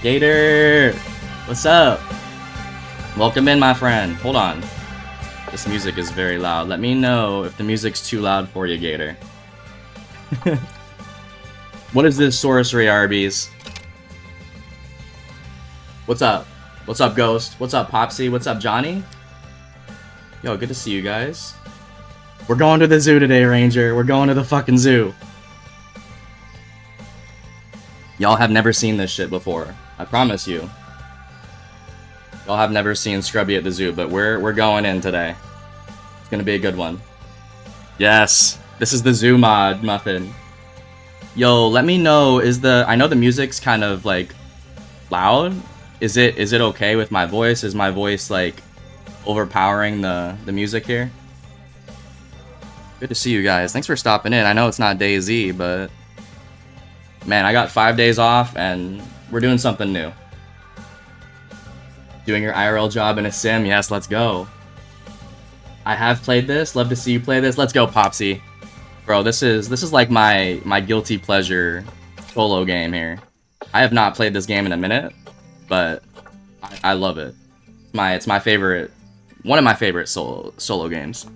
Gator! What's up? Welcome in, my friend. Hold on. This music is very loud. Let me know if the music's too loud for you, Gator. What is this sorcery, Arby's? What's up? What's up, Ghost? What's up, Popsy? What's up, Johnny? Yo, good to see you guys. We're going to the zoo today, Ranger. We're going to the fucking zoo. Y'all have never seen this shit before. I promise you. Y'all have never seen Scrubby at the zoo, but we're going in today. It's gonna be a good one. Yes, this is the zoo mod, Muffin. Yo, let me know, I know the music's kind of like loud. Is it okay with my voice? Is my voice like overpowering the music here? Good to see you guys. Thanks for stopping in. I know it's not DayZ, but man, I got 5 days off and we're doing something new. Doing your IRL job in a sim? Yes, let's go. I have played this. Love to see you play this. Let's go, Popsy. Bro, this is like my guilty pleasure solo game here. I have not played this game in a minute, but I love it. It's my favorite, one of my favorite solo games.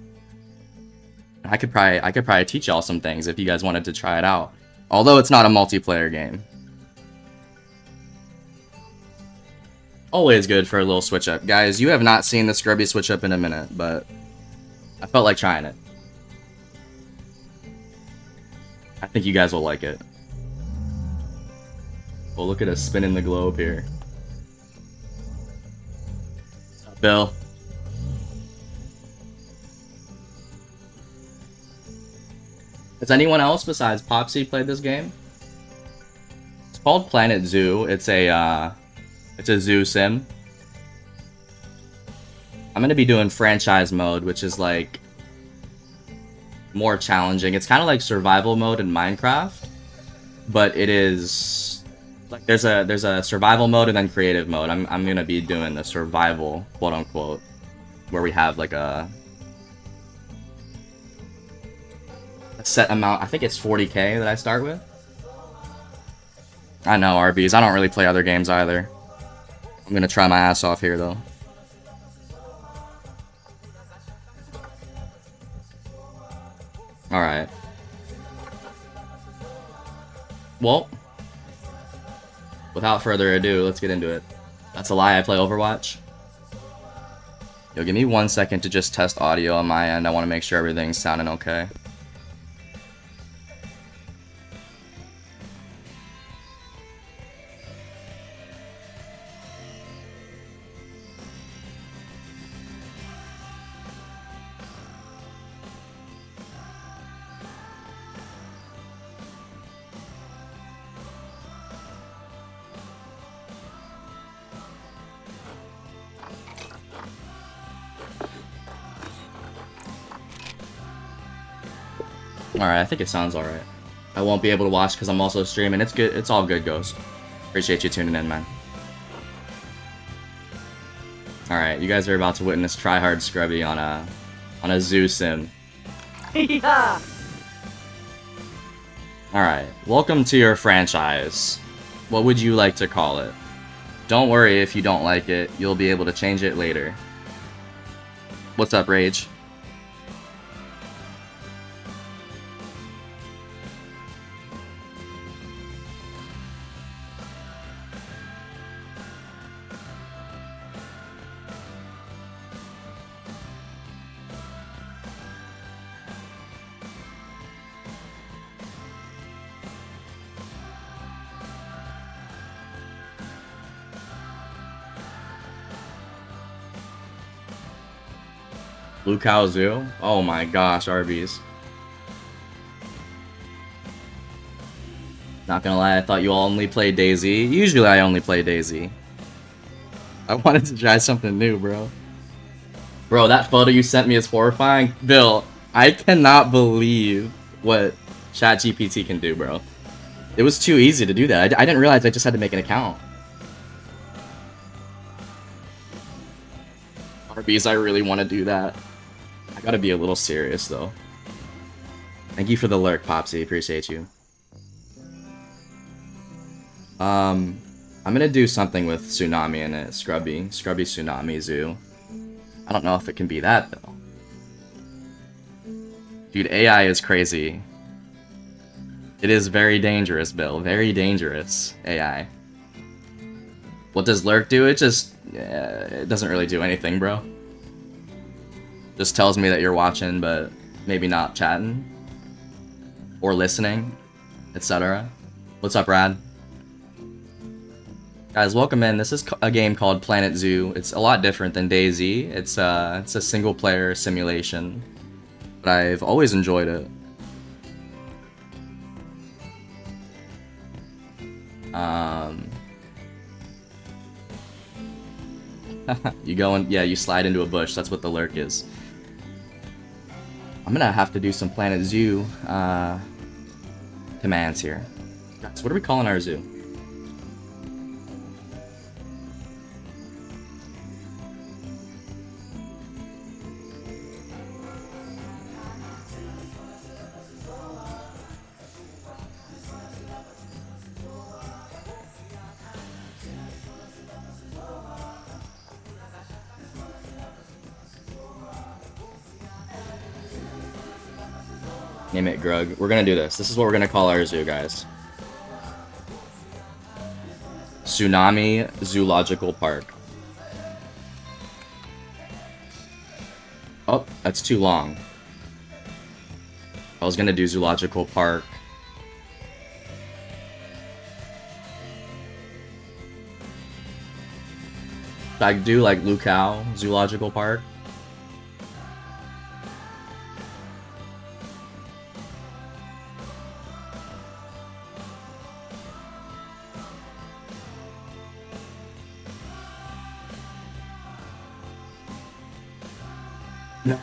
I could probably teach y'all some things if you guys wanted to try it out. Although it's not a multiplayer game. Always good for a little switch up. Guys, you have not seen the Scrubby switch up in a minute, but I felt like trying it. I think you guys will like it. Oh, look at us spinning the globe here. What's up, Bill? Has anyone else besides Popsy played this game? It's called Planet Zoo. It's a zoo sim. I'm gonna be doing franchise mode, which is like more challenging. It's kind of like survival mode in Minecraft, but it is like there's a survival mode and then creative mode. I'm gonna be doing the survival, quote unquote, where we have like a set amount. I think it's 40k that I start with. I know, RBs. I don't really play other games either. I'm gonna try my ass off here though. Alright. Well, without further ado, let's get into it. That's a lie, I play Overwatch. Yo, give me 1 second to just test audio on my end. I want to make sure everything's sounding okay. Alright, I think it sounds alright. I won't be able to watch because I'm also streaming. It's good. It's all good, Ghost. Appreciate you tuning in, man. Alright, you guys are about to witness tryhard Scrubby on a zoo sim. Yeah. Alright, welcome to your franchise. What would you like to call it? Don't worry if you don't like it, you'll be able to change it later. What's up, Rage? Blue Cow Zoo? Oh my gosh, Arby's. Not gonna lie, I thought you all only played DayZ. Usually I only play DayZ. I wanted to try something new, bro. Bro, that photo you sent me is horrifying. Bill, I cannot believe what ChatGPT can do, bro. It was too easy to do that. I didn't realize I just had to make an account. Arby's, I really want to do that. I gotta be a little serious, though. Thank you for the lurk, Popsy. Appreciate you. I'm gonna do something with Tsunami in it. Scrubby Tsunami Zoo. I don't know if it can be that though. Dude, AI is crazy. It is very dangerous, Bill. Very dangerous, AI. What does Lurk do? It just... it doesn't really do anything, bro. Just tells me that you're watching, but maybe not chatting. Or listening, etc. What's up, Rad? Guys, welcome in. This is a game called Planet Zoo. It's a lot different than DayZ. It's a single-player simulation. But I've always enjoyed it. You go and yeah, you slide into a bush. That's what the Lurk is. I'm gonna have to do some Planet Zoo commands here. So what are we calling our zoo? Name it Grug. We're gonna do this. This is what we're gonna call our zoo, guys. Tsunami Zoological Park. Oh, that's too long. I was gonna do Zoological Park. Should I do like Lukau Zoological Park? No.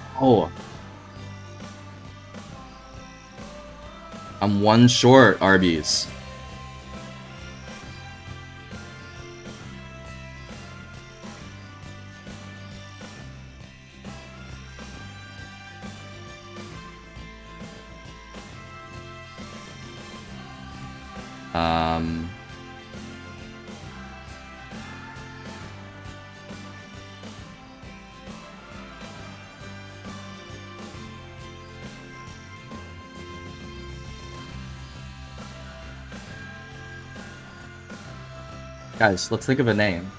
I'm one short, Arby's. Guys, let's think of a name.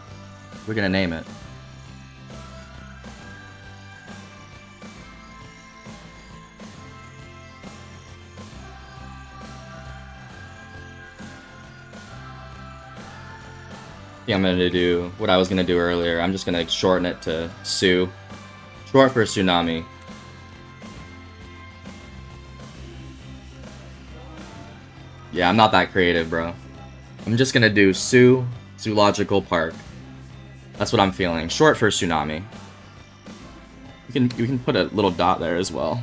We're gonna name it. Yeah, I'm gonna do what I was gonna do earlier. I'm just gonna shorten it to Sue. Short for Tsunami. Yeah, I'm not that creative, bro. I'm just gonna do Sue Zoological Park. That's what I'm feeling. Short for Tsunami. You can put a little dot there as well.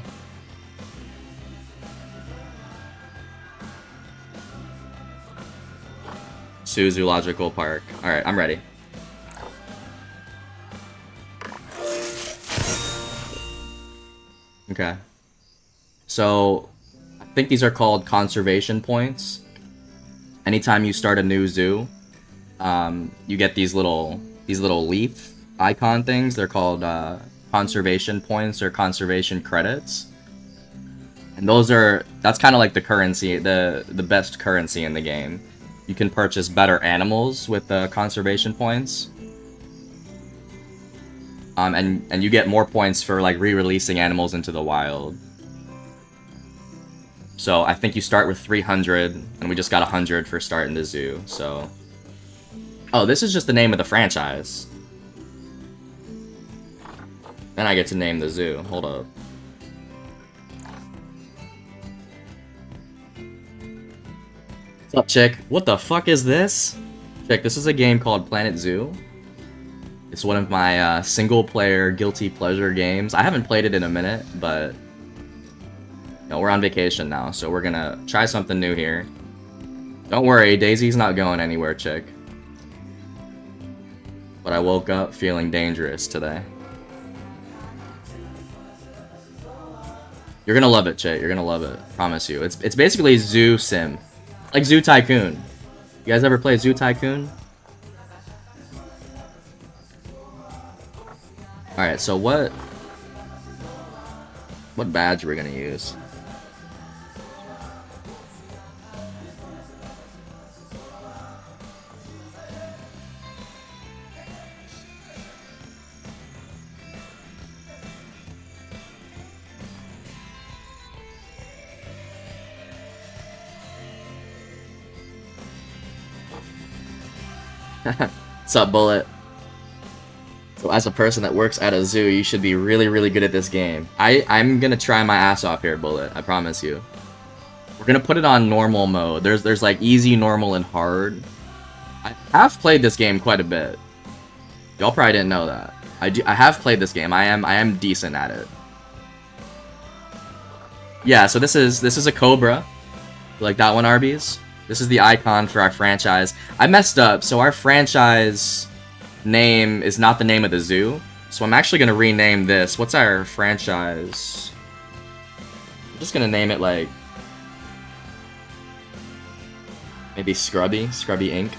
Sue Zoological Park. Alright, I'm ready. Okay. So, I think these are called conservation points. Anytime you start a new zoo, you get these little leaf icon things. They're called conservation points or conservation credits. And that's kind of like the currency, the best currency in the game. You can purchase better animals with the conservation points. And you get more points for like re-releasing animals into the wild. So I think you start with 300, and we just got 100 for starting the zoo, so... Oh, this is just the name of the franchise. Then I get to name the zoo. Hold up. What's up, Chick? What the fuck is this? Chick, this is a game called Planet Zoo. It's one of my single-player guilty pleasure games. I haven't played it in a minute, but... No, we're on vacation now, so we're gonna try something new here. Don't worry, Daisy's not going anywhere, Chick. But I woke up feeling dangerous today. You're gonna love it, Chick. You're gonna love it. Promise you. It's basically Zoo Sim. Like Zoo Tycoon. You guys ever play Zoo Tycoon? Alright, so what badge are we gonna use? What's up, Bullet? So as a person that works at a zoo, you should be really, really good at this game. I'm gonna try my ass off here, Bullet. I promise you. We're gonna put it on normal mode. There's like easy, normal, and hard. I have played this game quite a bit. Y'all probably didn't know that. I have played this game. I am decent at it. Yeah, so this is a Cobra. You like that one, Arby's? This is the icon for our franchise. I messed up, so our franchise name is not the name of the zoo. So I'm actually gonna rename this. What's our franchise? I'm just gonna name it like maybe Scrubby Inc.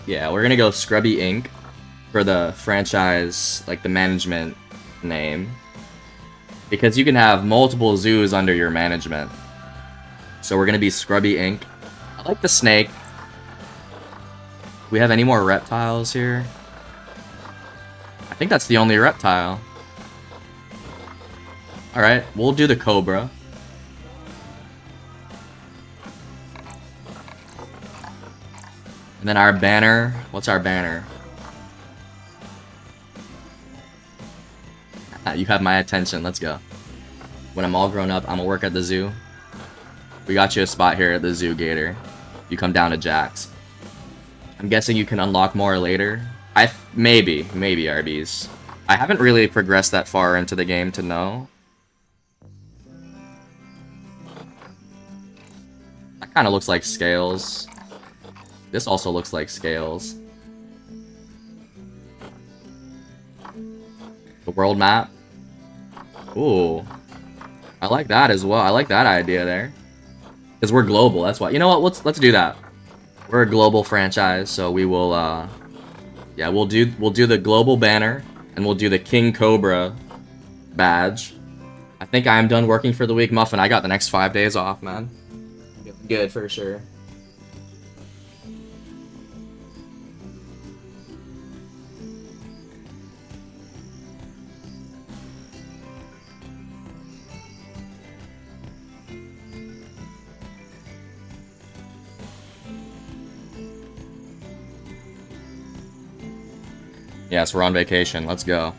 Yeah, we're gonna go Scrubby Inc. for the franchise, like the management name. Because you can have multiple zoos under your management. So we're gonna be Scrubby Inc. I like the snake. Do we have any more reptiles here? I think that's the only reptile. Alright, we'll do the Cobra. And then our banner, what's our banner? You have my attention, let's go. When I'm all grown up, I'm gonna work at the zoo. We got you a spot here at the zoo, Gator. You come down to Jack's. I'm guessing you can unlock more later. Maybe, Arby's. I haven't really progressed that far into the game to know. That kind of looks like Scales. This also looks like Scales. The world map. Ooh. I like that as well. I like that idea there. Because we're global, that's why. You know what? Let's do that. We're a global franchise, so we will yeah, we'll do the global banner and we'll do the King Cobra badge. I think I'm done working for the week. Muffin, I got the next 5 days off, man. Good for sure. Yes, we're on vacation. Let's go.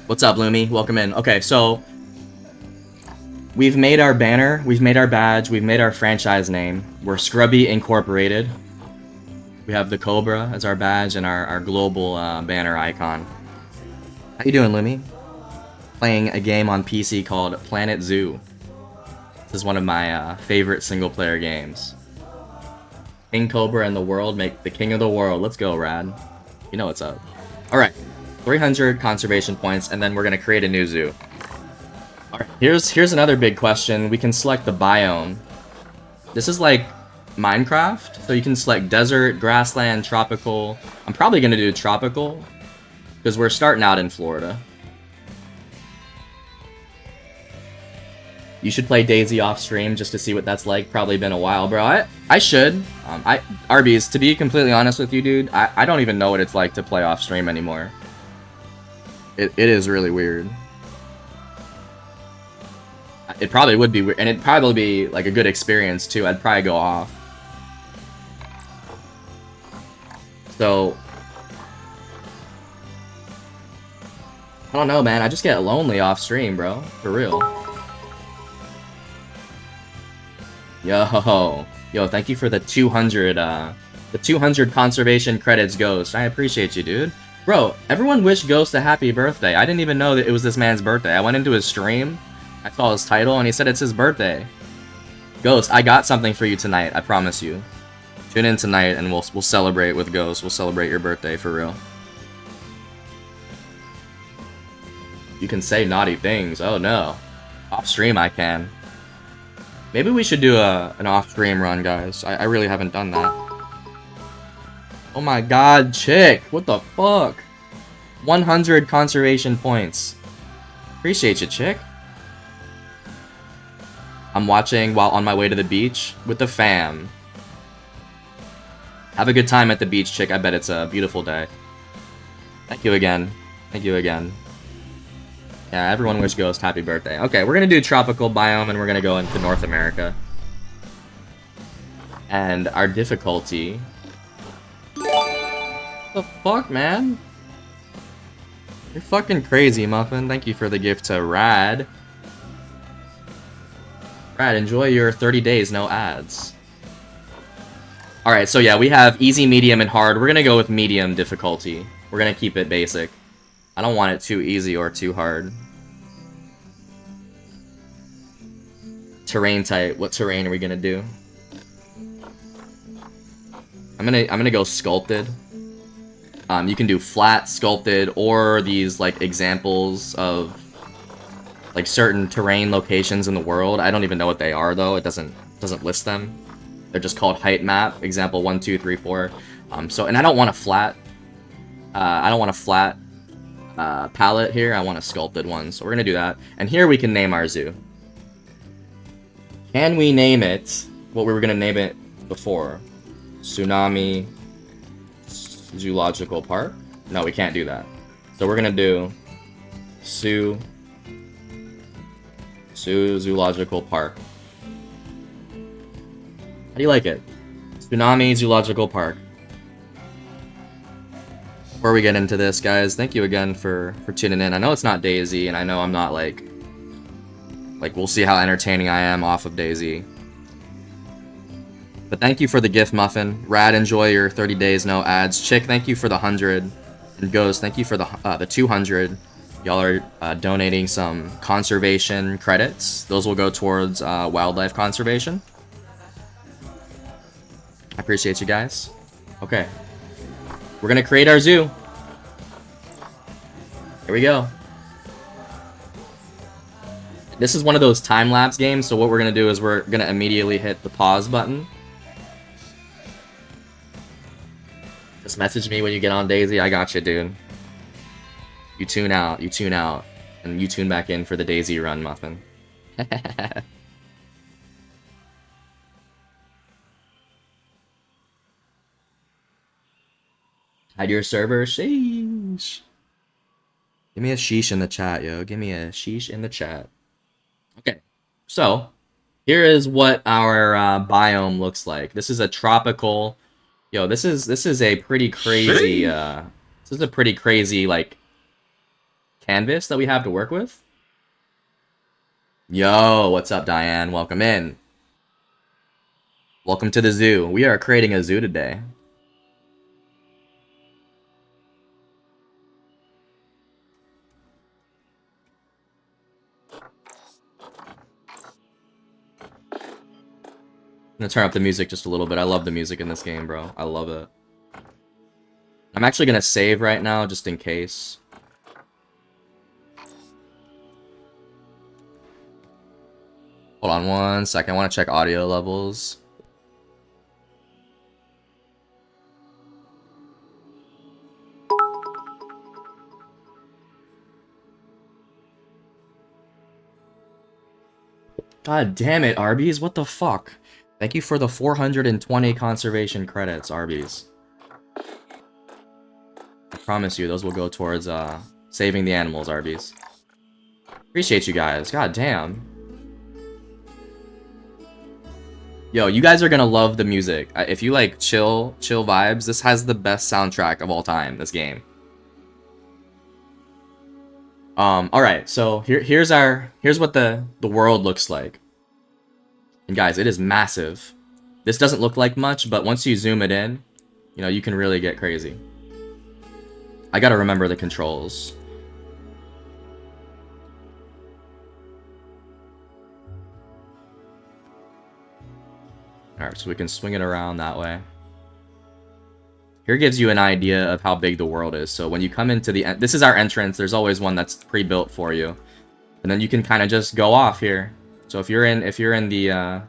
What's up, Loomy? Welcome in. Okay, so we've made our banner, we've made our badge, we've made our franchise name. We're Scrubby Incorporated. We have the Cobra as our badge and our global banner icon. How you doing, Loomy? Playing a game on PC called Planet Zoo. This is one of my favorite single-player games. King Cobra and the world make the king of the world. Let's go, Rad. You know what's up. Alright, 300 conservation points, and then we're gonna create a new zoo. Alright, here's another big question. We can select the biome. This is like Minecraft, so you can select desert, grassland, tropical. I'm probably gonna do tropical, because we're starting out in Florida. You should play Daisy off stream just to see what that's like. Probably been a while, bro. I should. Arby's, to be completely honest with you, dude, I don't even know what it's like to play off stream anymore. It is really weird. It probably would be weird, and it'd probably be like a good experience too. I'd probably go off. So I don't know, man. I just get lonely off stream, bro. For real. Yo, thank you for the 200 conservation credits, Ghost. I appreciate you, dude. Bro, everyone wished Ghost a happy birthday. I didn't even know that it was this man's birthday. I went into his stream, I saw his title, and he said it's his birthday. Ghost, I got something for you tonight, I promise you. Tune in tonight and we'll celebrate with Ghost. We'll celebrate your birthday for real. You can say naughty things. Oh no. Off stream I can. Maybe we should do an off stream run, guys. I really haven't done that. Oh my god, chick. What the fuck? 100 conservation points. Appreciate you, chick. I'm watching while on my way to the beach with the fam. Have a good time at the beach, chick. I bet it's a beautiful day. Thank you again. Thank you again. Yeah, everyone wish Ghost happy birthday. Okay, we're gonna do tropical biome and we're gonna go into North America. And our difficulty... What the fuck, man? You're fucking crazy, Muffin. Thank you for the gift to Rad. Rad, enjoy your 30 days, no ads. Alright, so yeah, we have easy, medium, and hard. We're gonna go with medium difficulty. We're gonna keep it basic. I don't want it too easy or too hard. Terrain type. What terrain are we gonna do? I'm gonna go sculpted. You can do flat, sculpted, or these like examples of like certain terrain locations in the world. I don't even know what they are though. It doesn't list them. They're just called height map. Example 1, 2, 3, 4. And I don't want a flat. I don't want a flat palette here. I want a sculpted one. So we're gonna do that. And here we can name our zoo. Can we name it what we were gonna name it before? Tsunami Zoological Park? No, we can't do that. So we're gonna do Zoo Zoological Park. How do you like it? Tsunami Zoological Park. Before we get into this, guys, thank you again for tuning in. I know it's not DayZ, and I know I'm not like we'll see how entertaining I am off of DayZ. But thank you for the gift, Muffin. Rad, enjoy your 30 days, no ads. Chick, thank you for the 100. And Ghost, thank you for the 200. Y'all are donating some conservation credits. Those will go towards wildlife conservation. I appreciate you guys. Okay. We're gonna create our zoo. Here we go. This is one of those time-lapse games, so what we're gonna do is we're gonna immediately hit the pause button. Just message me when you get on DayZ. I got you, dude. You tune out, and you tune back in for the DayZ run, Muffin. Hide your server, sheesh. Give me a sheesh in the chat, yo. Give me a sheesh in the chat. Okay, so here is what our biome looks like. This is a tropical. Yo, this is a pretty crazy. This is a pretty crazy like canvas that we have to work with. Yo, what's up, Diane? Welcome in. Welcome to the zoo. We are creating a zoo today. I'm gonna turn up the music just a little bit. I love the music in this game, bro. I love it. I'm actually gonna save right now, just in case. Hold on one second. I want to check audio levels. God damn it, Arby's. What the fuck? Thank you for the 420 conservation credits, Arby's. I promise you, those will go towards saving the animals, Arby's. Appreciate you guys. God damn. Yo, you guys are gonna love the music. If you like chill vibes, this has the best soundtrack of all time, this game. Alright, so here's what the world looks like. And guys, it is massive. This doesn't look like much, but once you zoom it in, you know, you can really get crazy. I gotta remember the controls. Alright, so we can swing it around that way. Here gives you an idea of how big the world is. So when you come into the... This is our entrance. There's always one that's pre-built for you. And then you can kind of just go off here. So if you're in the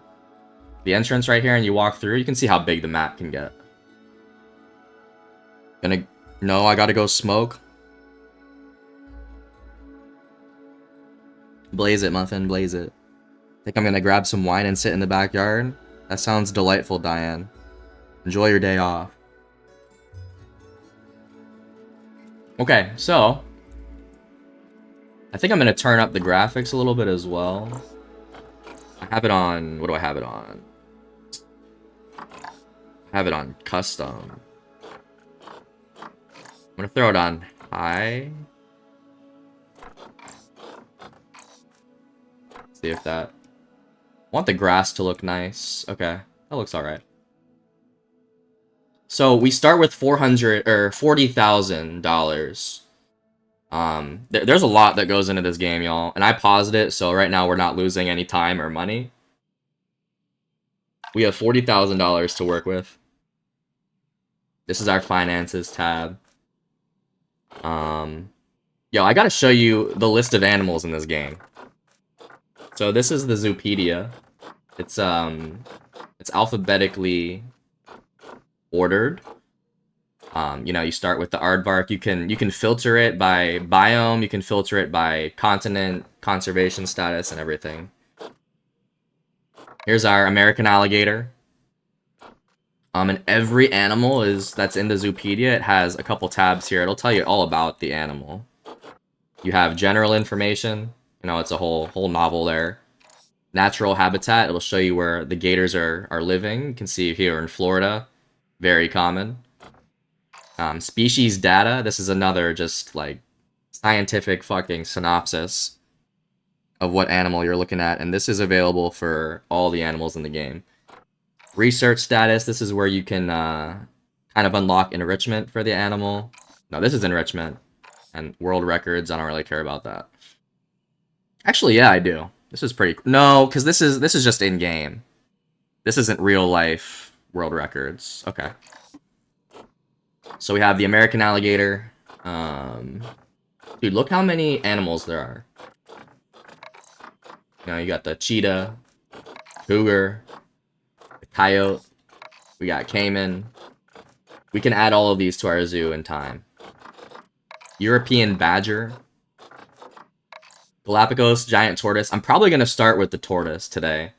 entrance right here and you walk through, you can see how big the map can get. No, I gotta go smoke. Blaze it, Muffin, blaze it. Think I'm gonna grab some wine and sit in the backyard? That sounds delightful, Diane. Enjoy your day off. Okay, so I think I'm gonna turn up the graphics a little bit as well. I have it on, what do I have it on? I have it on custom. I'm gonna throw it on high. See if that... I want the grass to look nice. Okay, that looks alright. So we start with $40,000. There's a lot that goes into this game, y'all, and I paused it, so right now we're not losing any time or money. We have $40,000 to work with. This is our finances tab. Yo, I gotta show you the list of animals in this game. So this is the Zoopedia. It's alphabetically ordered. You know, you start with the aardvark. You can filter it by biome. You can filter it by continent, conservation status, and everything. Here's our American alligator. And every animal that's in the Zoopedia, it has a couple tabs here. It'll tell you all about the animal. You have general information. You know, it's a whole novel there. Natural habitat. It'll show you where the gators are living. You can see here in Florida. Very common. Species data. This is another just like scientific fucking synopsis of what animal you're looking at. And this is available for all the animals in the game. Research status. This is where you can kind of unlock enrichment for the animal. No, this is enrichment. And world records. I don't really care about that. Actually, yeah, I do. This is pretty... No, because this is just in-game. This isn't real life world records. Okay. So we have the American alligator. Dude, look how many animals there are. You know, you got the cheetah, cougar, the coyote. We got caiman. We can add all of these to our zoo in time. European badger. Galapagos giant tortoise. I'm probably going to start with the tortoise today.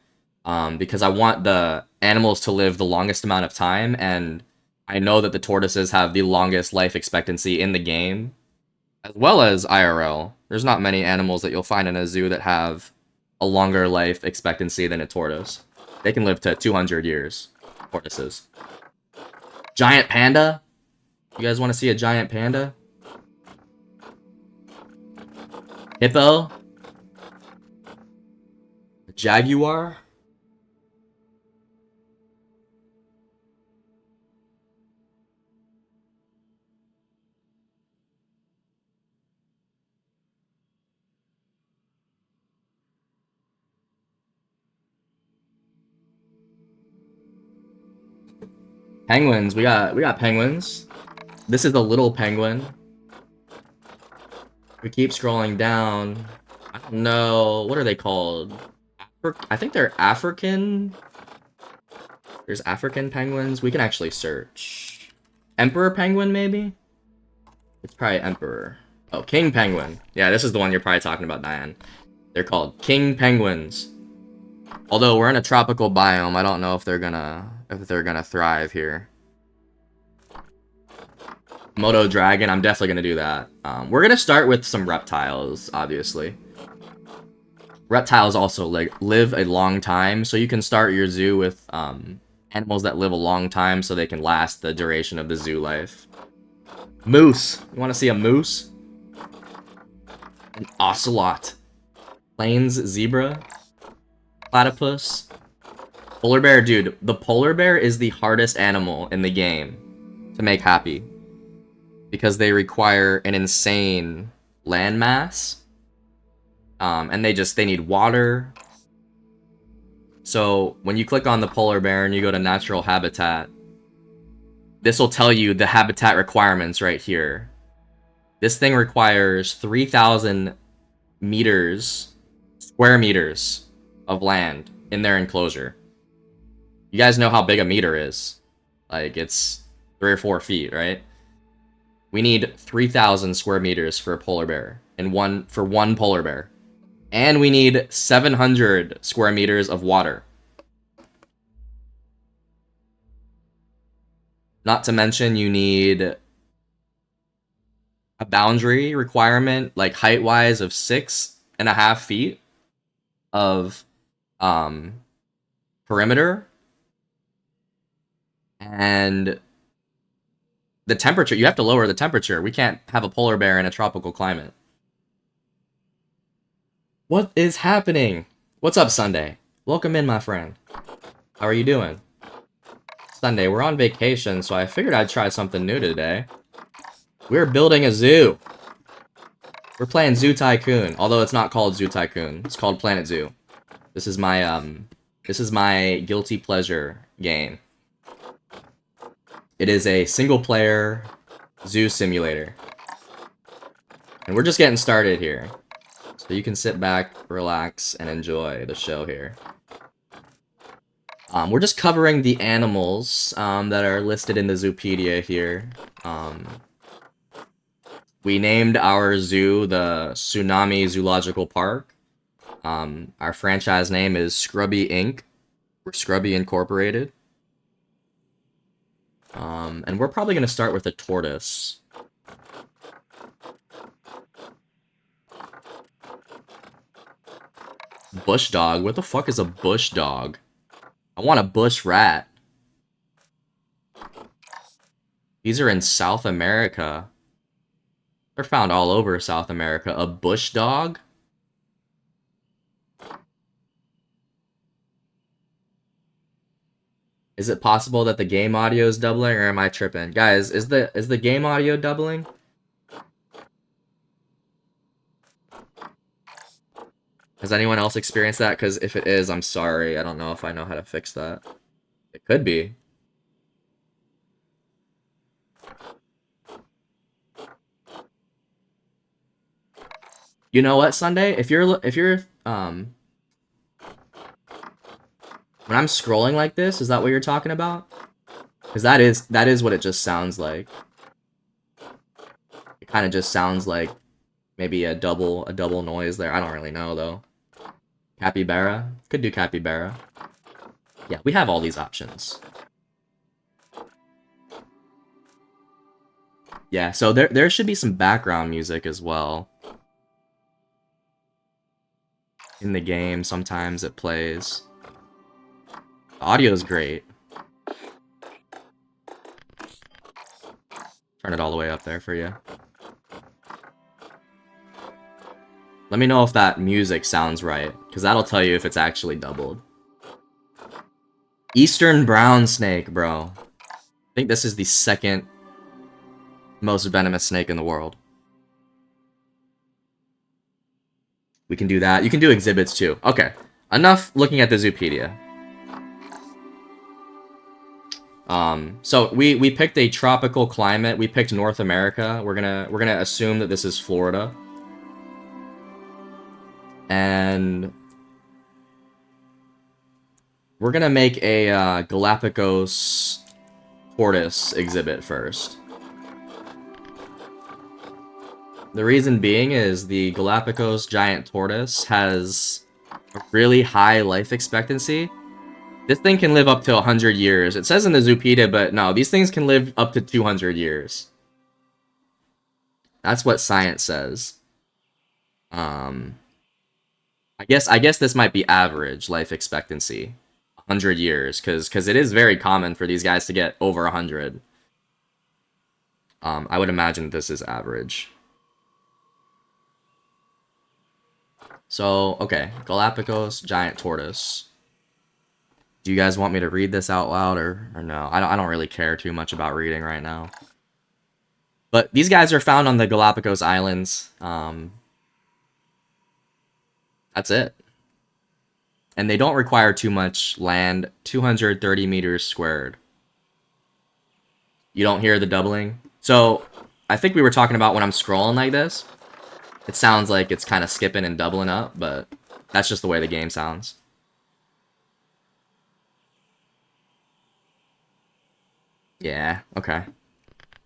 Because I want the animals to live the longest amount of time, and I know that the tortoises have the longest life expectancy in the game, as well as IRL. There's not many animals that you'll find in a zoo that have a longer life expectancy than a tortoise. They can live to 200 years, tortoises. Giant panda? You guys want to see a giant panda? Hippo? A jaguar? Penguins. We got penguins. This is a little penguin. We keep scrolling down. I don't know. What are they called? I think they're African. There's African penguins. We can actually search. Emperor penguin, maybe? It's probably emperor. Oh, king penguin. Yeah, this is the one you're probably talking about, Diane. They're called king penguins. Although we're in a tropical biome, I don't know if they're gonna thrive here. Moto dragon, I'm definitely gonna do that. We're gonna start with some reptiles, obviously. Reptiles also live a long time, so you can start your zoo with animals that live a long time, so they can last the duration of the zoo life. Moose. You want to see a moose? An ocelot. Plains zebra. Platypus. Polar bear. Dude, the polar bear is the hardest animal in the game to make happy. Because they require an insane land mass. And they need water. So when you click on the polar bear and you go to natural habitat, this will tell you the habitat requirements right here. This thing requires 3,000 meters, square meters of land in their enclosure. You guys know how big a meter is. Like, it's 3 or 4 feet, right? We need 3,000 square meters for a polar bear, for one polar bear. And we need 700 square meters of water. Not to mention, you need a boundary requirement, like height-wise, of 6.5 feet of perimeter. And the temperature, you have to lower the temperature. We can't have a polar bear in a tropical climate. What is happening? What's up, Sunday? Welcome in, my friend. How are you doing? Sunday, we're on vacation, so I figured I'd try something new today. We're building a zoo. We're playing Zoo Tycoon, although it's not called Zoo Tycoon. It's called Planet Zoo. This is my guilty pleasure game. It is a single-player zoo simulator. And we're just getting started here. So you can sit back, relax, and enjoy the show here. We're just covering the animals that are listed in the Zoopedia here. We named our zoo the Tsunami Zoological Park. Our franchise name is Scrubby Inc. We're Scrubby Incorporated. And we're probably going to start with a tortoise. Bush dog? What the fuck is a bush dog? I want a bush rat. These are in South America. They're found all over South America. A bush dog? Is it possible that the game audio is doubling, or am I tripping? Guys, is the game audio doubling? Has anyone else experienced that? Because if it is, I'm sorry. I don't know if I know how to fix that. It could be. You know what, Sunday? If you're when I'm scrolling like this, is that what you're talking about? Because that is what it just sounds like. It kind of just sounds like maybe a double noise there. I don't really know though. Capybara? Could do capybara. Yeah, we have all these options. Yeah, so there should be some background music as well. In the game, sometimes it plays. The audio's great. Turn it all the way up there for you. Let me know if that music sounds right, because that'll tell you if it's actually doubled. Eastern brown snake, bro. I think this is the second most venomous snake in the world. We can do that. You can do exhibits too. Okay, enough looking at the Zoopedia. So we picked a tropical climate. We picked North America. We're gonna assume that this is Florida. And we're gonna make a Galapagos tortoise exhibit first. The reason being is the Galapagos giant tortoise has a really high life expectancy. This thing can live up to 100 years. It says in the Zoopedia, but no, these things can live up to 200 years. That's what science says. I guess this might be average life expectancy. 100 years, because it is very common for these guys to get over 100. I would imagine this is average. So, okay, Galapagos giant tortoise. Do you guys want me to read this out loud or no? I don't really care too much about reading right now. But these guys are found on the Galapagos Islands. That's it. And they don't require too much land, 230 meters squared. You don't hear the doubling? So, I think we were talking about when I'm scrolling like this. It sounds like it's kind of skipping and doubling up, but that's just the way the game sounds. Yeah, okay.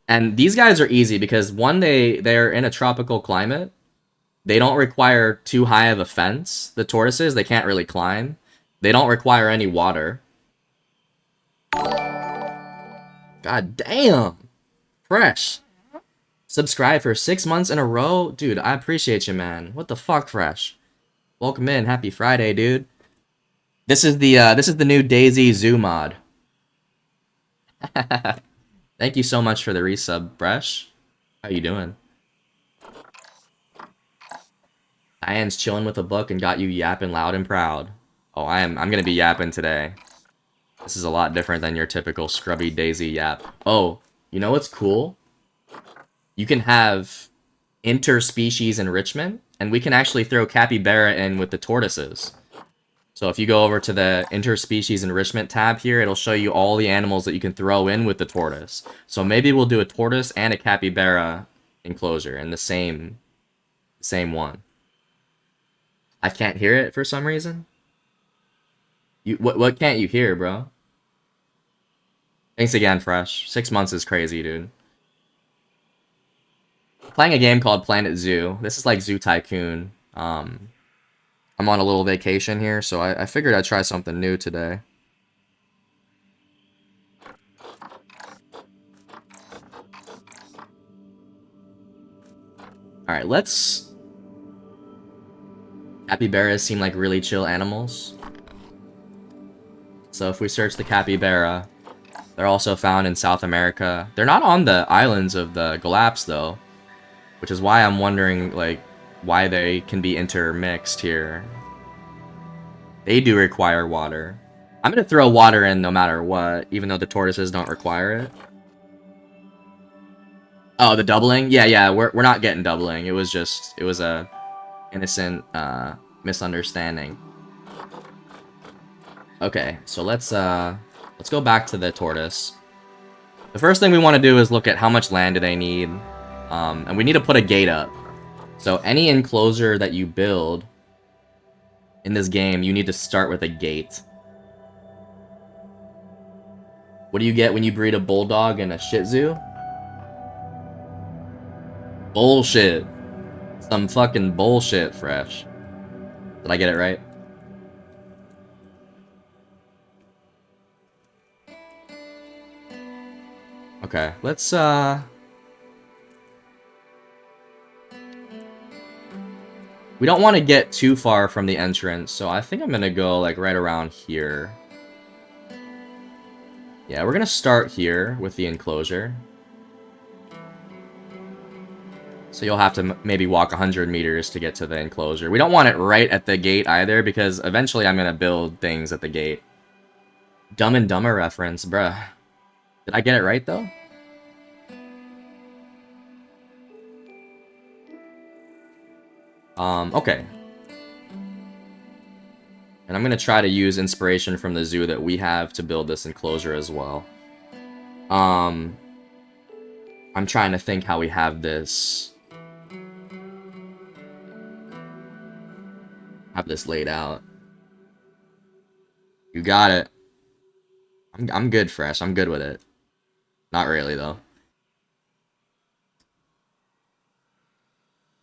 And these guys are easy because one, they're in a tropical climate. They don't require too high of a fence. The tortoises, they can't really climb. They don't require any water. God damn! Fresh. Subscribe for 6 months in a row? Dude, I appreciate you, man. What the fuck, Fresh? Welcome in. Happy Friday, dude. This is the new DayZ Zoo mod. Thank you so much for the resub, Fresh. How you doing? Diane's chilling with a book and got you yapping loud and proud. Oh, I'm gonna be yapping today. This is a lot different than your typical scrubby DayZ yap. Oh, you know what's cool? You can have interspecies enrichment, and we can actually throw capybara in with the tortoises. So if you go over to the interspecies enrichment tab here, it'll show you all the animals that you can throw in with the tortoise. So maybe we'll do a tortoise and a capybara enclosure in the same one. I can't hear it for some reason. What can't you hear, bro? Thanks again, Fresh. 6 months is crazy, dude. Playing a game called Planet Zoo. This is like Zoo Tycoon. I'm on a little vacation here, so I figured I'd try something new today. Alright, let's... Capybaras seem like really chill animals. So if we search the capybara, they're also found in South America. They're not on the islands of the Galapagos, though. Which is why I'm wondering, like, why they can be intermixed here. They do require water. I'm gonna throw water in no matter what, even though the tortoises don't require it. Oh, the doubling? Yeah, we're not getting doubling. It was a innocent misunderstanding. Okay, so let's go back to the tortoise. The first thing we want to do is look at how much land do they need. And we need to put a gate up. So any enclosure that you build in this game, you need to start with a gate. What do you get when you breed a bulldog and a shih tzu? Bullshit. Some fucking bullshit, Fresh. Did I get it right? Okay, let's we don't want to get too far from the entrance, so I think I'm gonna go like right around here. Yeah, we're gonna start here with the enclosure. So you'll have to maybe walk 100 meters to get to the enclosure. We don't want it right at the gate either, because eventually I'm gonna build things at the gate. Dumb and Dumber reference, bruh. Did I get it right, though? Okay. And I'm gonna try to use inspiration from the zoo that we have to build this enclosure as well. I'm trying to think how we have this... laid out. You got it. I'm good, Fresh. I'm good with it. Not really, though.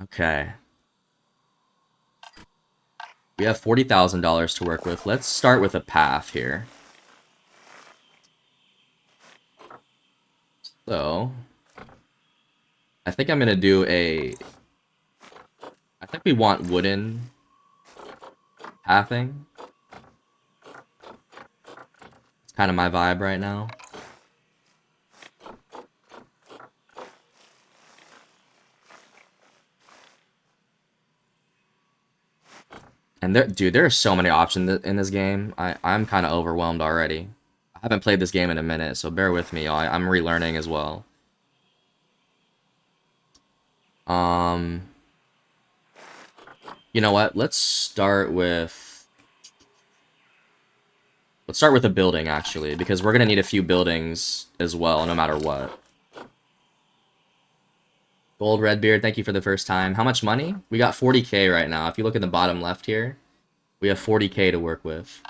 Okay. We have $40,000 to work with. Let's start with a path here. So, I think I'm gonna do a... I think we want wooden pathing. It's kind of my vibe right now. And dude, there are so many options in this game. I'm kind of overwhelmed already. I haven't played this game in a minute, so bear with me. I'm relearning as well. You know what? Let's start with a building, actually, because we're gonna need a few buildings as well, no matter what. Gold Redbeard, thank you for the first time. How much money? We got 40k right now. If you look in the bottom left here, we have 40k to work with.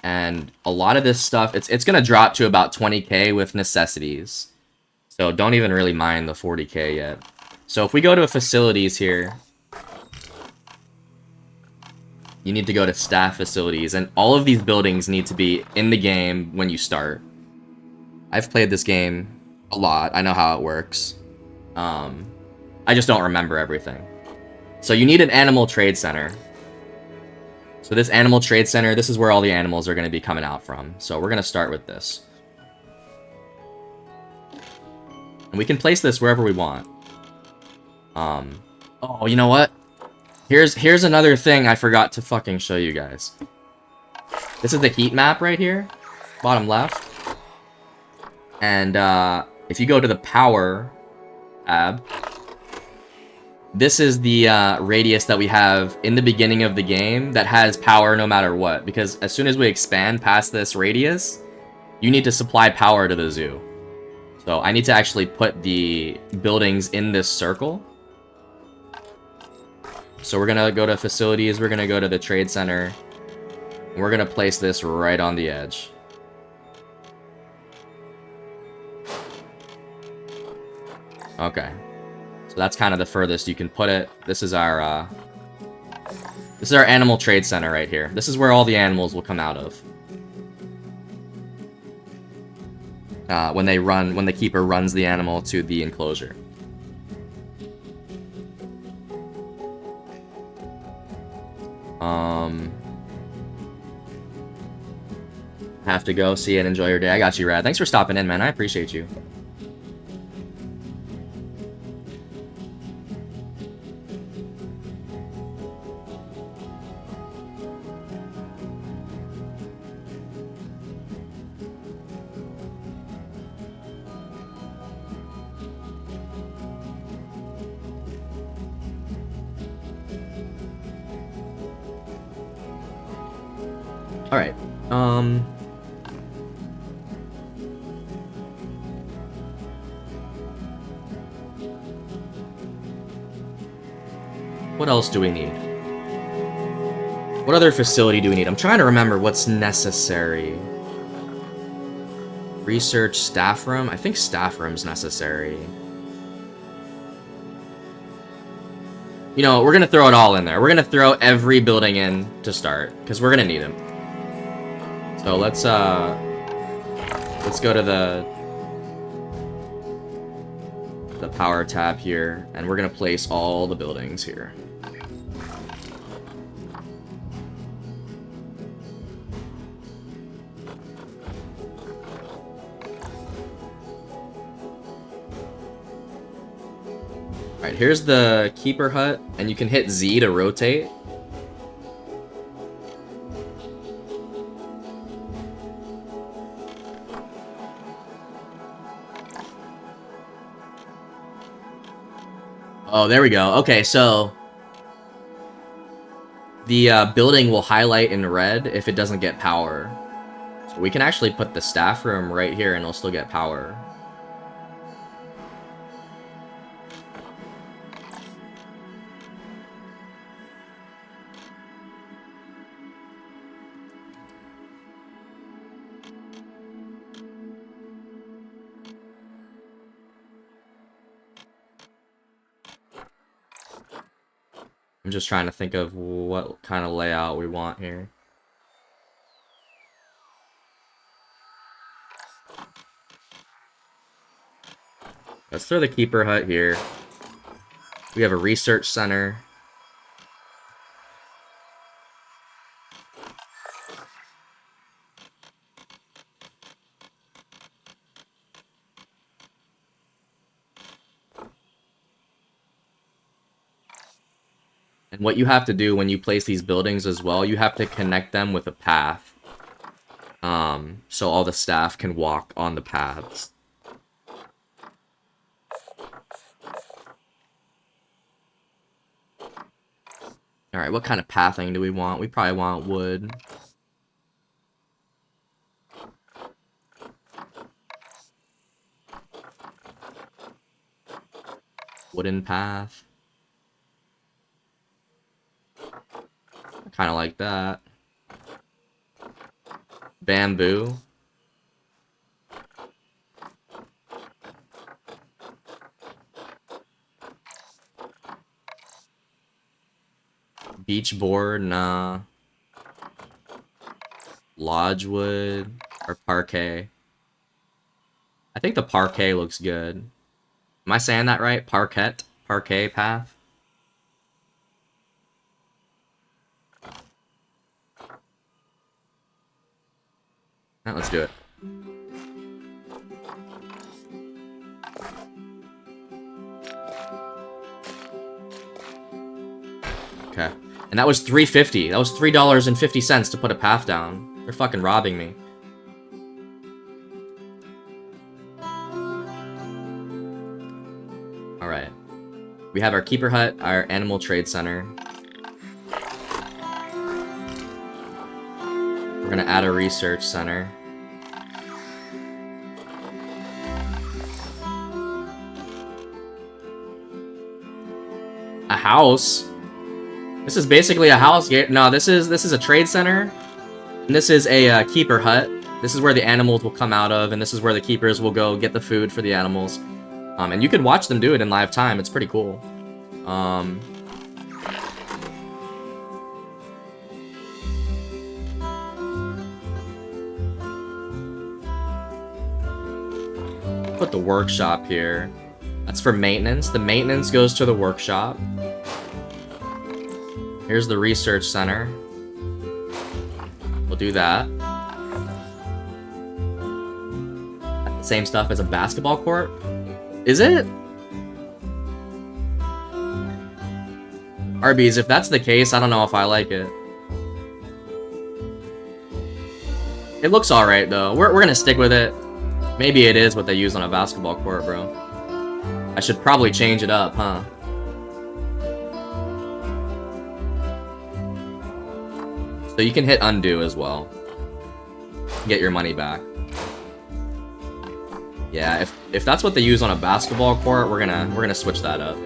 And a lot of this stuff, it's going to drop to about 20k with necessities. So don't even really mind the 40k yet. So if we go to facilities here, you need to go to staff facilities, and all of these buildings need to be in the game when you start. I've played this game a lot. I know how it works. I just don't remember everything. So you need an animal trade center. So this animal trade center, this is where all the animals are going to be coming out from. So we're going to start with this. And we can place this wherever we want. Oh, you know what? Here's another thing I forgot to fucking show you guys. This is the heat map right here. Bottom left. And if you go to the power tab, this is the radius that we have in the beginning of the game that has power no matter what. Because as soon as we expand past this radius, you need to supply power to the zoo. So I need to actually put the buildings in this circle. So we're going to go to facilities, we're going to go to the trade center, and we're going to place this right on the edge. Okay. So that's kind of the furthest you can put it. This is our animal trade center right here. This is where all the animals will come out of. When the keeper runs the animal to the enclosure. Have to go. See you and enjoy your day. I got you, Rad. Thanks for stopping in, man. I appreciate you. All right. What else do we need? What other facility do we need? I'm trying to remember what's necessary. Research staff room? I think staff room's necessary. You know, we're gonna throw it all in there. We're gonna throw every building in to start, because we're gonna need them. So let's go to the power tab here, and we're gonna place all the buildings here. Alright, here's the keeper hut, and you can hit Z to rotate. Oh, there we go. Okay, so the building will highlight in red if it doesn't get power. So we can actually put the staff room right here and it'll still get power. I'm just trying to think of what kind of layout we want here. Let's throw the keeper hut here. We have a research center. And what you have to do when you place these buildings as well, you have to connect them with a path. So all the staff can walk on the paths. Alright, what kind of pathing do we want? We probably want wood. Wooden path. I kind of like that. Bamboo. Beach board, nah. Lodge wood or parquet. I think the parquet looks good. Am I saying that right? Parquet path. Now let's do it. Okay. And that was $3.50. That was $3.50 to put a path down. They're fucking robbing me. Alright. We have our Keeper Hut, our Animal Trade Center. We're gonna add a Research Center. A house? This is basically a house. No, this is a trade center. And this is a Keeper Hut. This is where the animals will come out of, and this is where the keepers will go get the food for the animals. And you can watch them do it in live time. It's pretty cool. Put the workshop here. That's for maintenance. The maintenance goes to the workshop. Here's the research center. We'll do that. Same stuff as a basketball court? Is it? Arby's, if that's the case, I don't know if I like it. It looks alright, though. We're gonna stick with it. Maybe it is what they use on a basketball court, bro. I should probably change it up, huh? So you can hit undo as well. Get your money back. Yeah, if that's what they use on a basketball court, we're gonna switch that up.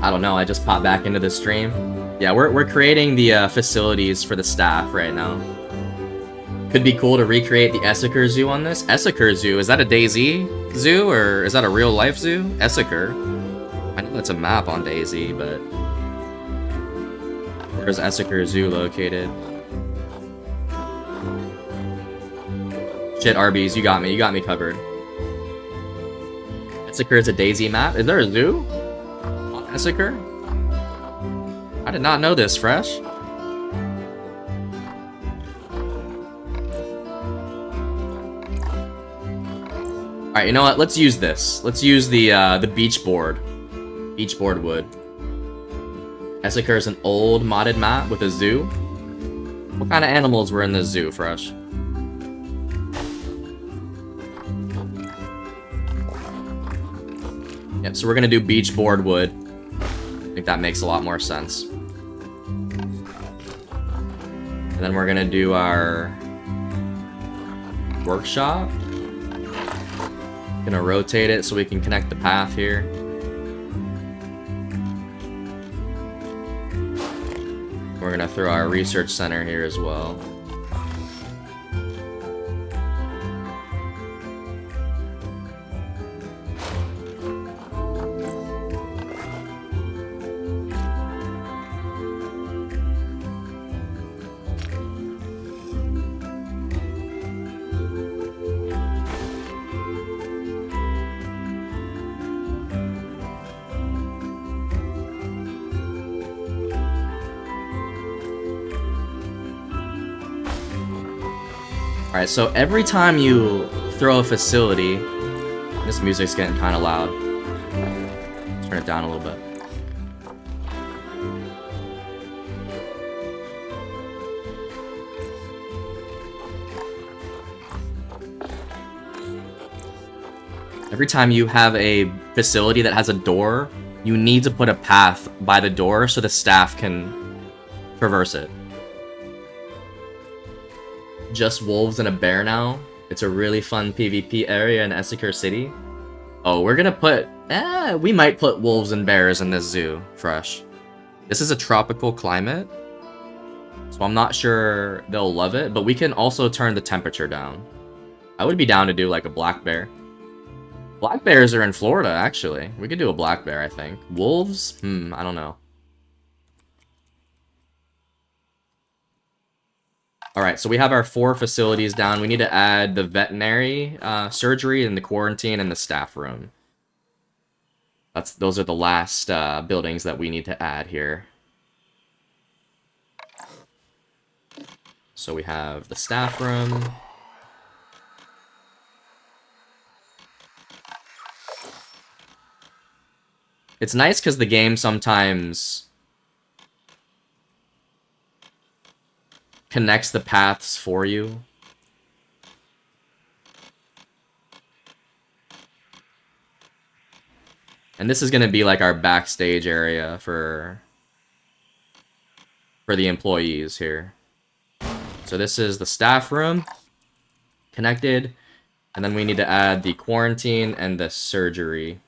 I don't know, I just popped back into the stream. Yeah, we're creating the facilities for the staff right now. Could be cool to recreate the Essaker Zoo on this. Essaker Zoo, is that a DayZ zoo or is that a real life zoo? Essaker. I know that's a map on DayZ, but where's Essaker Zoo located? Shit, Arby's, you got me covered. Essaker is a DayZ map? Is there a zoo on Essaker? I did not know this, Fresh. Alright, you know what? Let's use this. Let's use the beach board. Beach board wood. Essaker is an old modded map with a zoo. What kind of animals were in the zoo, Fresh? Yep, so we're gonna do beach board wood. I think that makes a lot more sense. And then we're gonna do our workshop. Gonna rotate it so we can connect the path here. We're gonna throw our research center here as well. Alright, so every time you throw a facility... This music's getting kind of loud. Let's turn it down a little bit. Every time you have a facility that has a door, you need to put a path by the door so the staff can traverse it. Just wolves and a bear now. It's a really fun PvP area in Essaker City. Oh, we're gonna put We might put wolves and bears in this zoo, fresh. This is a tropical climate, so I'm not sure they'll love it, but we can also turn the temperature down. I would be down to do like a black bear. Black bears are in Florida, actually. We could do a black bear, I think. Wolves? I don't know. Alright, so we have our 4 facilities down. We need to add the veterinary surgery and the quarantine and the staff room. Those are the last buildings that we need to add here. So we have the staff room. It's nice because the game sometimes connects the paths for you. And this is going to be like our backstage area for the employees here. So this is the staff room, connected, and then we need to add the quarantine and the surgery.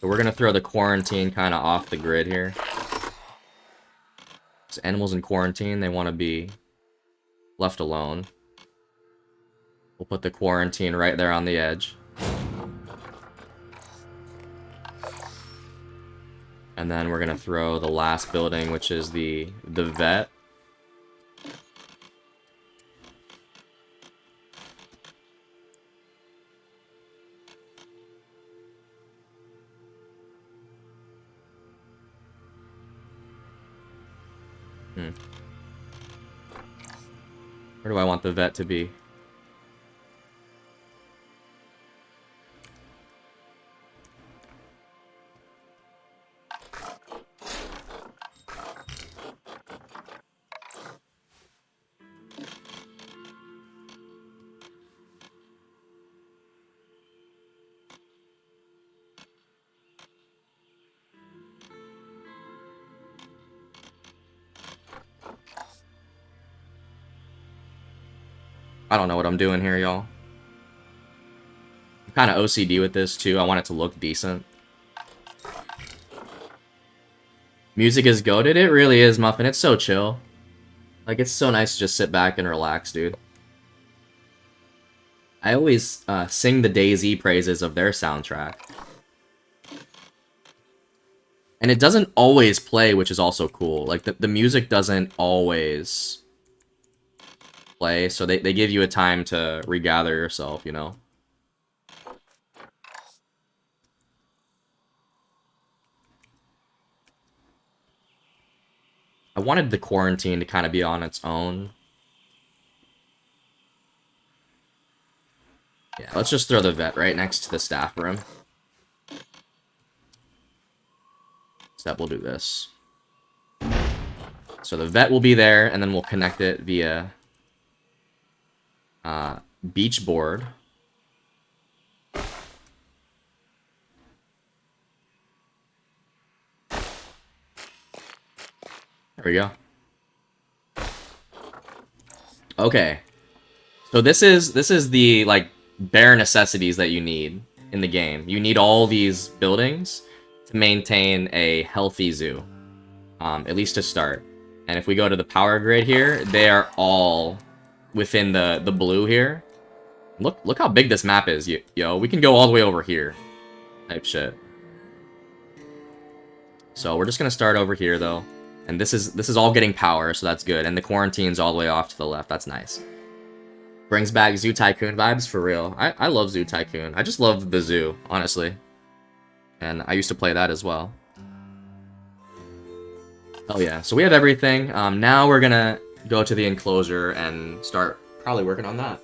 So we're gonna throw the quarantine kind of off the grid here. Because animals in quarantine, they want to be left alone. We'll put the quarantine right there on the edge. And then we're gonna throw the last building, which is the vet. Where do I want the vet to be? I don't know what I'm doing here, y'all. I'm kind of OCD with this, too. I want it to look decent. Music is goated? It really is, Muffin. It's so chill. Like, it's so nice to just sit back and relax, dude. I always sing the DayZ praises of their soundtrack. And it doesn't always play, which is also cool. Like, the music doesn't always play, so they give you a time to regather yourself, you know? I wanted the quarantine to kind of be on its own. Yeah, let's just throw the vet right next to the staff room. So we'll do this. So the vet will be there, and then we'll connect it via beach board. There we go. Okay. So this is the like bare necessities that you need in the game. You need all these buildings to maintain a healthy zoo. At least to start. And if we go to the power grid here, they are all within the blue here. Look how big this map is, yo. We can go all the way over here. Type shit. So we're just gonna start over here though. And this is all getting power, so that's good. And the quarantine's all the way off to the left. That's nice. Brings back Zoo Tycoon vibes for real. I love Zoo Tycoon. I just love the zoo, honestly. And I used to play that as well. Oh yeah, so we have everything. Now we're gonna go to the enclosure and start probably working on that.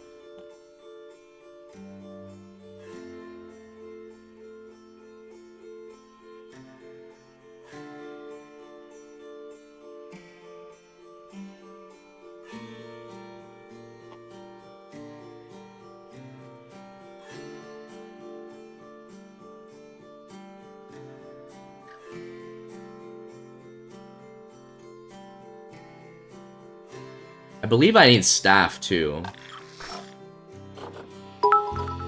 I believe I need staff too.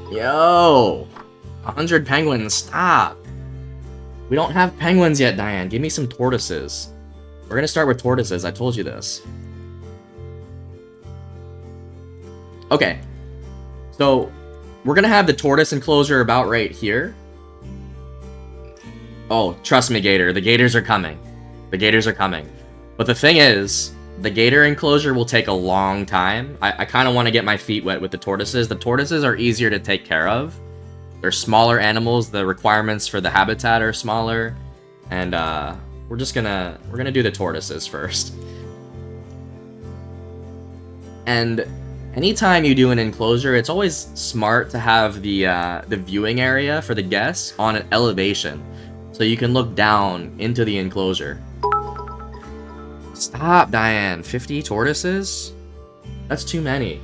Yo! 100 penguins, stop! We don't have penguins yet, Diane. Give me some tortoises. We're gonna start with tortoises, I told you this. Okay. So, we're gonna have the tortoise enclosure about right here. Oh, trust me, Gator. The gators are coming. The gators are coming. But the thing is, the gator enclosure will take a long time. I kind of want to get my feet wet with the tortoises. The tortoises are easier to take care of. They're smaller animals. The requirements for the habitat are smaller. And we're gonna do the tortoises first. And anytime you do an enclosure, it's always smart to have the viewing area for the guests on an elevation, so you can look down into the enclosure. Stop, Diane. 50 tortoises? That's too many.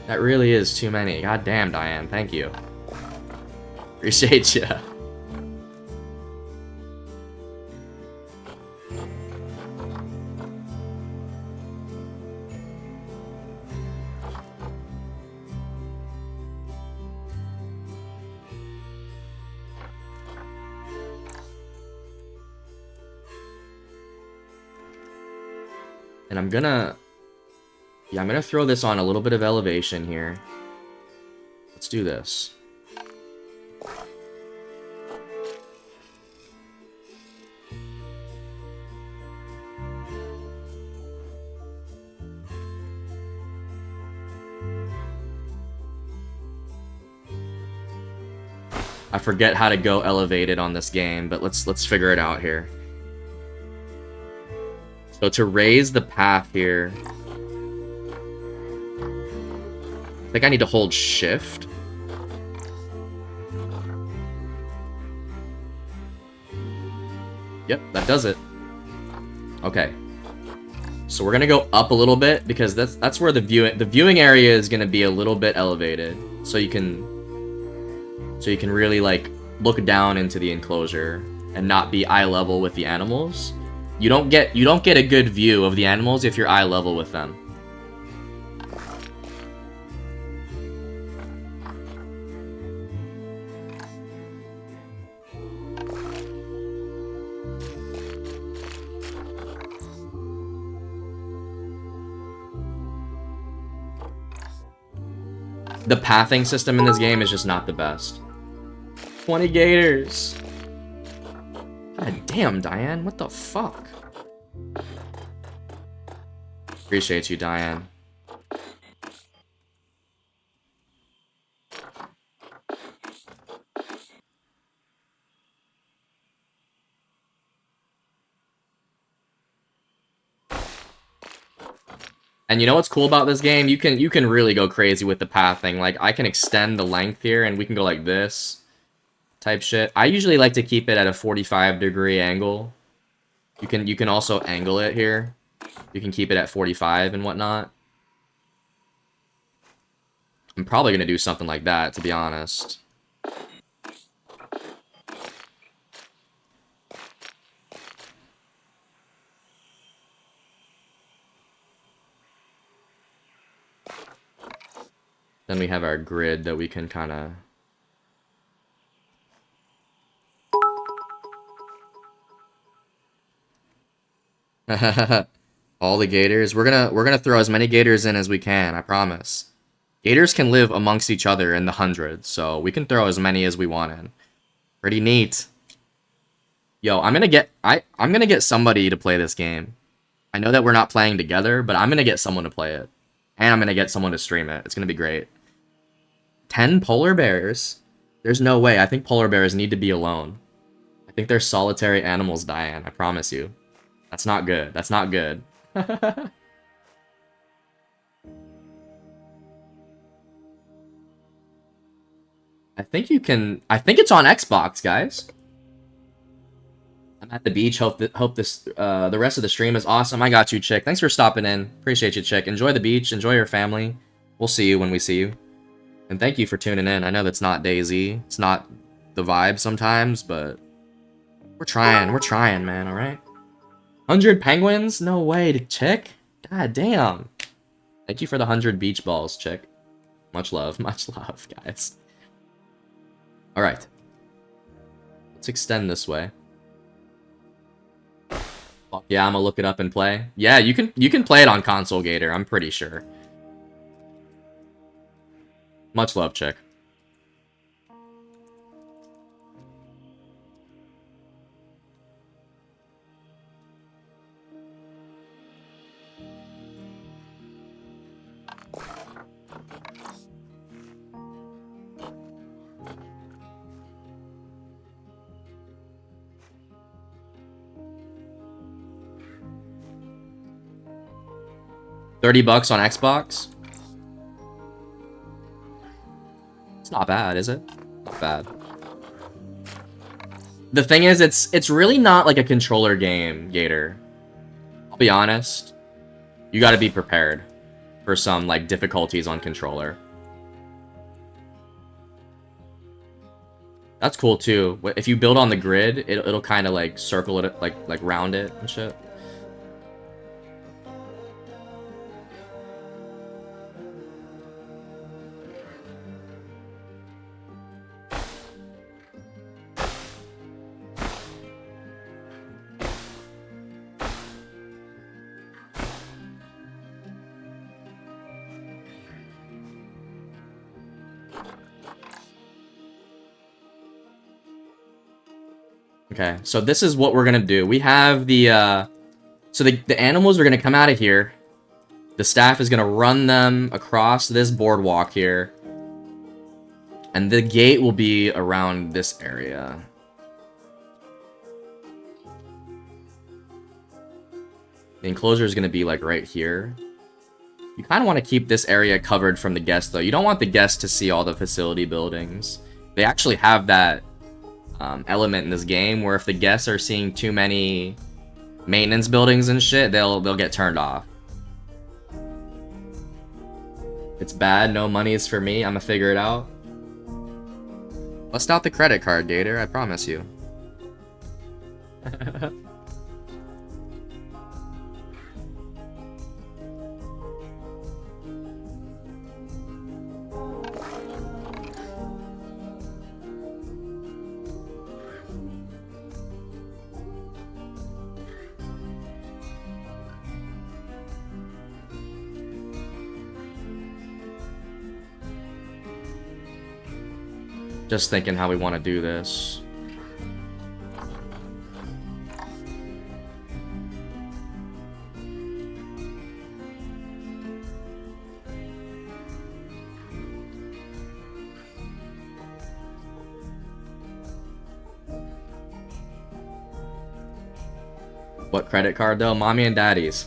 That really is too many. God damn, Diane. Thank you. Appreciate ya. And I'm gonna throw this on a little bit of elevation here. Let's do this. I forget how to go elevated on this game, but let's figure it out here. So to raise the path here, I think I need to hold shift. Yep, that does it. Okay. So we're gonna go up a little bit because that's where the viewing area is gonna be a little bit elevated, so you can really like look down into the enclosure and not be eye level with the animals. You don't get a good view of the animals if you're eye level with them. The pathing system in this game is just not the best. 20 gators. God damn, Diane, what the fuck? Appreciate you, Diane. And you know what's cool about this game? You can really go crazy with the pathing. Like, I can extend the length here, and we can go like this. Type shit. I usually like to keep it at a 45-degree angle. You can also angle it here. You can keep it at 45 and whatnot. I'm probably gonna do something like that, to be honest. Then we have our grid that we can kind of... All the gators. We're gonna throw as many gators in as we can, I promise. Gators can live amongst each other in the hundreds, so we can throw as many as we want in. Pretty neat. Yo, I'm gonna get somebody to play this game. I know that we're not playing together, but I'm gonna get someone to play it. And I'm gonna get someone to stream it. It's gonna be great. 10 polar bears? There's no way. I think polar bears need to be alone. I think they're solitary animals, Diane. I promise you. That's not good. That's not good. I think you can... I think it's on Xbox, guys. I'm at the beach. Hope this the rest of the stream is awesome. I got you, Chick. Thanks for stopping in. Appreciate you, Chick. Enjoy the beach. Enjoy your family. We'll see you when we see you. And thank you for tuning in. I know that's not DayZ. It's not the vibe sometimes, but we're trying. We're trying, man. All right. 100 penguins? No way, to Chick. God damn. Thank you for the 100 beach balls, chick. Much love, guys. Alright. Let's extend this way. Fuck yeah, I'm gonna look it up and play. Yeah, you can play it on console, Gator, I'm pretty sure. Much love, chick. $30 on Xbox? It's not bad, is it? Not bad. The thing is, it's really not like a controller game, Gator. I'll be honest. You gotta be prepared for some, like, difficulties on controller. That's cool, too. If you build on the grid, it'll kind of, like, circle it, like round it and shit. Okay, so this is what we're gonna do. We have the, so the animals are gonna come out of here. The staff is gonna run them across this boardwalk here. And the gate will be around this area. The enclosure is gonna be, like, right here. You kind of want to keep this area covered from the guests, though. You don't want the guests to see all the facility buildings. They actually have that element in this game where if the guests are seeing too many maintenance buildings and shit, they'll get turned off. It's bad. No money is for me. I'm gonna figure it out. Bust out the credit card, Gator. I promise you. Just thinking how we want to do this. What credit card though? Mommy and daddy's.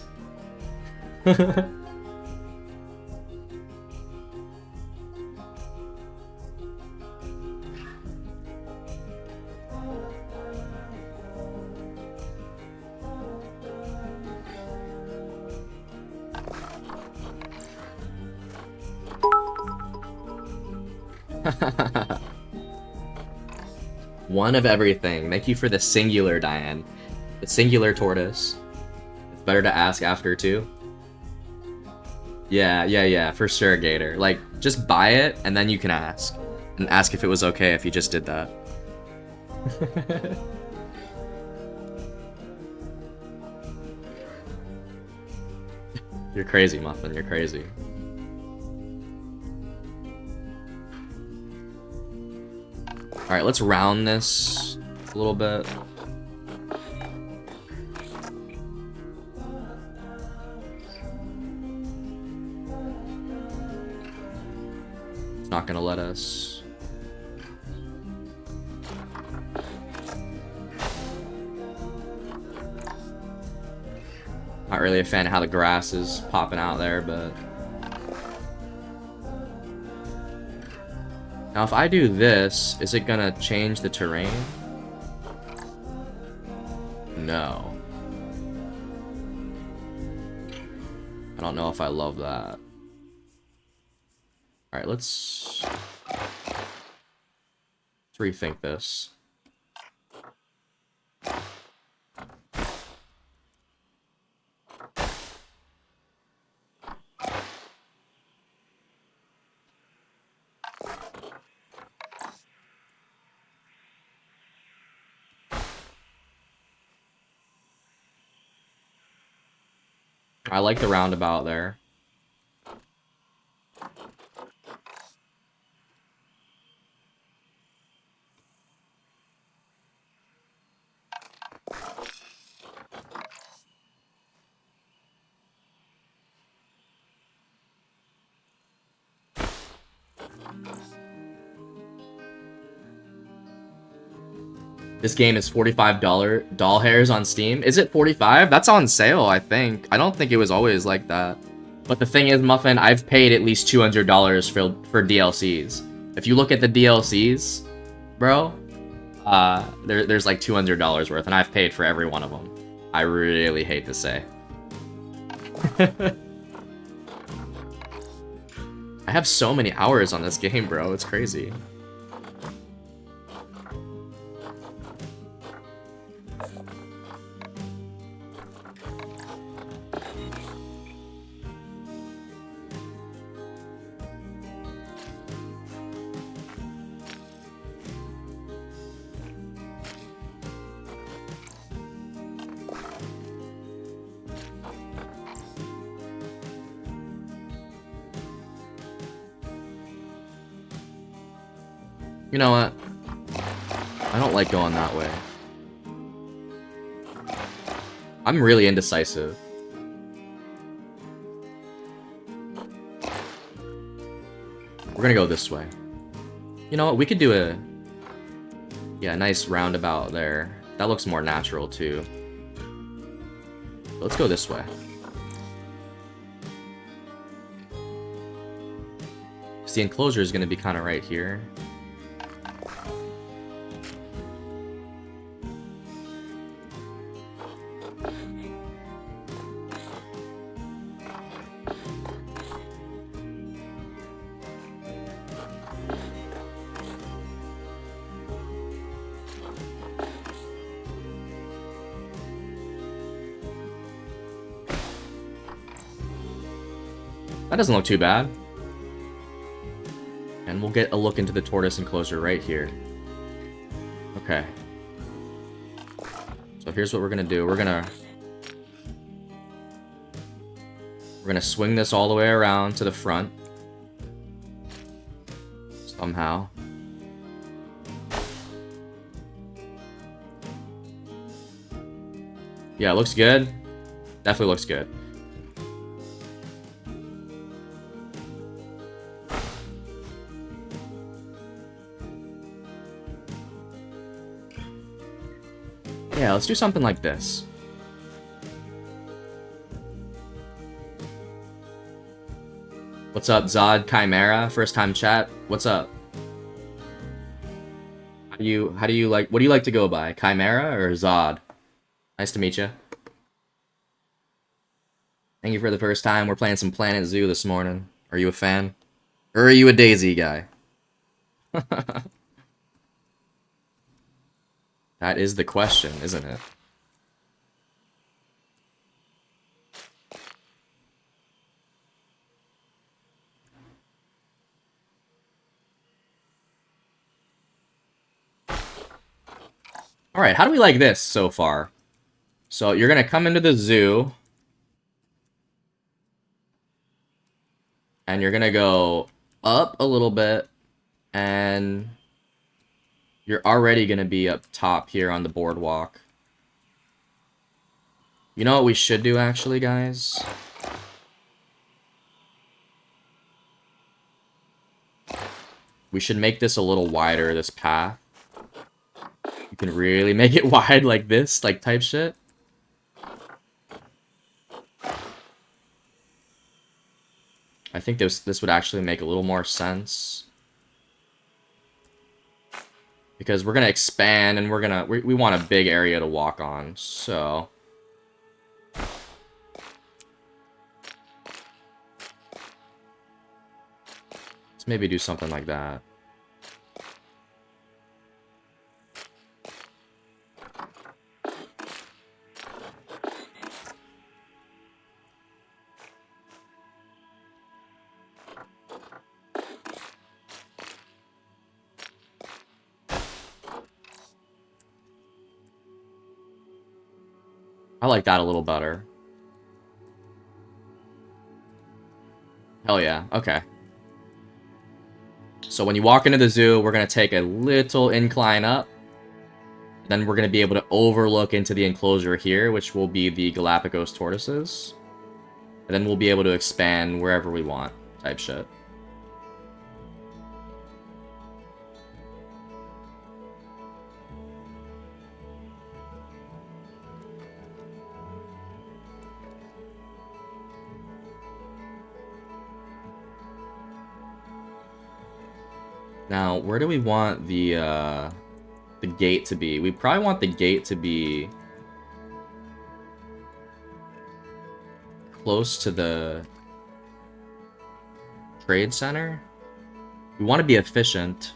One of everything. Thank you for the singular, Diane. The singular tortoise. It's better to ask after too. Yeah, for sure, Gator. Like, just buy it and then you can ask. And ask if it was okay if you just did that. You're crazy, Muffin. You're crazy. Alright, let's round this a little bit. It's not gonna let us. Not really a fan of how the grass is popping out there, but... Now, if I do this, is it gonna change the terrain? No. I don't know if I love that. Alright, let's rethink this. I like the roundabout there. This game is $45 doll hairs on Steam. Is it 45? That's on sale, I think. I don't think it was always like that. But the thing is, Muffin, I've paid at least $200 for DLCs. If you look at the DLCs, bro, there's like $200 worth, and I've paid for every one of them. I really hate to say. I have so many hours on this game, bro. It's crazy. You know what? I don't like going that way. I'm really indecisive. We're gonna go this way. You know what? We could do a nice roundabout there. That looks more natural too. Let's go this way. The enclosure is gonna be kind of right here. That doesn't look too bad. And we'll get a look into the tortoise enclosure right here. Okay. So here's what we're gonna do. We're gonna swing this all the way around to the front. Somehow. Yeah, it looks good. Definitely looks good. Yeah, let's do something like this. What's up, Zod Chimera? First time chat. What's up? How do you like, what do you like to go by? Chimera or Zod? Nice to meet you. Thank you for the first time. We're playing some Planet Zoo this morning. Are you a fan? Or are you a Daisy guy? That is the question, isn't it? Alright, how do we like this so far? So you're gonna come into the zoo. And you're gonna go up a little bit. And you're already gonna be up top here on the boardwalk. You know what we should do actually, guys? We should make this a little wider, this path. You can really make it wide like this, like type shit. I think this would actually make a little more sense. Because we're gonna expand and we want a big area to walk on, so let's maybe do something like that. I like that a little better. Hell yeah. Okay. So when you walk into the zoo, we're going to take a little incline up. Then we're going to be able to overlook into the enclosure here, which will be the Galapagos tortoises. And then we'll be able to expand wherever we want, type shit. Now, where do we want the gate to be? We probably want the gate to be close to the trade center. We want to be efficient.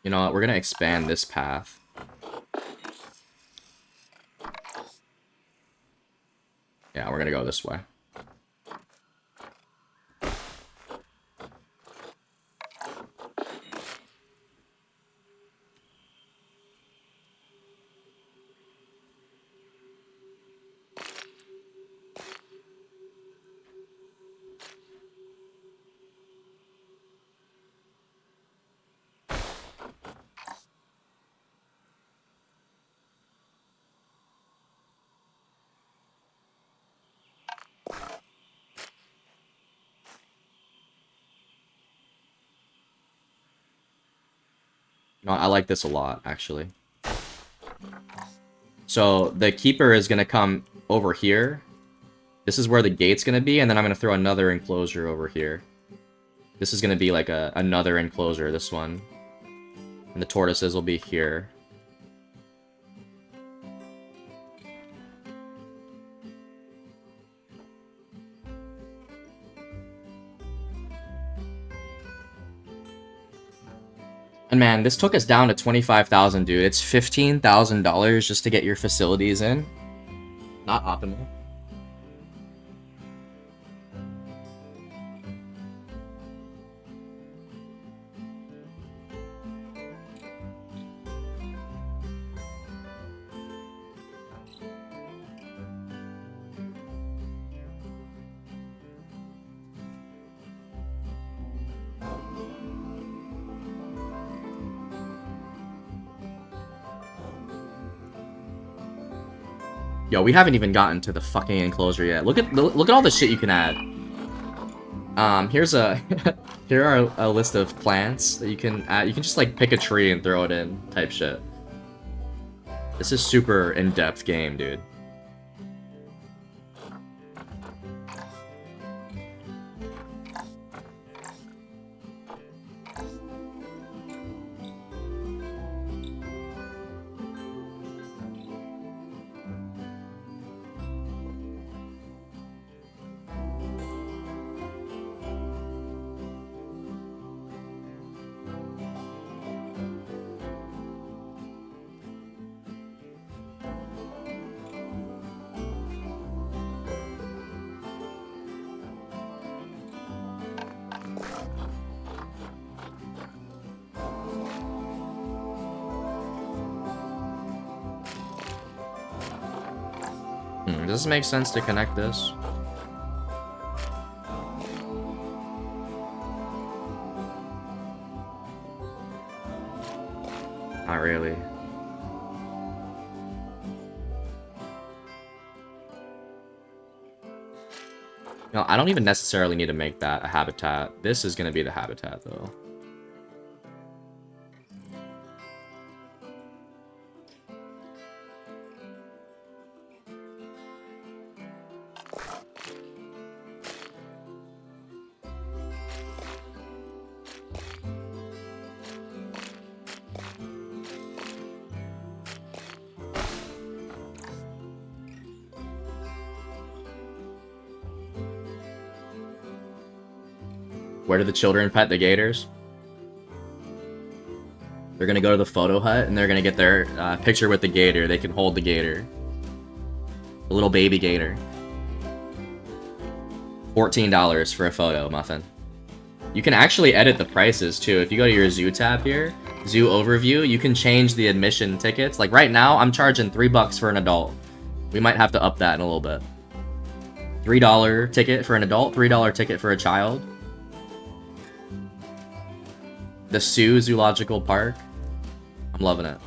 You know what? We're going to expand this path. Yeah, we're going to go this way. No, I like this a lot, actually. So the keeper is going to come over here. This is where the gate's going to be, and then I'm going to throw another enclosure over here. This is going to be like another enclosure, this one. And the tortoises will be here. And man, this took us down to 25,000, dude. It's $15,000 just to get your facilities in. Not optimal. Yo, we haven't even gotten to the fucking enclosure yet. Look at all the shit you can add. Here's a here are a list of plants that you can add. You can just like pick a tree and throw it in, type shit. This is super in-depth game, dude. Does this make sense to connect this? Not really. No, I don't even necessarily need to make that a habitat. This is going to be the habitat, though. Where do the children pet the gators? They're gonna go to the photo hut and they're gonna get their picture with the gator. They can hold the gator. A little baby gator. $14 for a photo, Muffin. You can actually edit the prices too. If you go to your zoo tab here, zoo overview, you can change the admission tickets. Like right now, I'm charging $3 for an adult. We might have to up that in a little bit. $3 ticket for an adult, $3 ticket for a child. The Sioux Zoological Park. I'm loving it.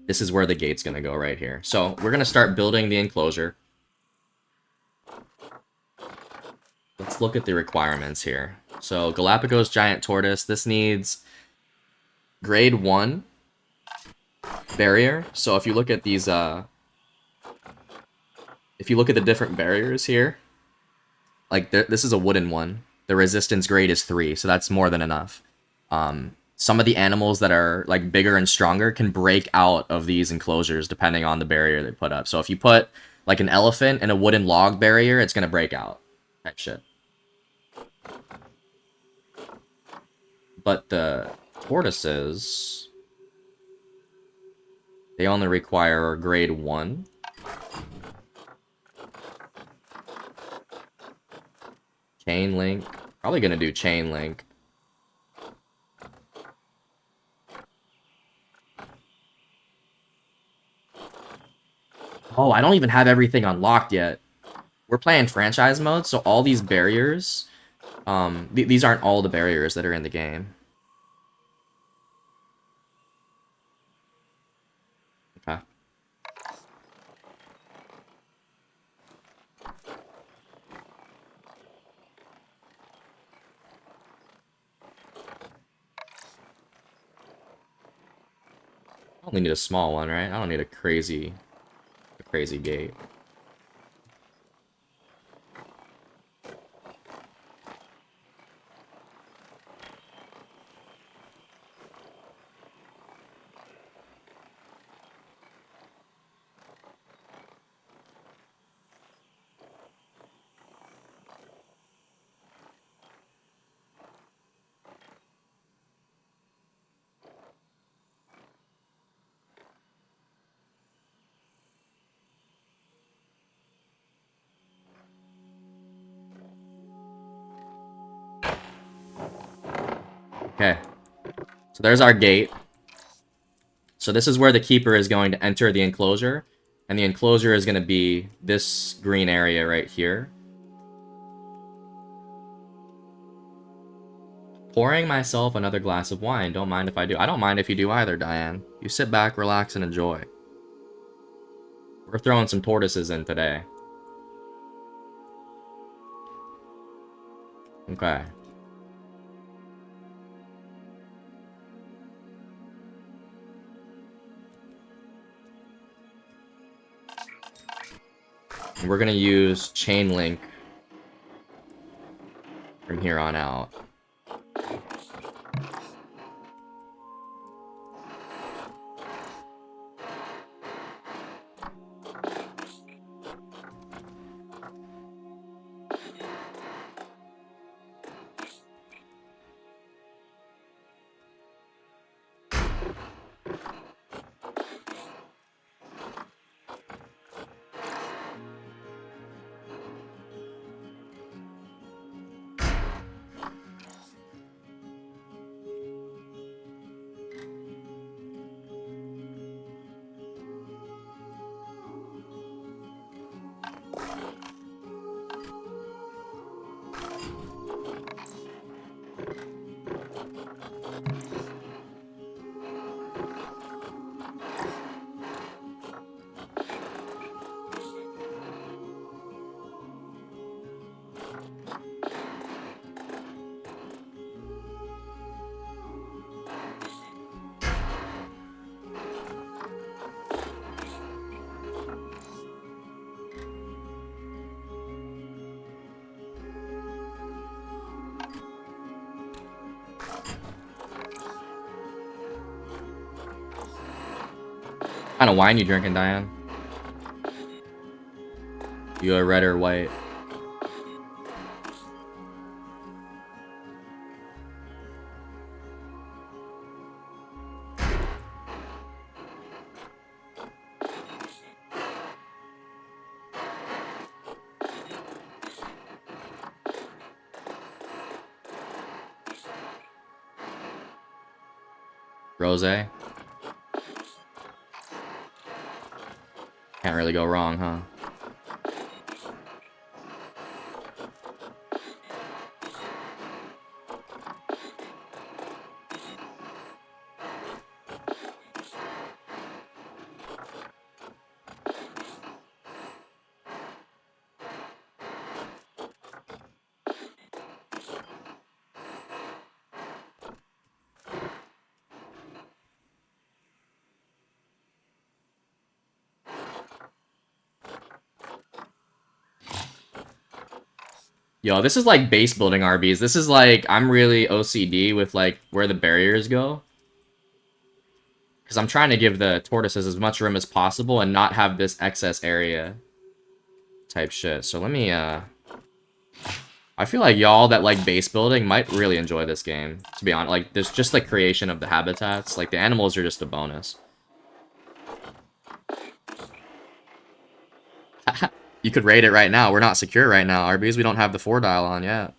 This is where the gate's gonna go right here. So we're gonna start building the enclosure. Let's look at the requirements here. So Galapagos giant tortoise, this needs grade 1 barrier. So if you look at these, if you look at the different barriers here, like this is a wooden one. The resistance grade is 3, so that's more than enough. Some of the animals that are like bigger and stronger can break out of these enclosures depending on the barrier they put up. So if you put like an elephant in a wooden log barrier, it's gonna break out. Type shit. But the tortoises, they only require grade 1. Chain link. Probably gonna do chain link. Oh, I don't even have everything unlocked yet. We're playing franchise mode, so all these barriers, these aren't all the barriers that are in the game. Okay. I only need a small one, right? I don't need a crazy gate. Okay, so there's our gate. So this is where the keeper is going to enter the enclosure, and the enclosure is going to be this green area right here. Pouring myself another glass of wine. Don't mind if I do. I don't mind if you do either, Diane. You sit back, relax, and enjoy. We're throwing some tortoises in today. Okay. And we're gonna use chain link from here on out. kind of wine you drinking, Diane? You a red or white? Rosé. Can't really go wrong, huh? Yo, this is like base building RBs. This is like, I'm really OCD with like where the barriers go. Because I'm trying to give the tortoises as much room as possible and not have this excess area type shit. So let me, I feel like y'all that like base building might really enjoy this game, to be honest. Like, there's just the creation of the habitats. Like, the animals are just a bonus. You could raid it right now. We're not secure right now, RBs. We don't have the 4-dial on yet.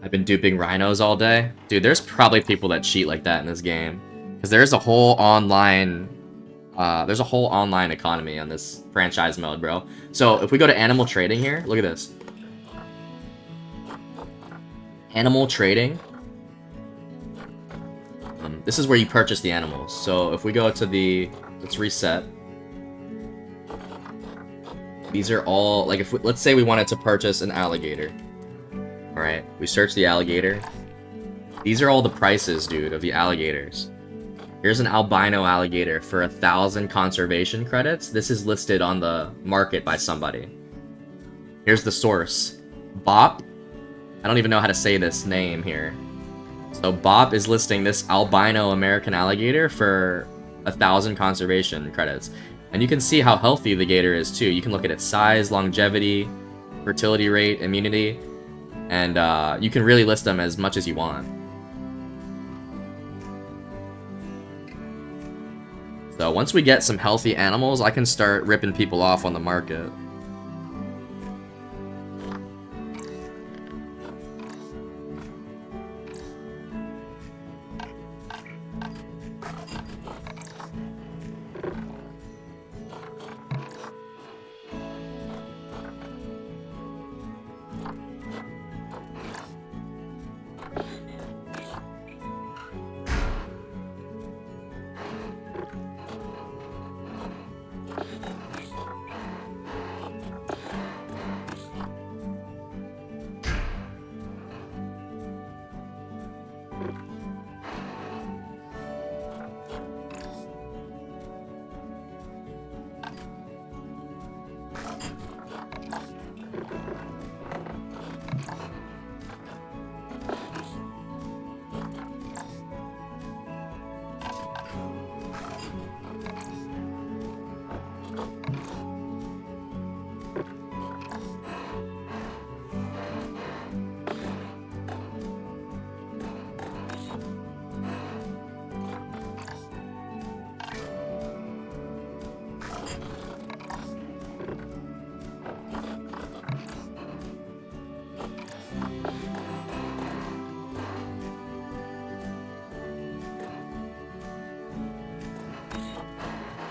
I've been duping rhinos all day. Dude, there's probably people that cheat like that in this game. Because there's a whole online... there's a whole online economy on this franchise mode, bro. So, if we go to animal trading here, look at this. Animal trading. This is where you purchase the animals. So, if we go to the... Let's reset. These are all... Like, if we, let's say we wanted to purchase an alligator. Alright, we search the alligator. These are all the prices, dude, of the alligators. Here's an albino alligator for 1,000 conservation credits. This is listed on the market by somebody. Here's the source. Bop. I don't even know how to say this name here. So Bop is listing this albino American alligator for 1,000 conservation credits. And you can see how healthy the gator is, too. You can look at its size, longevity, fertility rate, immunity. And you can really list them as much as you want. So once we get some healthy animals, I can start ripping people off on the market.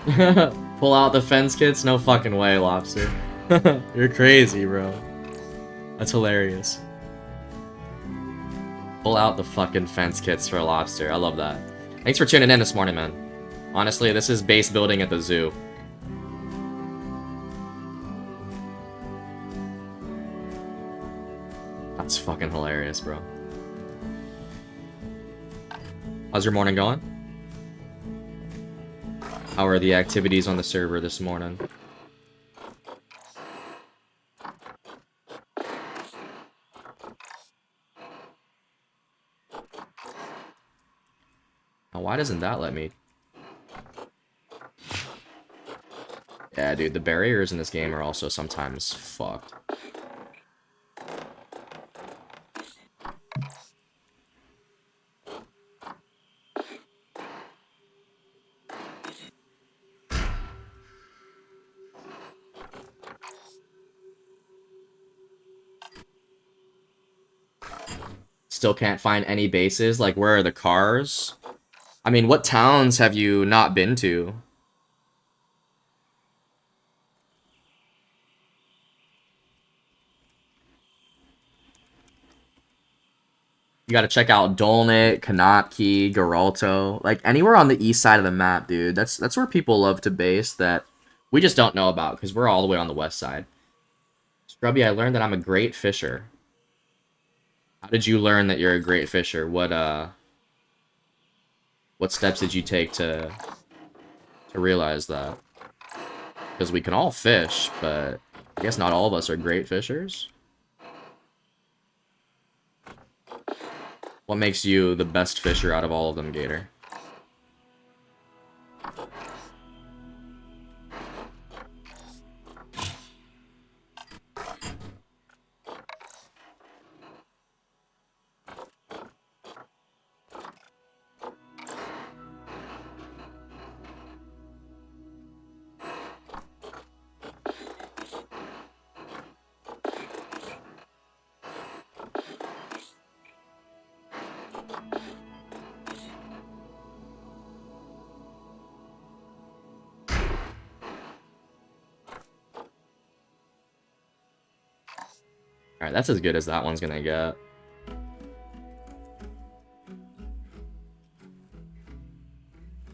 Pull out the fence kits? No fucking way, Lobster. You're crazy, bro. That's hilarious. Pull out the fucking fence kits for Lobster. I love that. Thanks for tuning in this morning, man. Honestly, this is base building at the zoo. That's fucking hilarious, bro. How's your morning going? How are the activities on the server this morning? Now, why doesn't that let me? Yeah, dude, the barriers in this game are also sometimes fucked. Still can't find any bases? Like, where are the cars? I mean, what towns have you not been to? You gotta check out Dolnit, Kanopki, Geralto. Like, anywhere on the east side of the map, dude. That's where people love to base that we just don't know about, because we're all the way on the west side. Scrubby, I learned that I'm a great fisher. How did you learn that you're a great fisher? What steps did you take to realize that? Because we can all fish, but I guess not all of us are great fishers. What makes you the best fisher out of all of them, Gator? Alright, that's as good as that one's gonna get.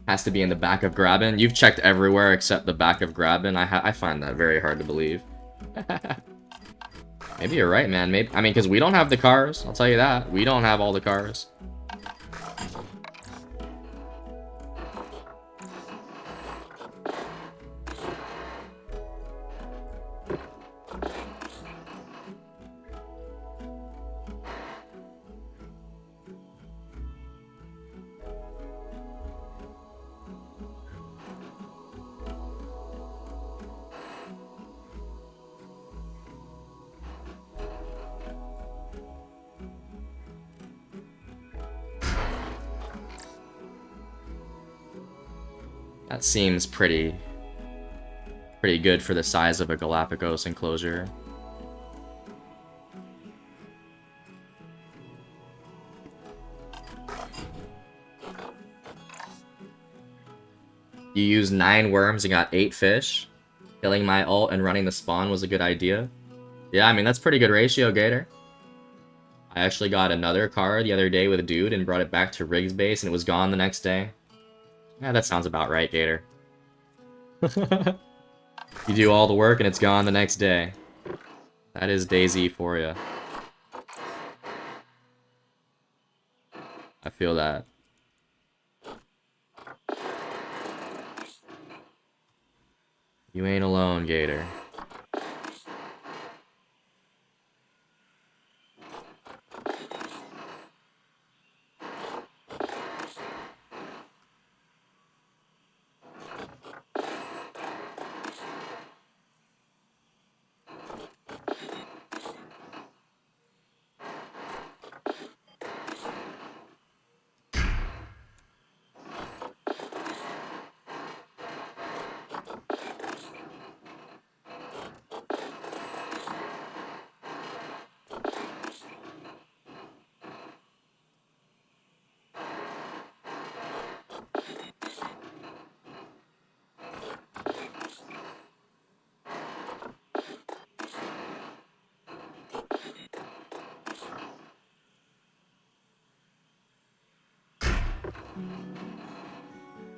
Has to be in the back of Graben. You've checked everywhere except the back of Graben. I find that very hard to believe. Maybe you're right, man. Maybe, I mean, because we don't have the cars. I'll tell you that. We don't have all the cars. That seems pretty good for the size of a Galapagos enclosure. You used 9 worms and got 8 fish. Killing my ult and running the spawn was a good idea. Yeah, I mean, that's pretty good ratio, Gator. I actually got another car the other day with a dude and brought it back to Riggs base and it was gone the next day. Yeah, that sounds about right, Gator. You do all the work and it's gone the next day. That is DayZ for you. I feel that. You ain't alone, Gator.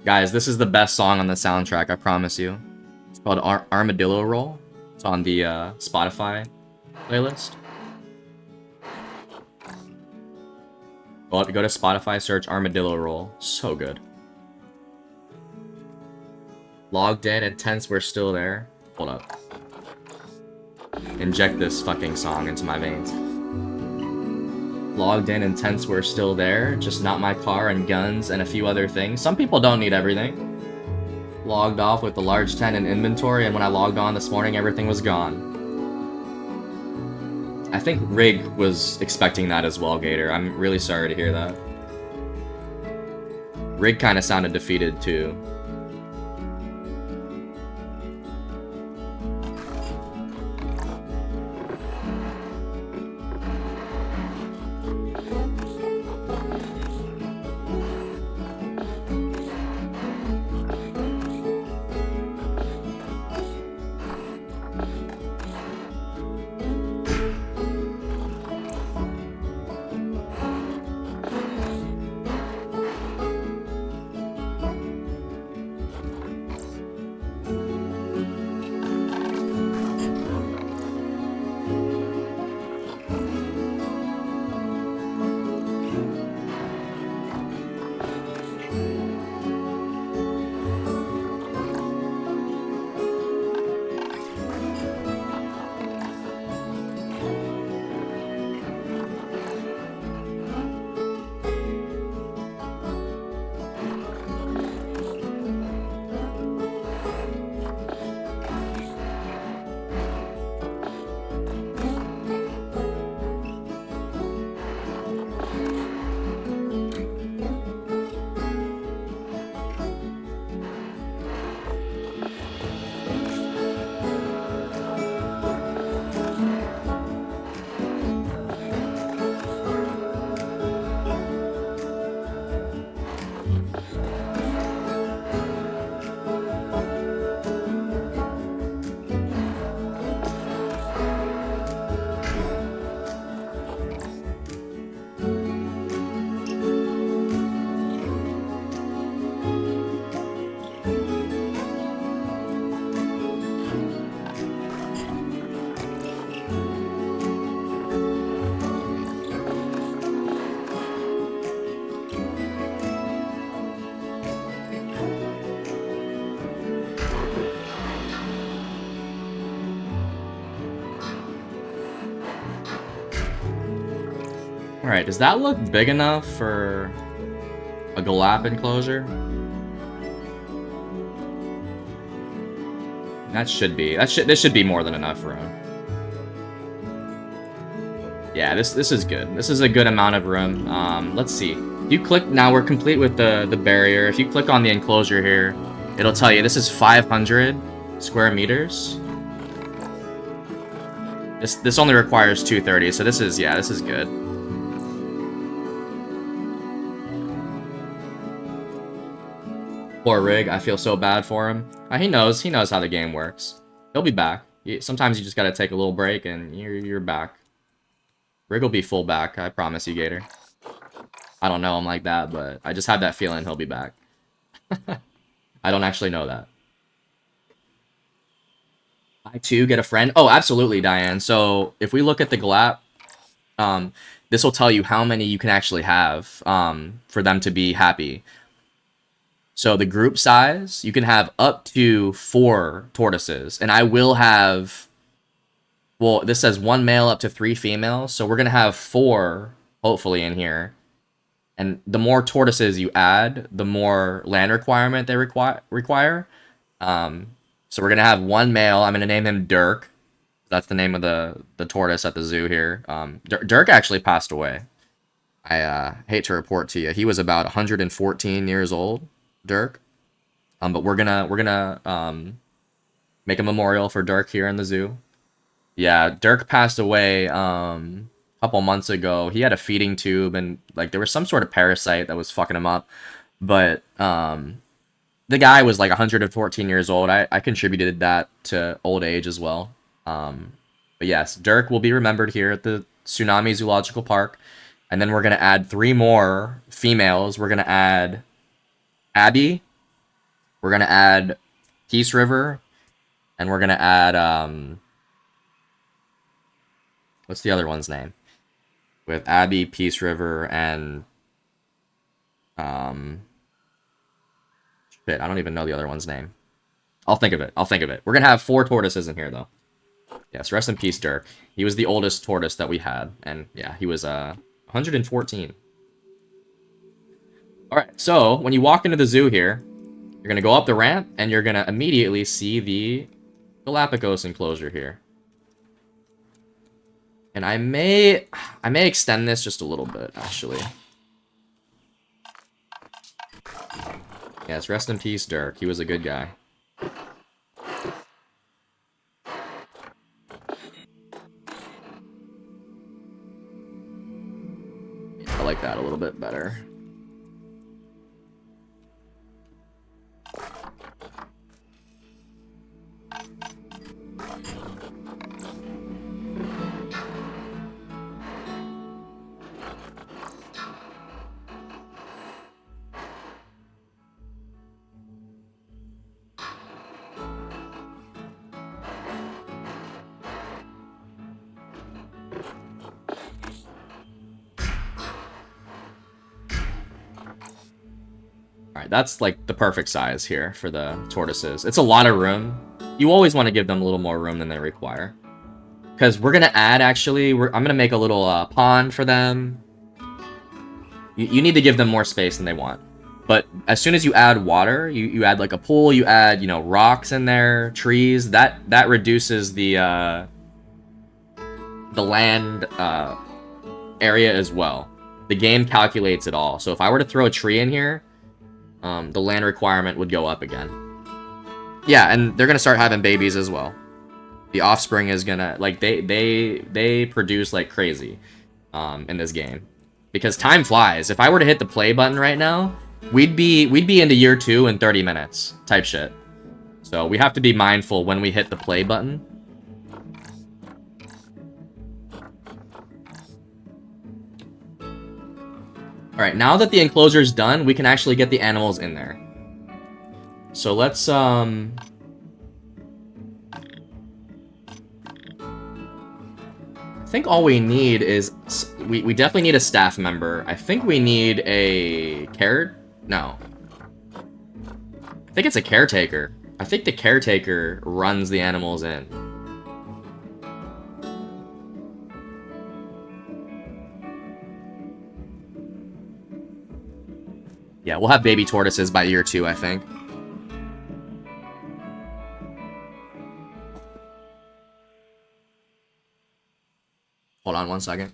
Guys, this is the best song on the soundtrack, I promise you. It's called Armadillo Roll. It's on the Spotify playlist. Go to Spotify, search Armadillo Roll. So good. Logged in and tense, we're still there. Hold up. Inject this fucking song into my veins. Logged in and tense, we're still there. Just not my car and guns and a few other things. Some people don't need everything. Logged off with the large 10 in inventory, and when I logged on this morning, everything was gone. I think Rig was expecting that as well, Gator. I'm really sorry to hear that. Rig kind of sounded defeated too. Alright, does that look big enough for a Galap enclosure? This should be more than enough room. Yeah, this is good. This is a good amount of room. Let's see. If you click, now we're complete with the barrier. If you click on the enclosure here, it'll tell you this is 500 square meters. This only requires 230, so this is good. Poor Rig, I feel so bad for him. He knows how the game works. He'll be back. Sometimes you just gotta take a little break and you're back. Rig will be full back, I promise you, Gator. I don't know him like that, but I just have that feeling he'll be back. I don't actually know that. I too get a friend. Oh, absolutely, Diane. So if we look at the Galap, this will tell you how many you can actually have for them to be happy. So the group size, you can have up to 4 tortoises. And I will have, well, this says 1 male up to 3 females. So we're going to have 4, hopefully, in here. And the more tortoises you add, the more land requirement they require. So we're going to have 1 male. I'm going to name him Dirk. That's the name of the tortoise at the zoo here. Dirk actually passed away. I hate to report to you. He was about 114 years old. Dirk, but we're gonna make a memorial for Dirk here in the zoo. Yeah, Dirk passed away a couple months ago. He had a feeding tube and like there was some sort of parasite that was fucking him up. But the guy was like 114 years old. I contributed that to old age as well. But yes, Dirk will be remembered here at the Tsunami Zoological Park, and then we're gonna add 3 more females. We're gonna add Abby, We're gonna add Peace River, and we're gonna add what's the other one's name? With Abby, Peace River, and shit, I don't even know the other one's name. I'll think of it. We're gonna have 4 tortoises in here though. Yes, rest in peace, Dirk. He was the oldest tortoise that we had, and yeah, he was 114. All right, so when you walk into the zoo here, you're gonna go up the ramp, and you're gonna immediately see the Galapagos enclosure here. And I may extend this just a little bit, actually. Yes, rest in peace, Dirk. He was a good guy. Yeah, I like that a little bit better. Alright, that's like the perfect size here for the tortoises. It's a lot of room. You always want to give them a little more room than they require. Because we're going to add, actually, I'm going to make a little pond for them. You need to give them more space than they want. But as soon as you add water, you add like a pool, you add, you know, rocks in there, trees, that reduces the land area as well. The game calculates it all. So if I were to throw a tree in here, the land requirement would go up again. Yeah, and they're gonna start having babies as well. The offspring is gonna, like, they produce like crazy in this game, because time flies. If I were to hit the play button right now, we'd be into year 2 in 30 minutes type shit. So we have to be mindful when we hit the play button. Alright, now that the enclosure is done, we can actually get the animals in there. So let's, I think all we need is... We definitely need a staff member. I think we need a... No. I think it's a caretaker. I think the caretaker runs the animals in. Yeah, we'll have baby tortoises by year 2, I think. Hold on one second.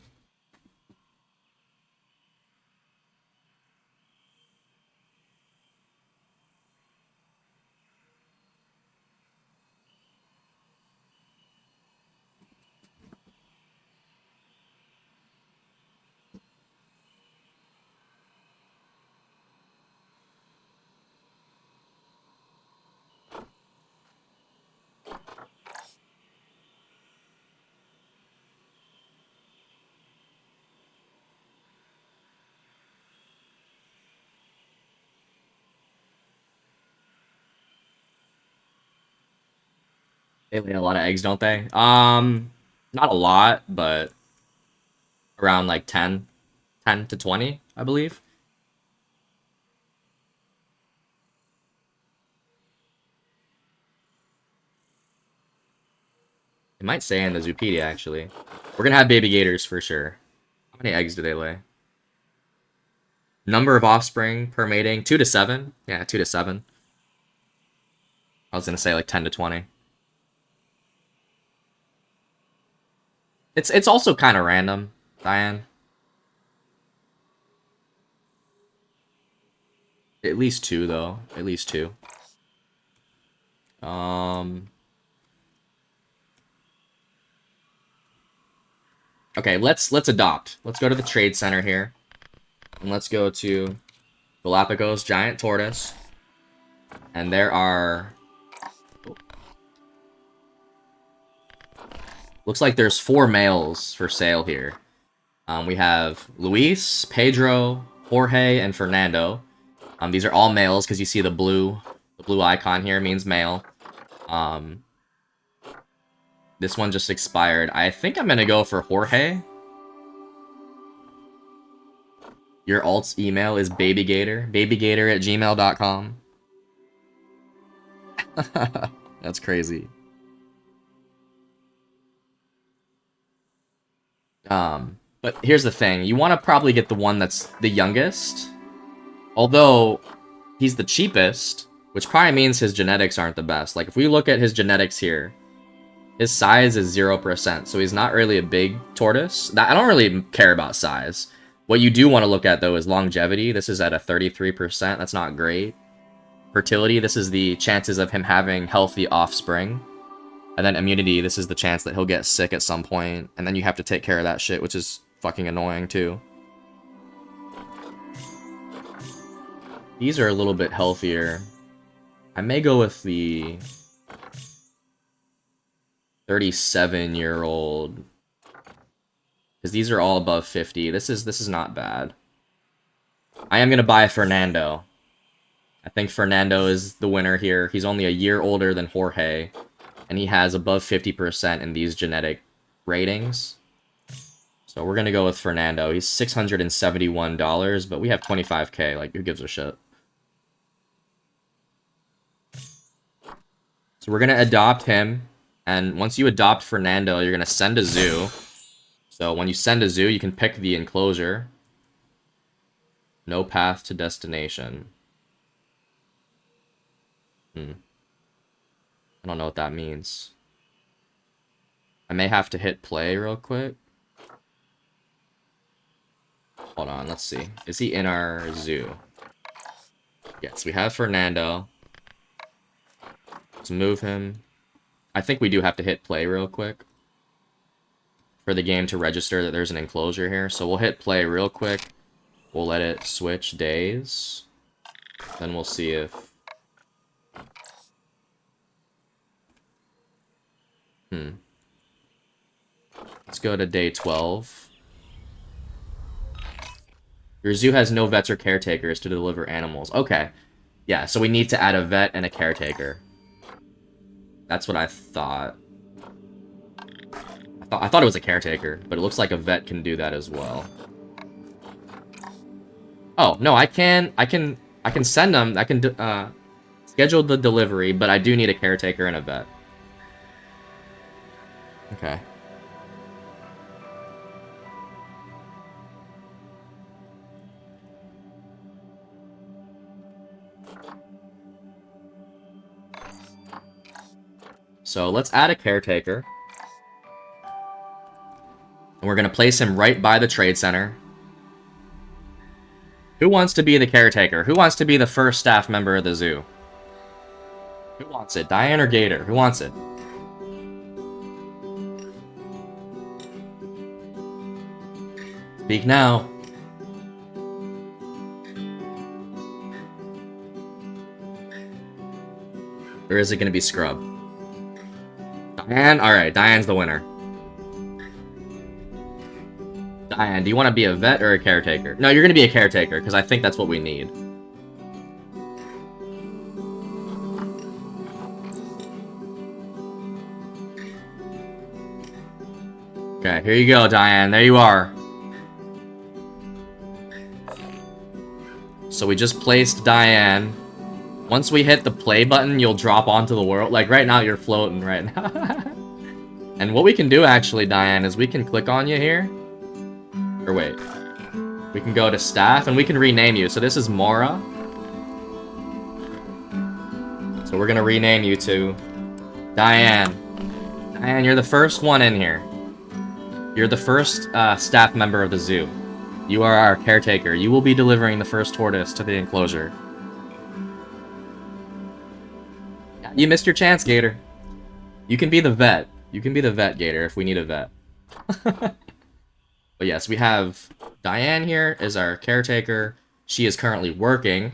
They lay a lot of eggs, don't they? Not a lot, but around like 10 to 20, I believe. It might say in the Zoopedia, actually. We're gonna have baby gators for sure. How many eggs do they lay? Number of offspring per mating, 2 to 7. Yeah, 2 to 7. I was gonna say like 10 to 20. It's also kind of random, Diane. At least 2 though. At least 2. Okay, let's adopt. Let's go to the trade center here. And let's go to Galapagos Giant Tortoise. And there are... Looks like there's 4 males for sale here. We have Luis, Pedro, Jorge, and Fernando. These are all males because you see the blue The blue icon here means male. This one just expired. I think I'm gonna go for Jorge. Your alt's email is babygator. babygator@gmail.com. That's crazy. But here's the thing. You want to probably get the one that's the youngest. Although, he's the cheapest, which probably means his genetics aren't the best. Like, if we look at his genetics here, his size is 0%, so he's not really a big tortoise. I don't really care about size. What you do want to look at, though, is longevity. This is at a 33%. That's not great. Fertility, this is the chances of him having healthy offspring. And then immunity, this is the chance that he'll get sick at some point. And then you have to take care of that shit, which is fucking annoying, too. These are a little bit healthier. I may go with the 37-year-old. Because these are all above 50. This is not bad. I am going to buy Fernando. I think Fernando is the winner here. He's only a year older than Jorge. And he has above 50% in these genetic ratings. So we're going to go with Fernando. He's $671, but we have 25k. Like, who gives a shit? So we're going to adopt him. And once you adopt Fernando, you're going to send a zoo. So when you send a zoo, you can pick the enclosure. No path to destination. I don't know what that means. I may have to hit play real quick. Hold on, let's see. Is he in our zoo? Yes, we have Fernando. Let's move him. I think we do have to hit play real quick for the game to register that there's an enclosure here. So we'll hit play real quick. We'll let it switch days. Then we'll see if... Let's go to day 12. Your zoo has no vets or caretakers to deliver animals. Okay. Yeah, so we need to add a vet and a caretaker. That's what I thought. I thought it was a caretaker, but it looks like a vet can do that as well. Oh, no, I can send them. I can schedule the delivery, but I do need a caretaker and a vet. Okay. So let's add a caretaker. And we're going to place him right by the trade center. Who wants to be the caretaker? Who wants to be the first staff member of the zoo? Who wants it? Diane or Gator? Who wants it? Speak now. Or is it going to be Scrub? Diane? Alright, Diane's the winner. Diane, do you want to be a vet or a caretaker? No, you're going to be a caretaker, because I think that's what we need. Okay, here you go, Diane. There you are. So we just placed Diane. Once we hit the play button, you'll drop onto the world. Like, right now, you're floating right now. And what we can do, actually, Diane, is we can click on you here. Or wait. We can go to staff, and we can rename you. So this is Mora. So we're going to rename you to Diane. Diane, you're the first one in here. You're the first staff member of the zoo. You are our caretaker. You will be delivering the first tortoise to the enclosure. You missed your chance, Gator. You can be the vet. You can be the vet, Gator, if we need a vet. But yes, we have Diane here as our caretaker. She is currently working.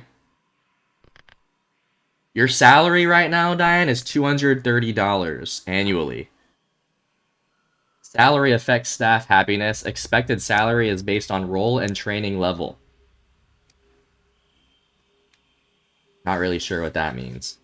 Your salary right now, Diane, is $230 annually. Salary affects staff happiness. Expected salary is based on role and training level. Not really sure what that means.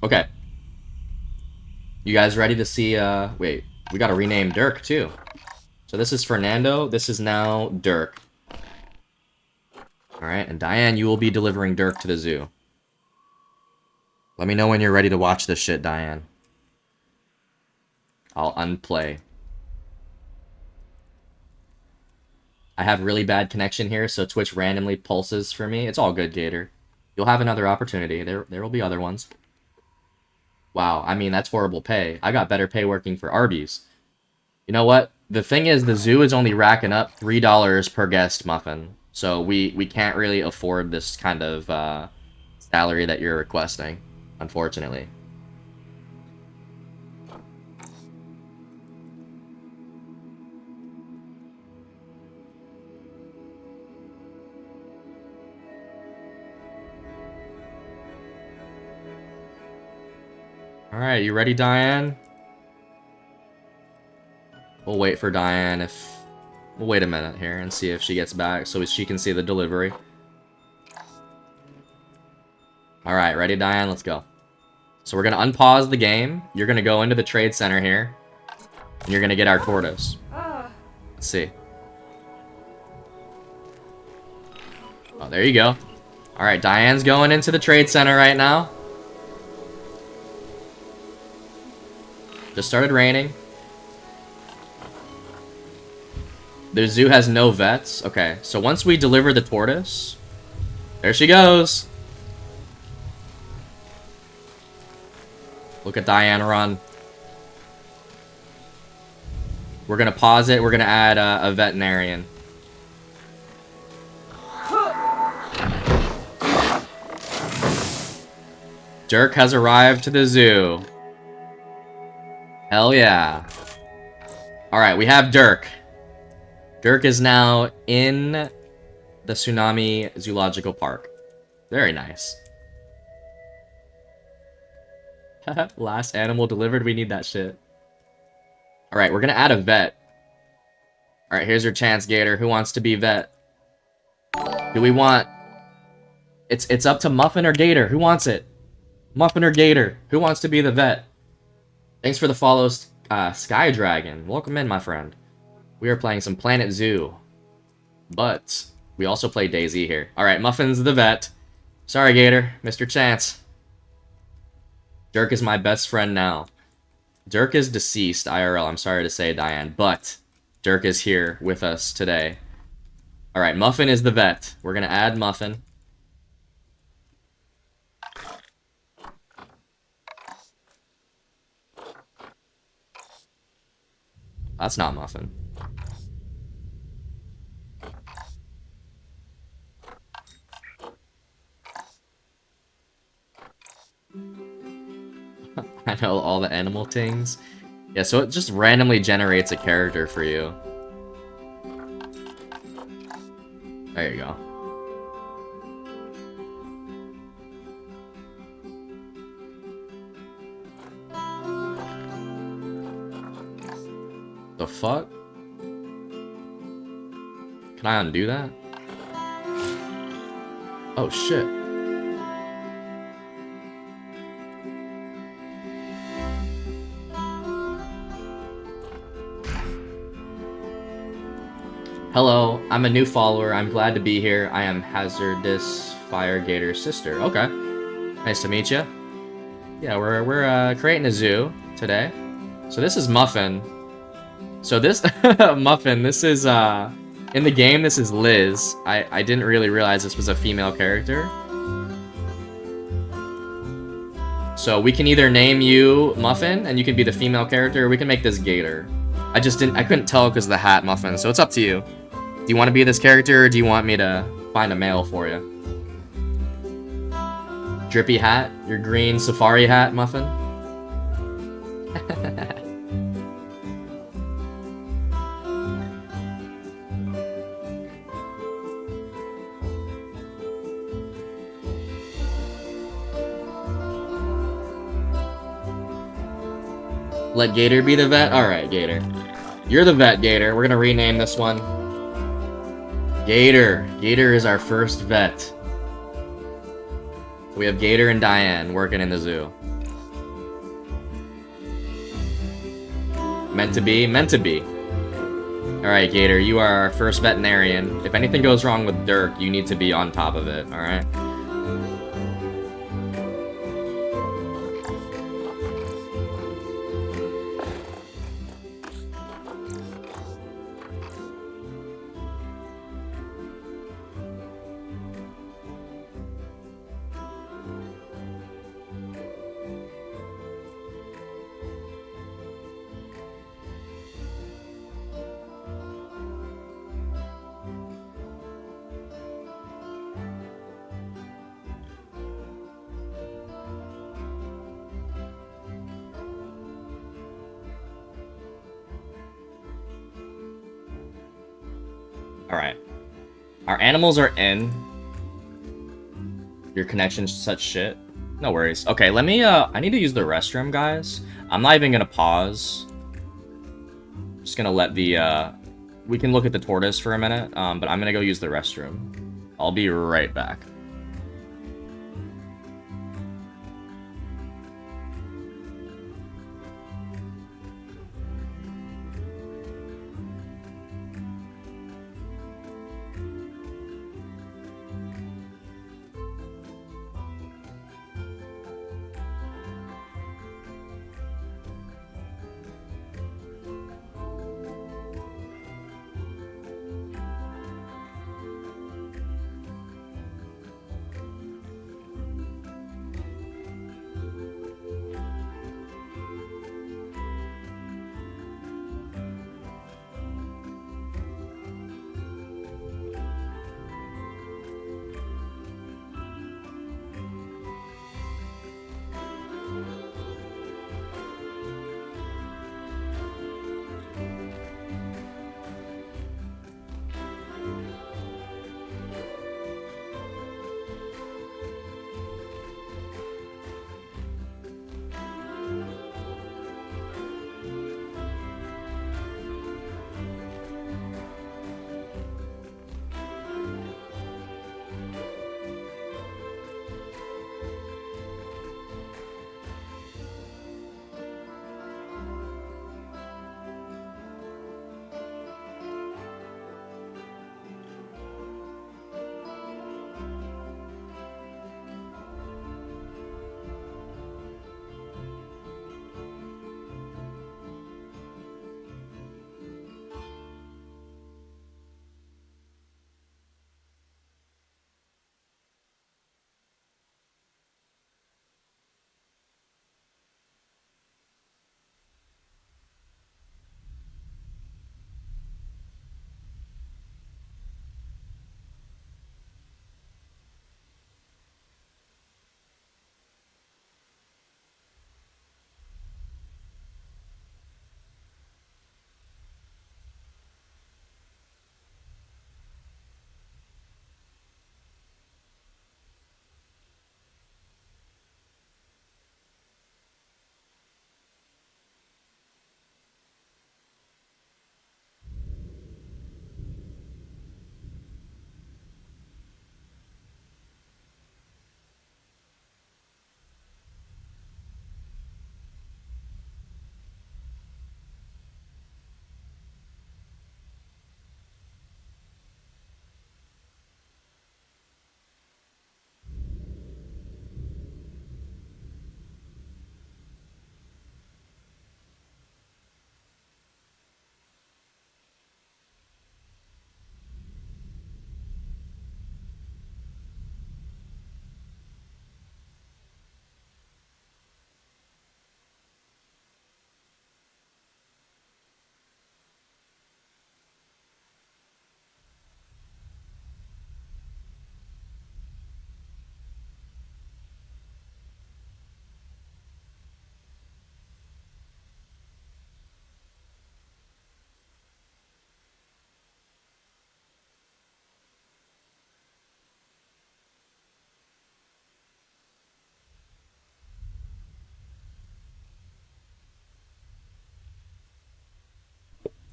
Okay. You guys ready to see, wait, we gotta rename Dirk, too. So this is Fernando, this is now Dirk. Alright, and Diane, you will be delivering Dirk to the zoo. Let me know when you're ready to watch this shit, Diane. I'll unplay. I have really bad connection here, so Twitch randomly pulses for me. It's all good, Gator. You'll have another opportunity. There will be other ones. Wow, I mean, that's horrible pay. I got better pay working for Arby's. You know what? The thing is, the zoo is only racking up $3 per guest muffin. So we can't really afford this kind of salary that you're requesting, unfortunately. Alright, you ready, Diane? We'll wait for Diane if... We'll wait a minute here and see if she gets back so she can see the delivery. Alright, ready, Diane? Let's go. So we're going to unpause the game. You're going to go into the trade center here. And you're going to get our tortoise. Let's see. Oh, there you go. Alright, Diane's going into the trade center right now. Just started raining. The zoo has no vets. Okay, so once we deliver the tortoise... There she goes! Look at Diane run. We're gonna pause it. We're gonna add a veterinarian. Dirk has arrived to the zoo. Hell yeah. Alright, we have Dirk. Dirk is now in the Tsunami Zoological Park. Very nice. Last animal delivered. We need that shit. Alright, we're gonna add a vet. Alright, here's your chance, Gator. Who wants to be vet? Do we want... It's up to Muffin or Gator. Who wants it? Muffin or Gator? Who wants to be the vet? Thanks for the follows, Sky Dragon. Welcome in, my friend. We are playing some Planet Zoo. But we also play DayZ here. Alright, Muffin's the vet. Sorry, Gator. Mr. Chance. Dirk is my best friend now. Dirk is deceased, IRL. I'm sorry to say, Diane. But Dirk is here with us today. Alright, Muffin is the vet. We're going to add Muffin. That's not Muffin. I know all the animal things. Yeah, so it just randomly generates a character for you. There you go. The fuck? Can I undo that? Oh shit. Hello, I'm a new follower. I'm glad to be here. I am Hazardous Fire Gator's sister. Okay. Nice to meet you. Yeah, we're creating a zoo today. So this is Muffin. So this Muffin, this is in the game this is Liz. I didn't really realize this was a female character. So we can either name you Muffin and you can be the female character, or we can make this Gator. I couldn't tell because of the hat, Muffin, so it's up to you. Do you want to be this character, or do you want me to find a male for you? Drippy hat? Your green safari hat, Muffin? Let Gator be the vet? Alright, Gator. You're the vet, Gator. We're gonna rename this one. Gator. Gator is our first vet. We have Gator and Diane working in the zoo. Meant to be? Meant to be. Alright, Gator, you are our first veterinarian. If anything goes wrong with Dirk, you need to be on top of it, alright? Alright. Our animals are in. Your connection's such shit. No worries. Okay, let me, I need to use the restroom, guys. I'm not even gonna pause. Just gonna let the, we can look at the tortoise for a minute, but I'm gonna go use the restroom. I'll be right back.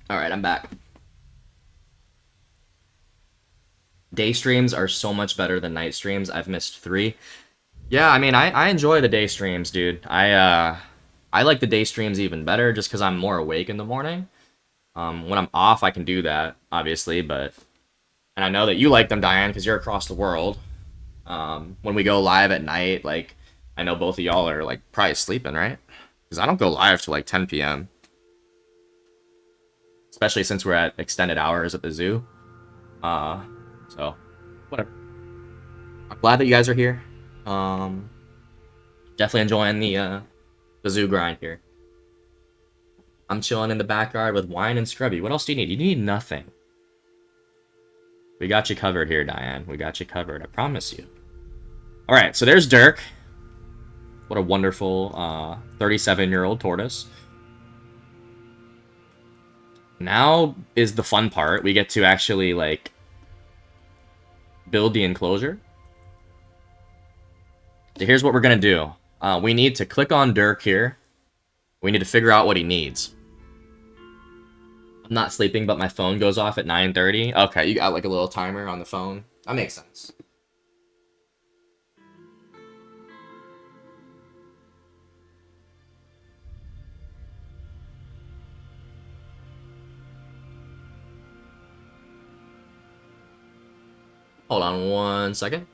Alright, I'm back. Day streams are so much better than night streams. I've missed 3. Yeah, I mean, I enjoy the day streams, dude. I like the day streams even better just because I'm more awake in the morning. When I'm off, I can do that, obviously, but... And I know that you like them, Diane, because you're across the world. When we go live at night, like, I know both of y'all are, like, probably sleeping, right? Because I don't go live till, like, 10 p.m. Especially since we're at extended hours at the zoo. So, whatever. I'm glad that you guys are here. Definitely enjoying the zoo grind here. I'm chilling in the backyard with wine and Scrubby. What else do you need? You need nothing. We got you covered here, Diane. We got you covered. I promise you. Alright, so there's Dirk. What a wonderful 37-year-old tortoise. Now is the fun part. We get to actually, like, build the enclosure. So here's what we're going to do. We need to click on Dirk here. We need to figure out what he needs. I'm not sleeping, but my phone goes off at 9:30. Okay, you got like a little timer on the phone. That makes sense. Hold on 1 second.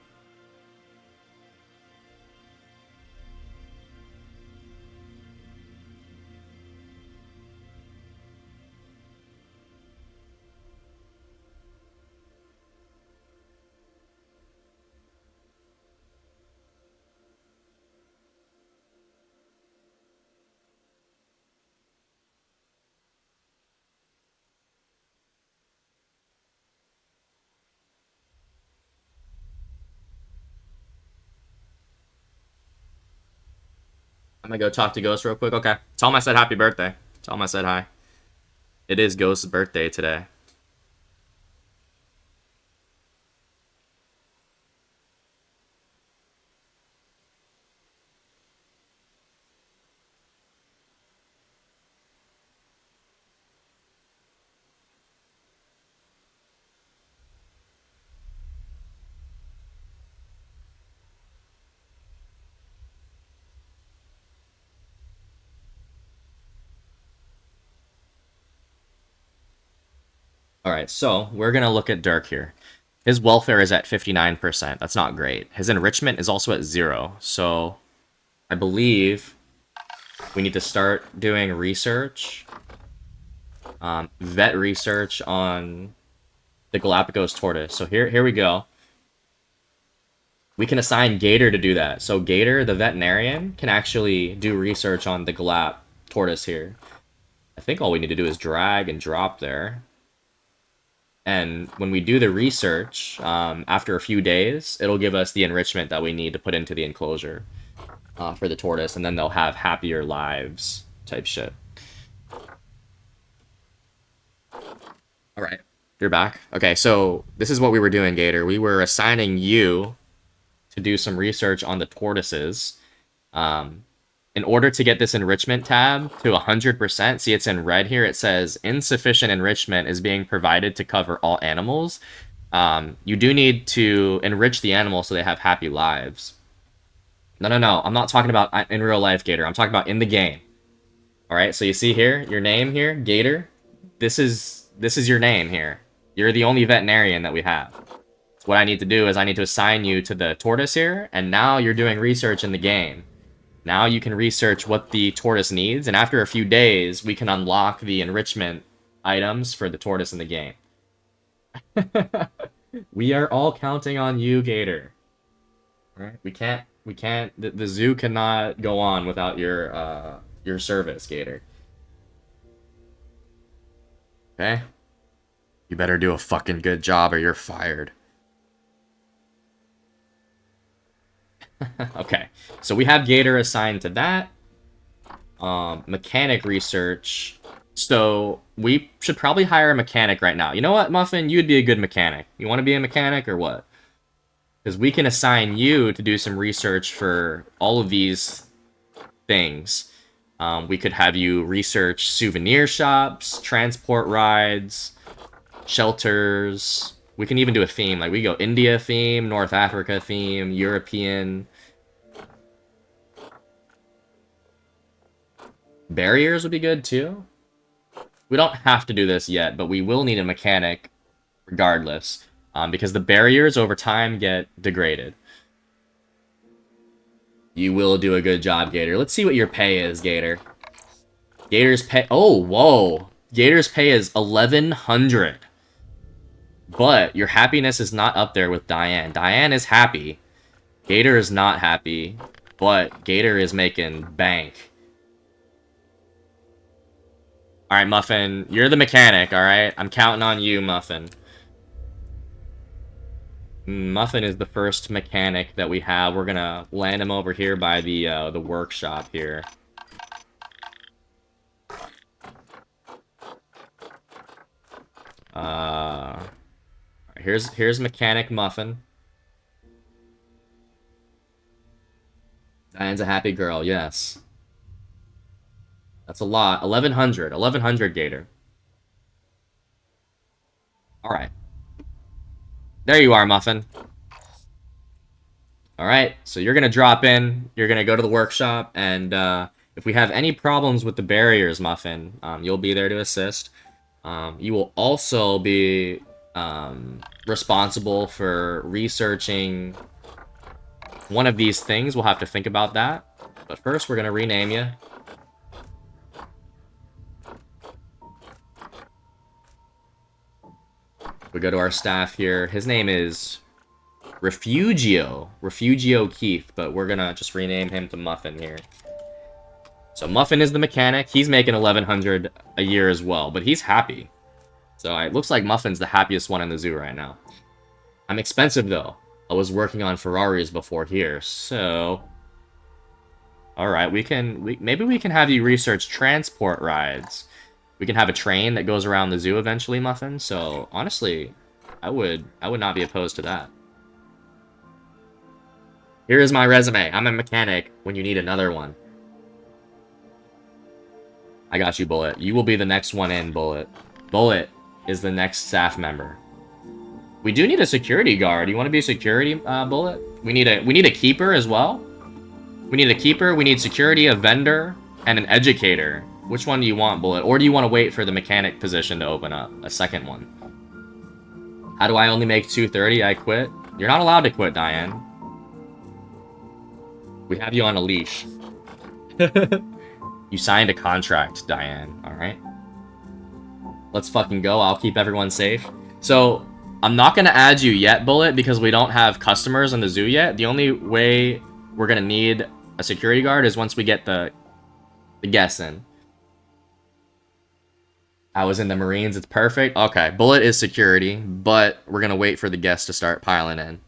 I'm gonna go talk to Ghost real quick. Okay. Tell him I said happy birthday. Tell him I said hi. It is Ghost's birthday today. Alright, so we're gonna look at Dirk here. His welfare is at 59%. That's not great. His enrichment is also at 0. So I believe we need to start doing research. Vet research on the Galapagos tortoise. So here we go. We can assign Gator to do that. So Gator, the veterinarian, can actually do research on the Galap tortoise here. I think all we need to do is drag and drop there. And when we do the research, after a few days, it'll give us the enrichment that we need to put into the enclosure for the tortoise, and then they'll have happier lives type shit. Alright, you're back. Okay, so this is what we were doing, Gator. We were assigning you to do some research on the tortoises. In order to get this enrichment tab to 100%, see it's in red here, it says insufficient enrichment is being provided to cover all animals. You do need to enrich the animals so they have happy lives. No, I'm not talking about in real life, Gator. I'm talking about in the game. Alright, so you see here, your name here, Gator. This is your name here. You're the only veterinarian that we have. So what I need to do is I need to assign you to the tortoise here, and now you're doing research in the game. Now you can research what the tortoise needs, and after a few days, we can unlock the enrichment items for the tortoise in the game. We are all counting on you, Gator. Alright? We can't, the zoo cannot go on without your service, Gator. Okay? You better do a fucking good job or you're fired. Okay, so we have Gator assigned to that. Mechanic research. So we should probably hire a mechanic right now. You know what, Muffin? You'd be a good mechanic. You want to be a mechanic or what? Because we can assign you to do some research for all of these things. We could have you research souvenir shops, transport rides, shelters. We can even do a theme. Like, we go India theme, North Africa theme, European. Barriers would be good, too. We don't have to do this yet, but we will need a mechanic regardless. Because the barriers over time get degraded. You will do a good job, Gator. Let's see what your pay is, Gator. Gator's pay... Oh, whoa. Gator's pay is 1,100. But your happiness is not up there with Diane. Diane is happy. Gator is not happy. But Gator is making bank. Alright, Muffin. You're the mechanic, alright? I'm counting on you, Muffin. Muffin is the first mechanic that we have. We're gonna land him over here by the workshop here. Here's mechanic Muffin. Diane's a happy girl, yes. That's a lot. 1,100. 1,100, Gator. Alright. There you are, Muffin. Alright, so you're gonna drop in, you're gonna go to the workshop, and if we have any problems with the barriers, Muffin, you'll be there to assist. You will also be responsible for researching one of these things. We'll have to think about that. But first, we're gonna rename you. We go to our staff here. His name is Refugio Keith, but we're gonna just rename him to Muffin here. So Muffin is the mechanic. He's making 1,100 a year as well, but he's happy. So it looks like Muffin's the happiest one in the zoo right now. I'm expensive though. I was working on Ferraris before here, so all right, maybe we can have you research transport rides. We can have a train that goes around the zoo eventually, Muffin. So honestly, I would not be opposed to that. Here is my resume. I'm a mechanic when you need another one. I got you, Bullet. You will be the next one in, Bullet. Bullet is the next staff member. We do need a security guard. You want to be a security, Bullet? We need a keeper as well. We need a keeper. We need security, a vendor, and an educator. Which one do you want, Bullet? Or do you want to wait for the mechanic position to open up? A second one. How do I only make 230? I quit. You're not allowed to quit, Diane. We have you on a leash. You signed a contract, Diane. Alright. Let's fucking go. I'll keep everyone safe. So, I'm not going to add you yet, Bullet, because we don't have customers in the zoo yet. The only way we're going to need a security guard is once we get the guests in. I was in the Marines. It's perfect. Okay, Bullet is security, but we're going to wait for the guests to start piling in.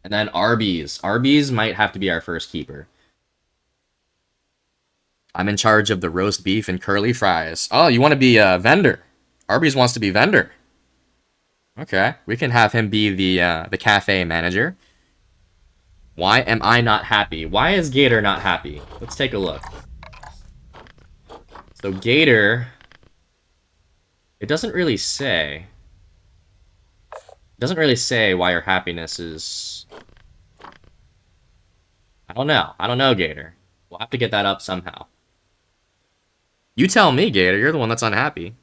And then Arby's. Arby's might have to be our first keeper. I'm in charge of the roast beef and curly fries. Oh, you want to be a vendor? Arby's wants to be vendor. Okay, we can have him be the cafe manager. Why am I not happy? Why is Gator not happy? Let's take a look. So Gator... It doesn't really say. It doesn't really say why your happiness is... I don't know. I don't know, Gator. We'll have to get that up somehow. You tell me, Gator. You're the one that's unhappy.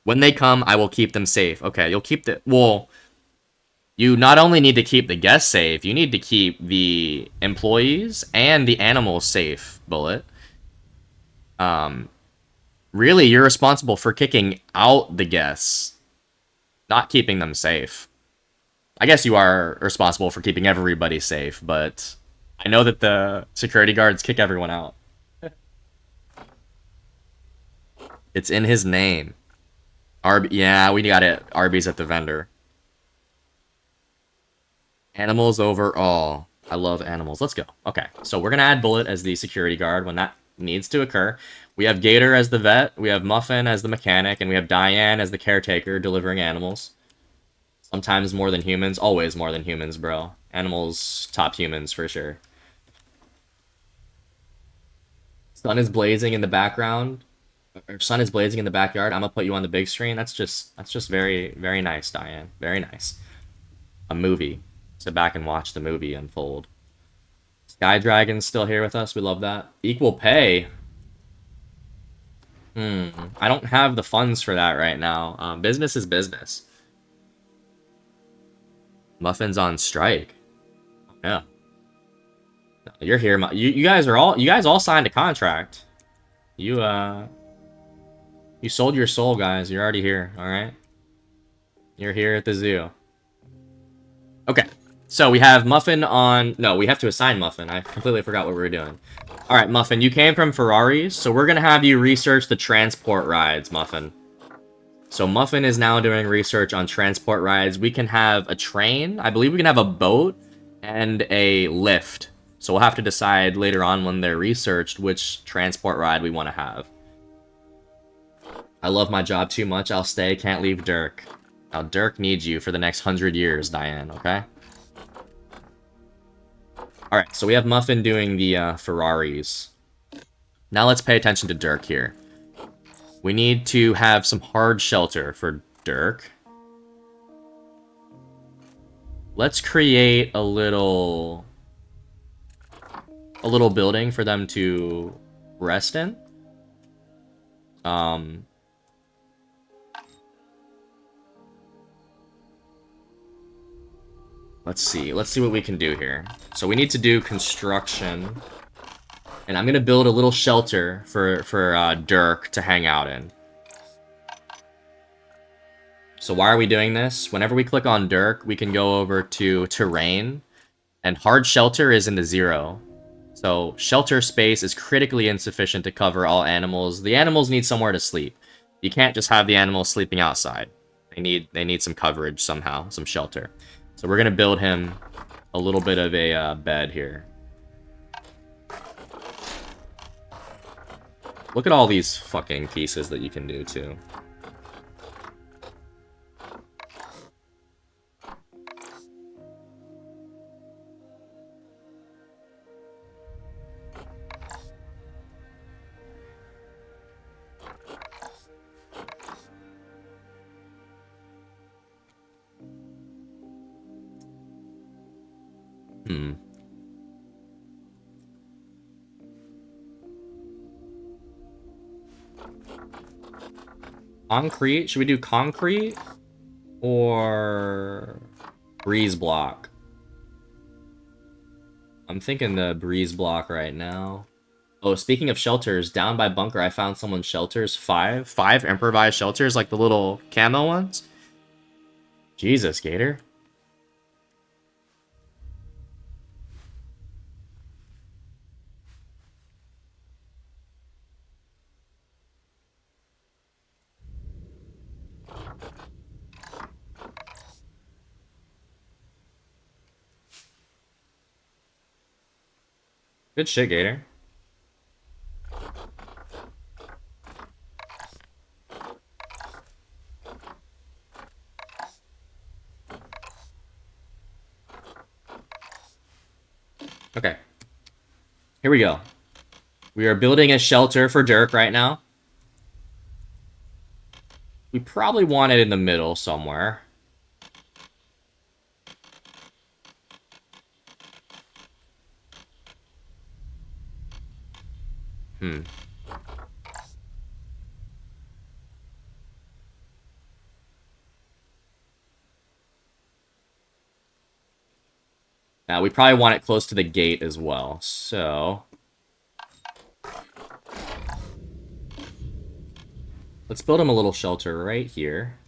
When they come, I will keep them safe. Okay, you'll keep the... Well, you not only need to keep the guests safe, you need to keep the employees and the animals safe, Bullet. Really, you're responsible for kicking out the guests, not keeping them safe. I guess you are responsible for keeping everybody safe, but I know that the security guards kick everyone out. It's in his name. Yeah, we got it. Arby's at the vendor. Animals overall. I love animals. Let's go. Okay, so we're going to add Bullet as the security guard when that needs to occur. We have Gator as the vet, we have Muffin as the mechanic, and we have Diane as the caretaker delivering animals. Sometimes more than humans, always more than humans, bro. Animals top humans for sure. Sun is blazing in the background. Or sun is blazing in the backyard. I'm gonna put you on the big screen. That's just very, very nice, Diane. Very nice. A movie. Sit back and watch the movie unfold. Sky Dragon's still here with us. We love that. Equal pay. I don't have the funds for that right now. Business is business. Muffin's on strike. Yeah. You're here. You guys all signed a contract. You sold your soul, guys. You're already here. All right. You're here at the zoo. Okay. So we have Muffin on... No, we have to assign Muffin. I completely forgot what we were doing. Alright, Muffin, you came from Ferraris, so we're going to have you research the transport rides, Muffin. So Muffin is now doing research on transport rides. We can have a train. I believe we can have a boat and a lift. So we'll have to decide later on when they're researched which transport ride we want to have. I love my job too much. I'll stay. Can't leave Dirk. Now, Dirk needs you for the next 100 years, Diane, okay? Alright, so we have Muffin doing the Ferraris. Now let's pay attention to Dirk here. We need to have some hard shelter for Dirk. Let's create a little building for them to rest in. Let's see what we can do here. So we need to do construction. And I'm gonna build a little shelter for Dirk to hang out in. So why are we doing this? Whenever we click on Dirk, we can go over to terrain, and hard shelter is in the 0. So shelter space is critically insufficient to cover all animals. The animals need somewhere to sleep. You can't just have the animals sleeping outside. They need some coverage somehow, some shelter. So we're gonna build him a little bit of a bed here. Look at all these fucking pieces that you can do, too. Concrete? Should we do concrete? Or breeze block? I'm thinking the breeze block right now. Oh, speaking of shelters, down by bunker, I found someone's shelters. 5 improvised shelters, like the little camo ones. Jesus, Gator. Good shit, Gator. Okay. Here we go. We are building a shelter for Dirk right now. We probably want it in the middle somewhere. Now, we probably want it close to the gate as well, so... let's build him a little shelter right here.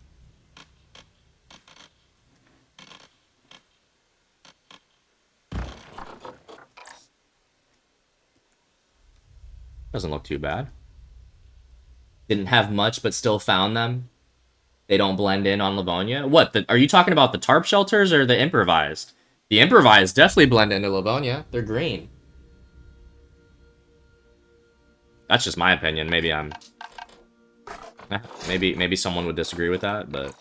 Doesn't look too bad. Didn't have much, but still found them. They don't blend in on Livonia. What? Are you talking about the tarp shelters or the improvised? The improvised definitely blend into Livonia. They're green. That's just my opinion. Maybe I'm... maybe someone would disagree with that, but...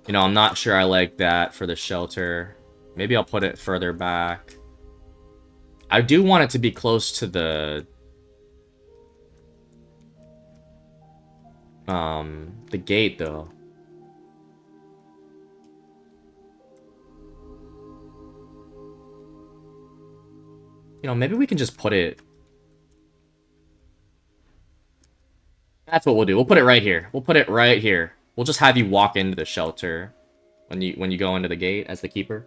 You know, I'm not sure I like that for the shelter. Maybe I'll put it further back. I do want it to be close to the gate, though. You know, maybe we can just put it... That's what we'll do. We'll put it right here. We'll put it right here. We'll just have you walk into the shelter when you go into the gate as the keeper.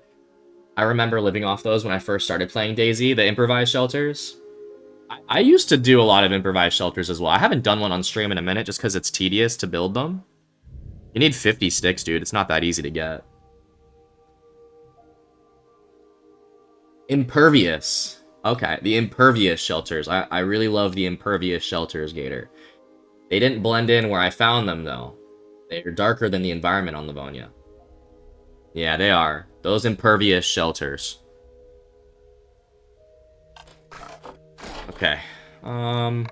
I remember living off those when I first started playing DayZ, the improvised shelters. I used to do a lot of improvised shelters as well. I haven't done one on stream in a minute just because it's tedious to build them. You need 50 sticks, dude. It's not that easy to get. Impervious. Okay, the impervious shelters. I really love the impervious shelters, Gator. They didn't blend in where I found them, though. They're darker than the environment on Livonia. Yeah, they are. Those impervious shelters. Okay. I'm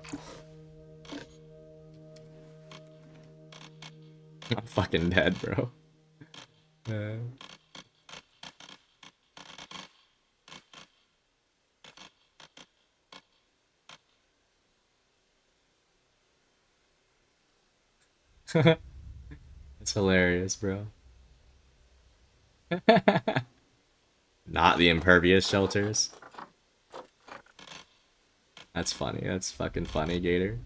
fucking dead, bro. It's hilarious, bro. Not the impervious shelters. That's funny. That's fucking funny, Gator.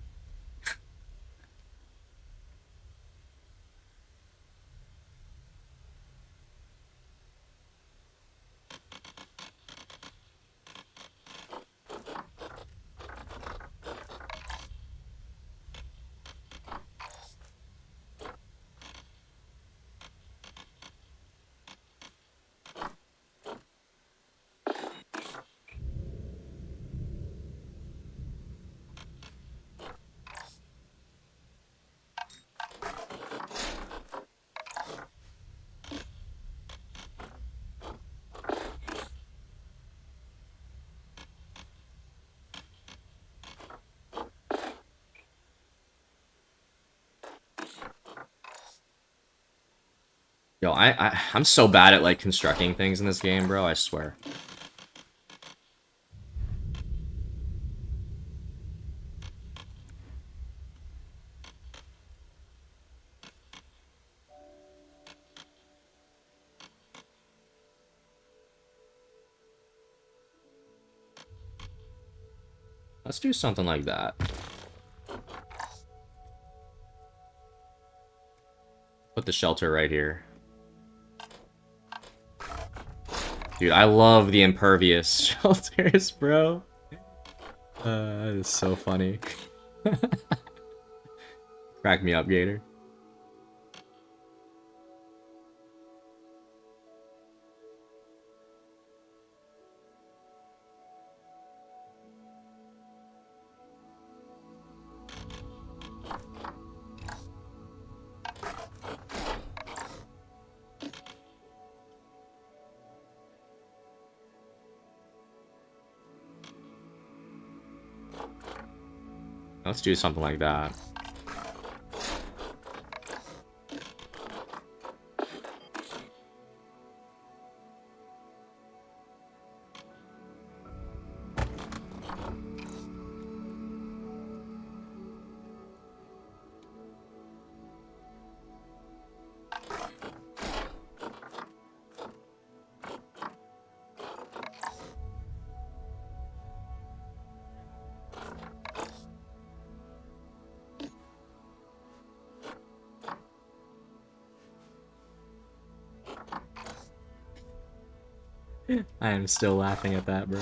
Yo, I'm so bad at, like, constructing things in this game, bro, I swear. Let's do something like that. Put the shelter right here. Dude, I love the impervious shelters, bro. That is so funny. Crack me up, Gator. Let's do something like that. I am still laughing at that, bro.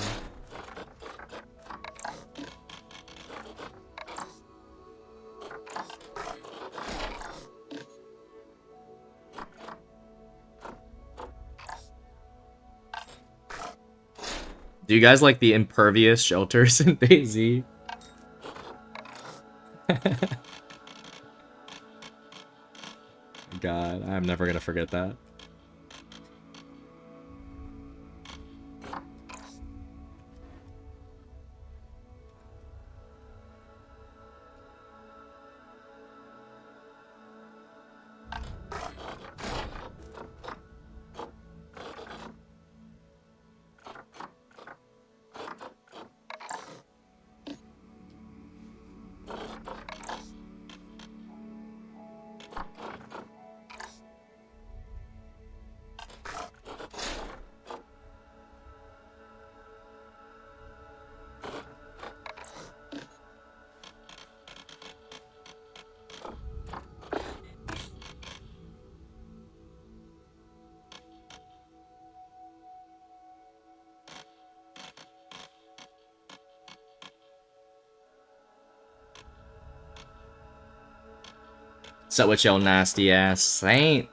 Do you guys like the impervious shelters in DayZ? God, I'm never gonna forget that. What's up with your nasty ass Saint?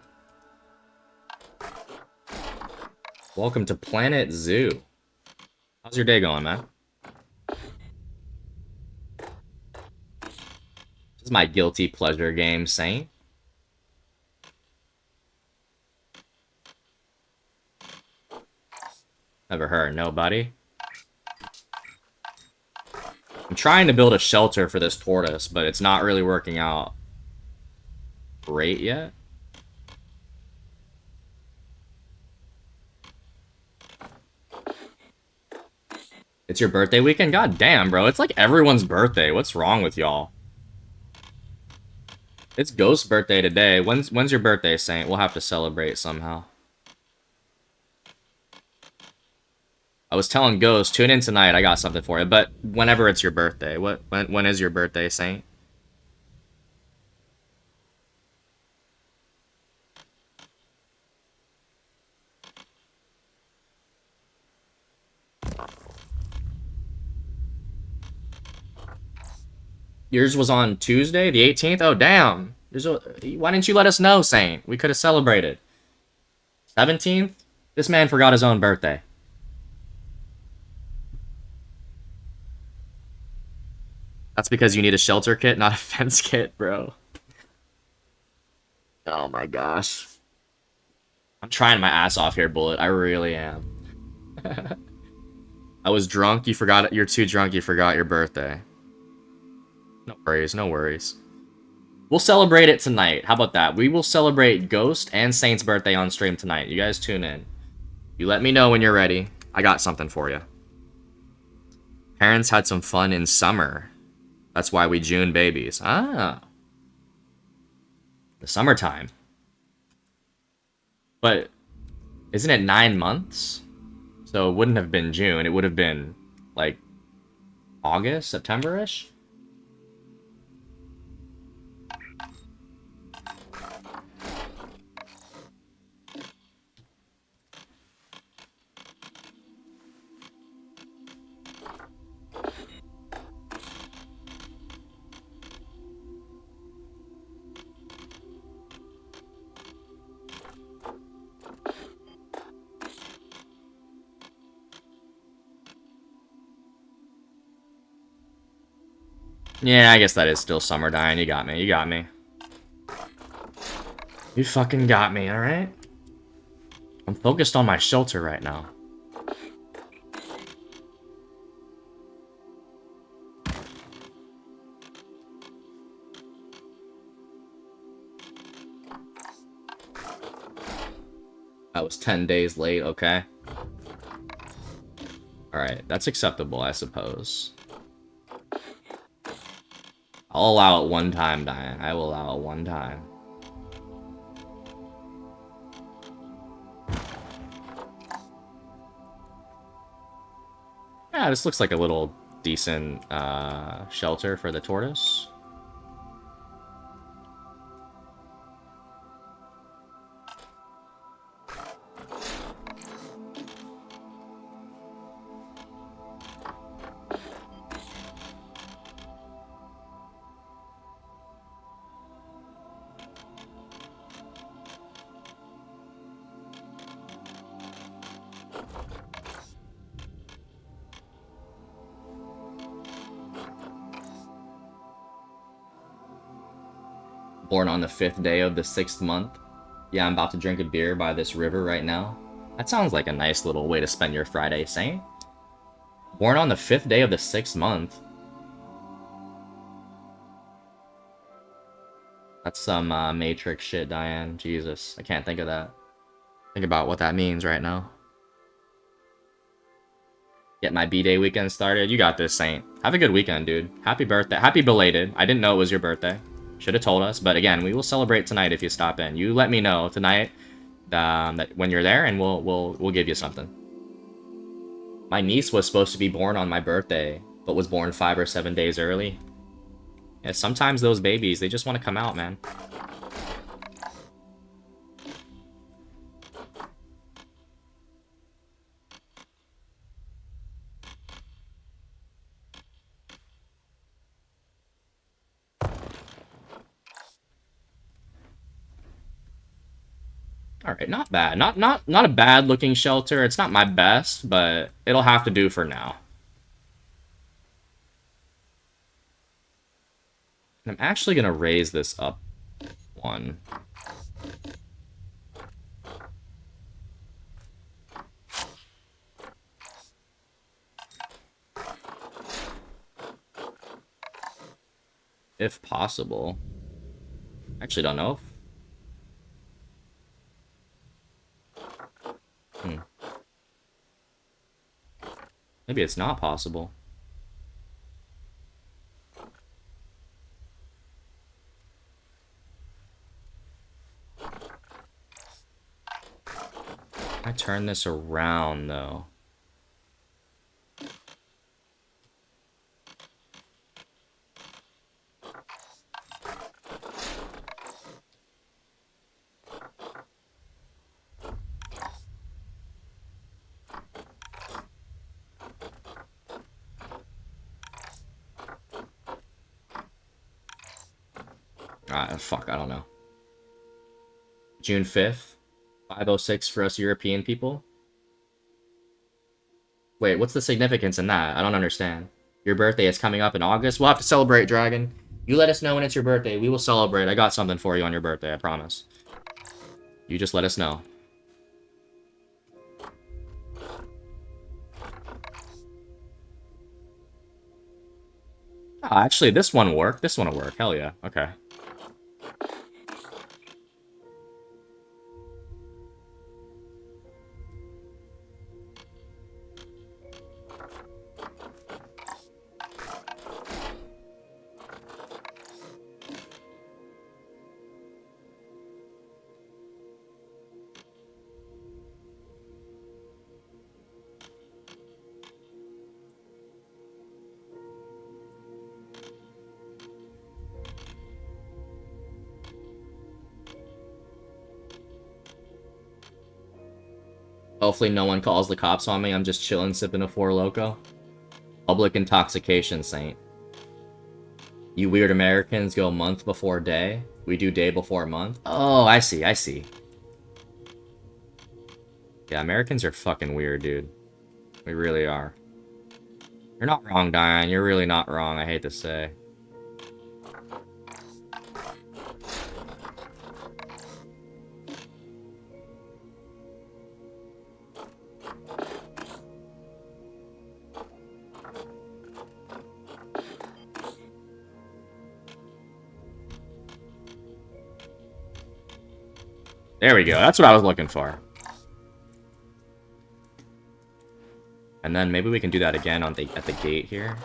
Welcome to Planet Zoo. How's your day going, man? This is my guilty pleasure game, Saint. Never heard, nobody. I'm trying to build a shelter for this tortoise, but it's not really working out great yet. It's your birthday weekend? God damn, bro. It's like everyone's birthday. What's wrong with y'all? It's Ghost's birthday today. When's your birthday, Saint? We'll have to celebrate somehow. I was telling Ghost, tune in tonight. I got something for you. But whenever it's your birthday. When is your birthday, Saint? Yours was on Tuesday, the 18th? Oh, damn. Why didn't you let us know, Saint? We could have celebrated. 17th? This man forgot his own birthday. That's because you need a shelter kit, not a fence kit, bro. Oh my gosh. I'm trying my ass off here, Bullet. I really am. I was drunk. You forgot it. You're too drunk. You forgot your birthday. No worries. No worries. We'll celebrate it tonight. How about that? We will celebrate Ghost and Saint's birthday on stream tonight. You guys tune in. You let me know when you're ready. I got something for you. Parents had some fun in summer. That's why we June babies. Ah. The summertime. But isn't it 9 months? So it wouldn't have been June. It would have been like August, September-ish? Yeah, I guess that is still summer, Diane. You got me. You got me. You fucking got me, alright? I'm focused on my shelter right now. I was 10 days late, okay. Alright, that's acceptable, I suppose. I'll allow it one time, Diane. I will allow it one time. Yeah, this looks like a little decent shelter for the tortoise. Born on the 5th day of the 6th month. Yeah, I'm about to drink a beer by this river right now. That sounds like a nice little way to spend your Friday, Saint. Born on the 5th day of the 6th month. That's some Matrix shit, Diane. Jesus, I can't think of that. Think about what that means right now. Get my B-Day weekend started. You got this, Saint. Have a good weekend, dude. Happy birthday. Happy belated. I didn't know it was your birthday. Should have told us, but again, we will celebrate tonight if you stop in. You let me know tonight that when you're there, and we'll give you something. My niece was supposed to be born on my birthday, but was born 5 or 7 days early. Yeah, sometimes those babies, they just want to come out, man. All right, not bad. Not a bad looking shelter. It's not my best, but it'll have to do for now. I'm actually gonna raise this up one. If possible. Actually don't know if... Maybe it's not possible. I turn this around though. Fuck, I don't know. June 5th? 5:06 for us European people? Wait, what's the significance in that? I don't understand. Your birthday is coming up in August? We'll have to celebrate, Dragon. You let us know when it's your birthday. We will celebrate. I got something for you on your birthday, I promise. You just let us know. Oh, actually, this one will work. This one will work. Hell yeah. Okay. Hopefully no one calls the cops on me. I'm just chilling, sipping a Four Loko. Public intoxication, Saint. You weird Americans go month before day. We do day before month. Oh, I see, I see. Yeah, Americans are fucking weird, dude. We really are. You're not wrong, Diane. You're really not wrong, I hate to say. There we go. That's what I was looking for. And then maybe we can do that again on at the gate here.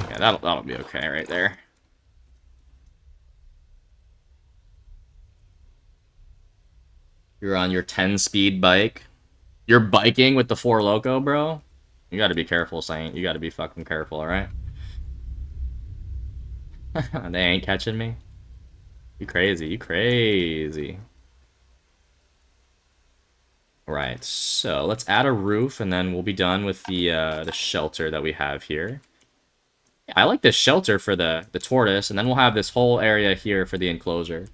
Yeah, that'll be okay right there. You're on your 10-speed bike. You're biking with the Four Loko, bro? You gotta be careful, Saint. You gotta be fucking careful, alright? They ain't catching me. You crazy, you crazy. Right, so let's add a roof, and then we'll be done with the shelter that we have here. Yeah, I like this shelter for the tortoise, and then we'll have this whole area here for the enclosure.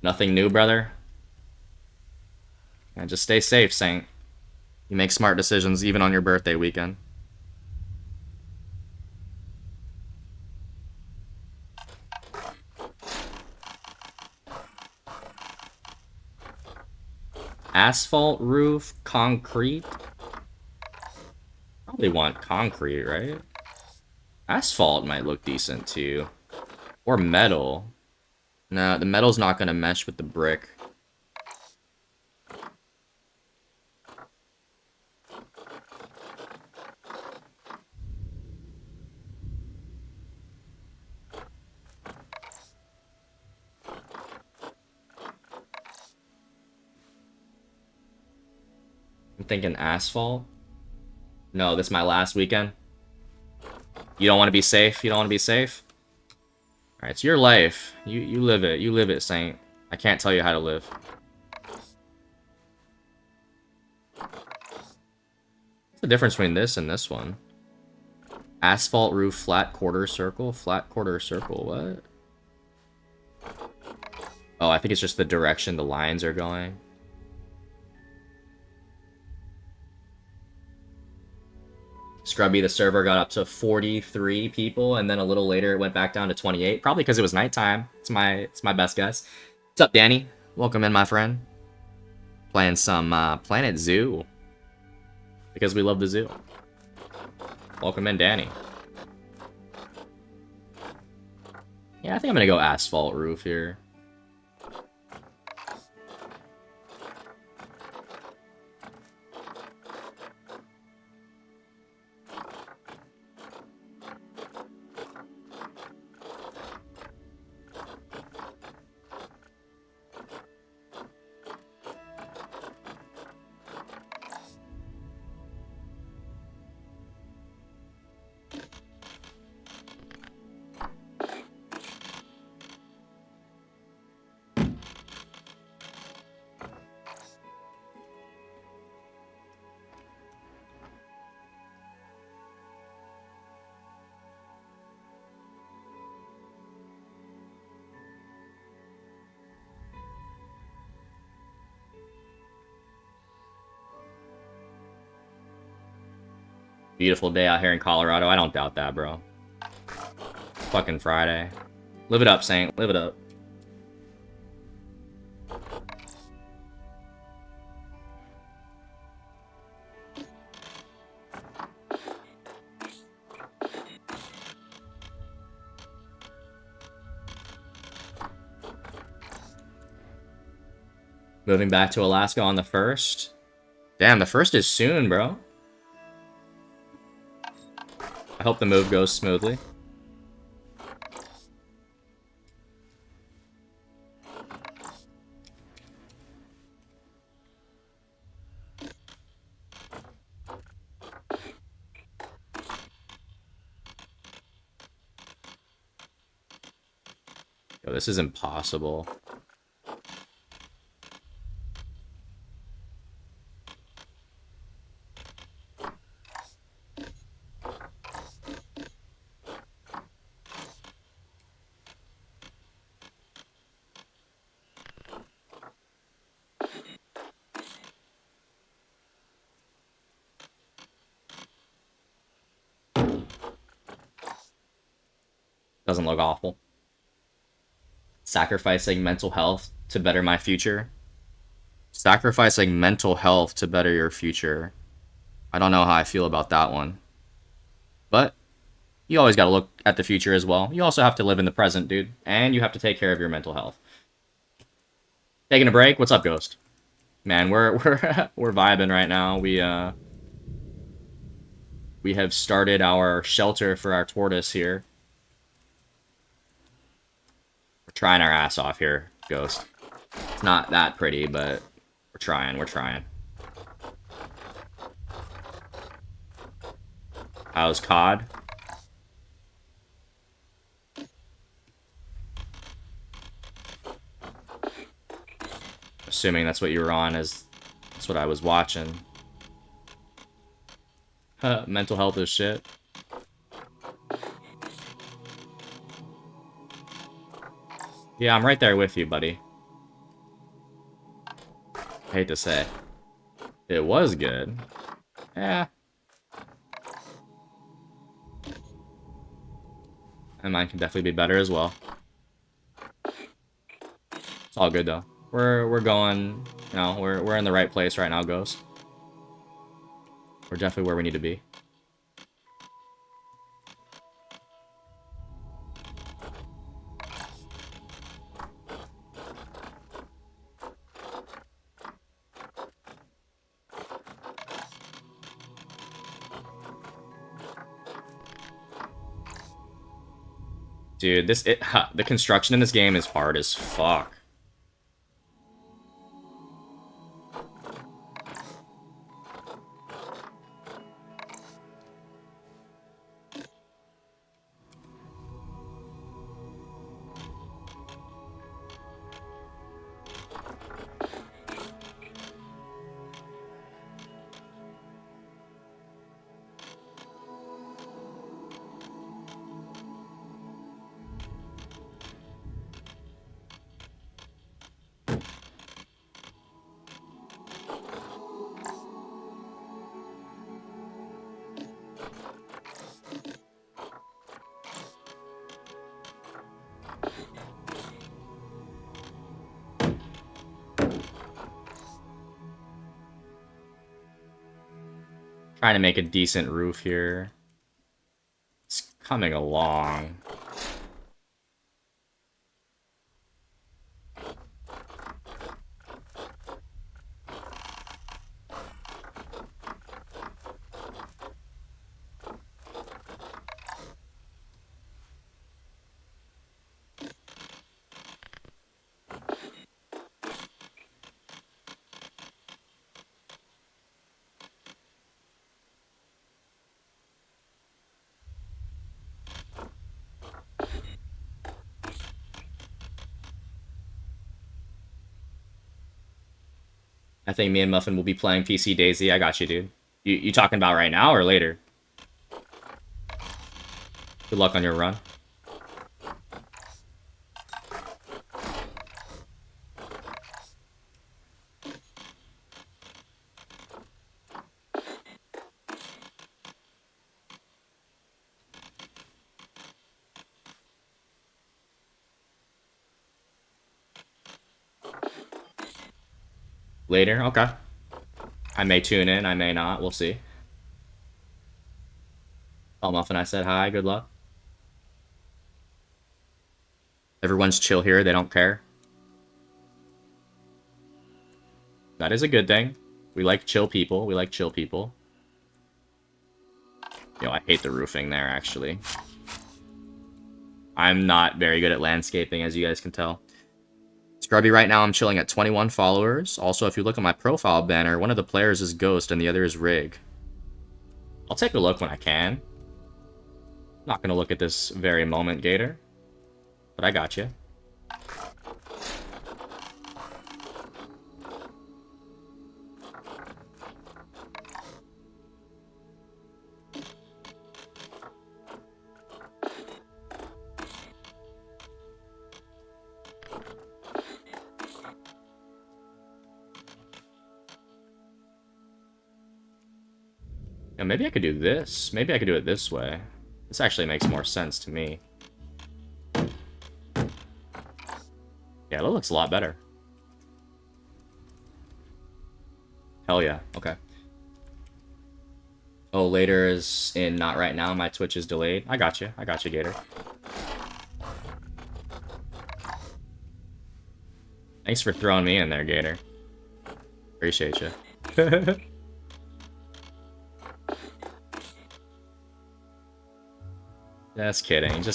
Nothing new, brother? And just stay safe, Saint. You make smart decisions even on your birthday weekend. Asphalt roof, concrete. Probably want concrete, right? Asphalt might look decent too. Or metal. No, the metal's not gonna mesh with the brick. I'm thinking asphalt. No, this is my last weekend. You don't want to be safe? You don't want to be safe? Alright, it's your life. You live it. You live it, Saint. I can't tell you how to live. What's the difference between this and this one? Asphalt roof, flat quarter circle? Flat quarter circle, what? Oh, I think it's just the direction the lines are going. Scrubby, the server got up to 43 people, and then a little later it went back down to 28. Probably because it was nighttime. It's my best guess. What's up, Danny? Welcome in, my friend. Playing some Planet Zoo. Because we love the zoo. Welcome in, Danny. Yeah, I think I'm gonna go asphalt roof here. Beautiful day out here in Colorado. I don't doubt that, bro. It's fucking Friday. Live it up, Saint. Live it up. Moving back to Alaska on the 1st. Damn, the 1st is soon, bro. I hope the move goes smoothly. Yo, this is impossible. Doesn't look awful. Sacrificing mental health to better my future. Sacrificing mental health to better your future. I don't know how I feel about that one. But you always gotta look at the future as well. You also have to live in the present, dude. And you have to take care of your mental health. Taking a break? What's up, Ghost? Man, we're we're vibing right now. We have started our shelter for our tortoise here. We're trying our ass off here, Ghost. It's not that pretty, but we're trying, we're trying. How's COD? Assuming that's what you were on, that's what I was watching. Mental health is shit. Yeah, I'm right there with you, buddy. I hate to say. It was good. Yeah. And mine can definitely be better as well. It's all good though. We're going, you know, we're in the right place right now, Ghost. We're definitely where we need to be. Dude, the construction in this game is hard as fuck. Trying to make a decent roof here. It's coming along. I think me and Muffin will be playing PC Daisy. I got you, dude. You talking about right now or later? Good luck on your run. Later? Okay. I may tune in, I may not. We'll see. Tell Muffin I said hi, good luck. Everyone's chill here, they don't care. That is a good thing. We like chill people, we like chill people. Yo, I hate the roofing there, actually. I'm not very good at landscaping, as you guys can tell. Scrubby, right now I'm chilling at 21 followers. Also, if you look at my profile banner, one of the players is Ghost and the other is Rig. I'll take a look when I can. Not gonna look at this very moment, Gator. But I got you. Yeah, maybe I could do this. Maybe I could do it this way. This actually makes more sense to me. Yeah, that looks a lot better. Hell yeah, okay. Oh, later is in not right now. My Twitch is delayed. I got you, Gator. Thanks for throwing me in there, Gator. Appreciate you. Just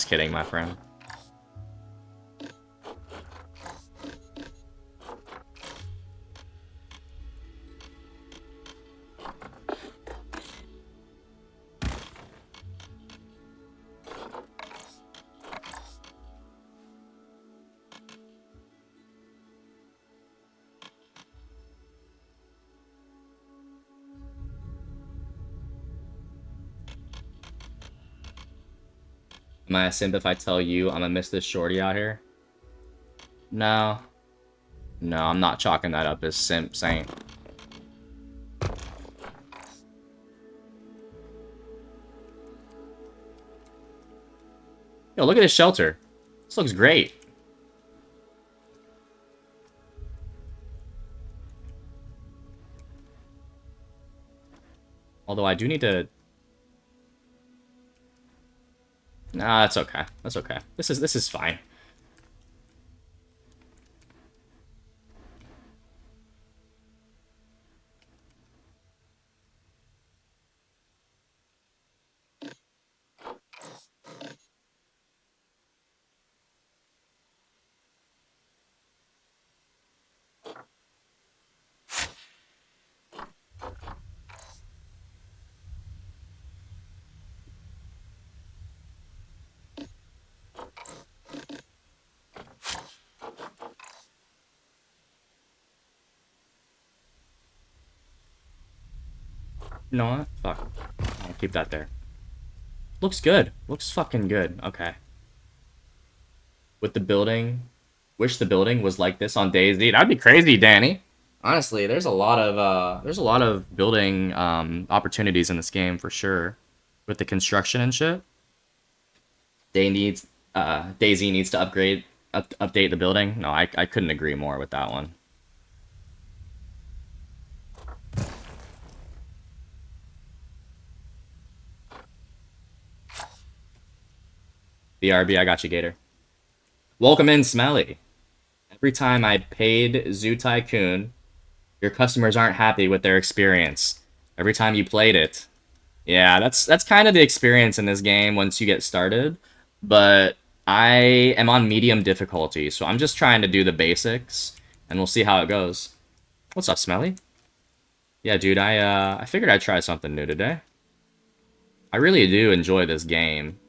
kidding, my friend. Am I a simp if I tell you I'm gonna miss this shorty out here? No. No, I'm not chalking that up as simp saying. Yo, look at this shelter. This looks great. Although I do need to... Nah, that's okay. That's okay. This is fine. You know what? Fuck. I'll keep that there. Looks good. Looks fucking good. Okay. With the building. Wish the building was like this on DayZ. That'd be crazy, Danny. Honestly, there's a lot of building opportunities in this game for sure. With the construction and shit. DayZ needs to update the building. No, I couldn't agree more with that one. BRB, I got you, Gator. Welcome in, Smelly. Every time I paid Zoo Tycoon, your customers aren't happy with their experience. Every time you played it. Yeah, that's kind of the experience in this game once you get started. But I am on medium difficulty, so I'm just trying to do the basics, and we'll see how it goes. What's up, Smelly? Yeah, dude, I figured I'd try something new today. I really do enjoy this game.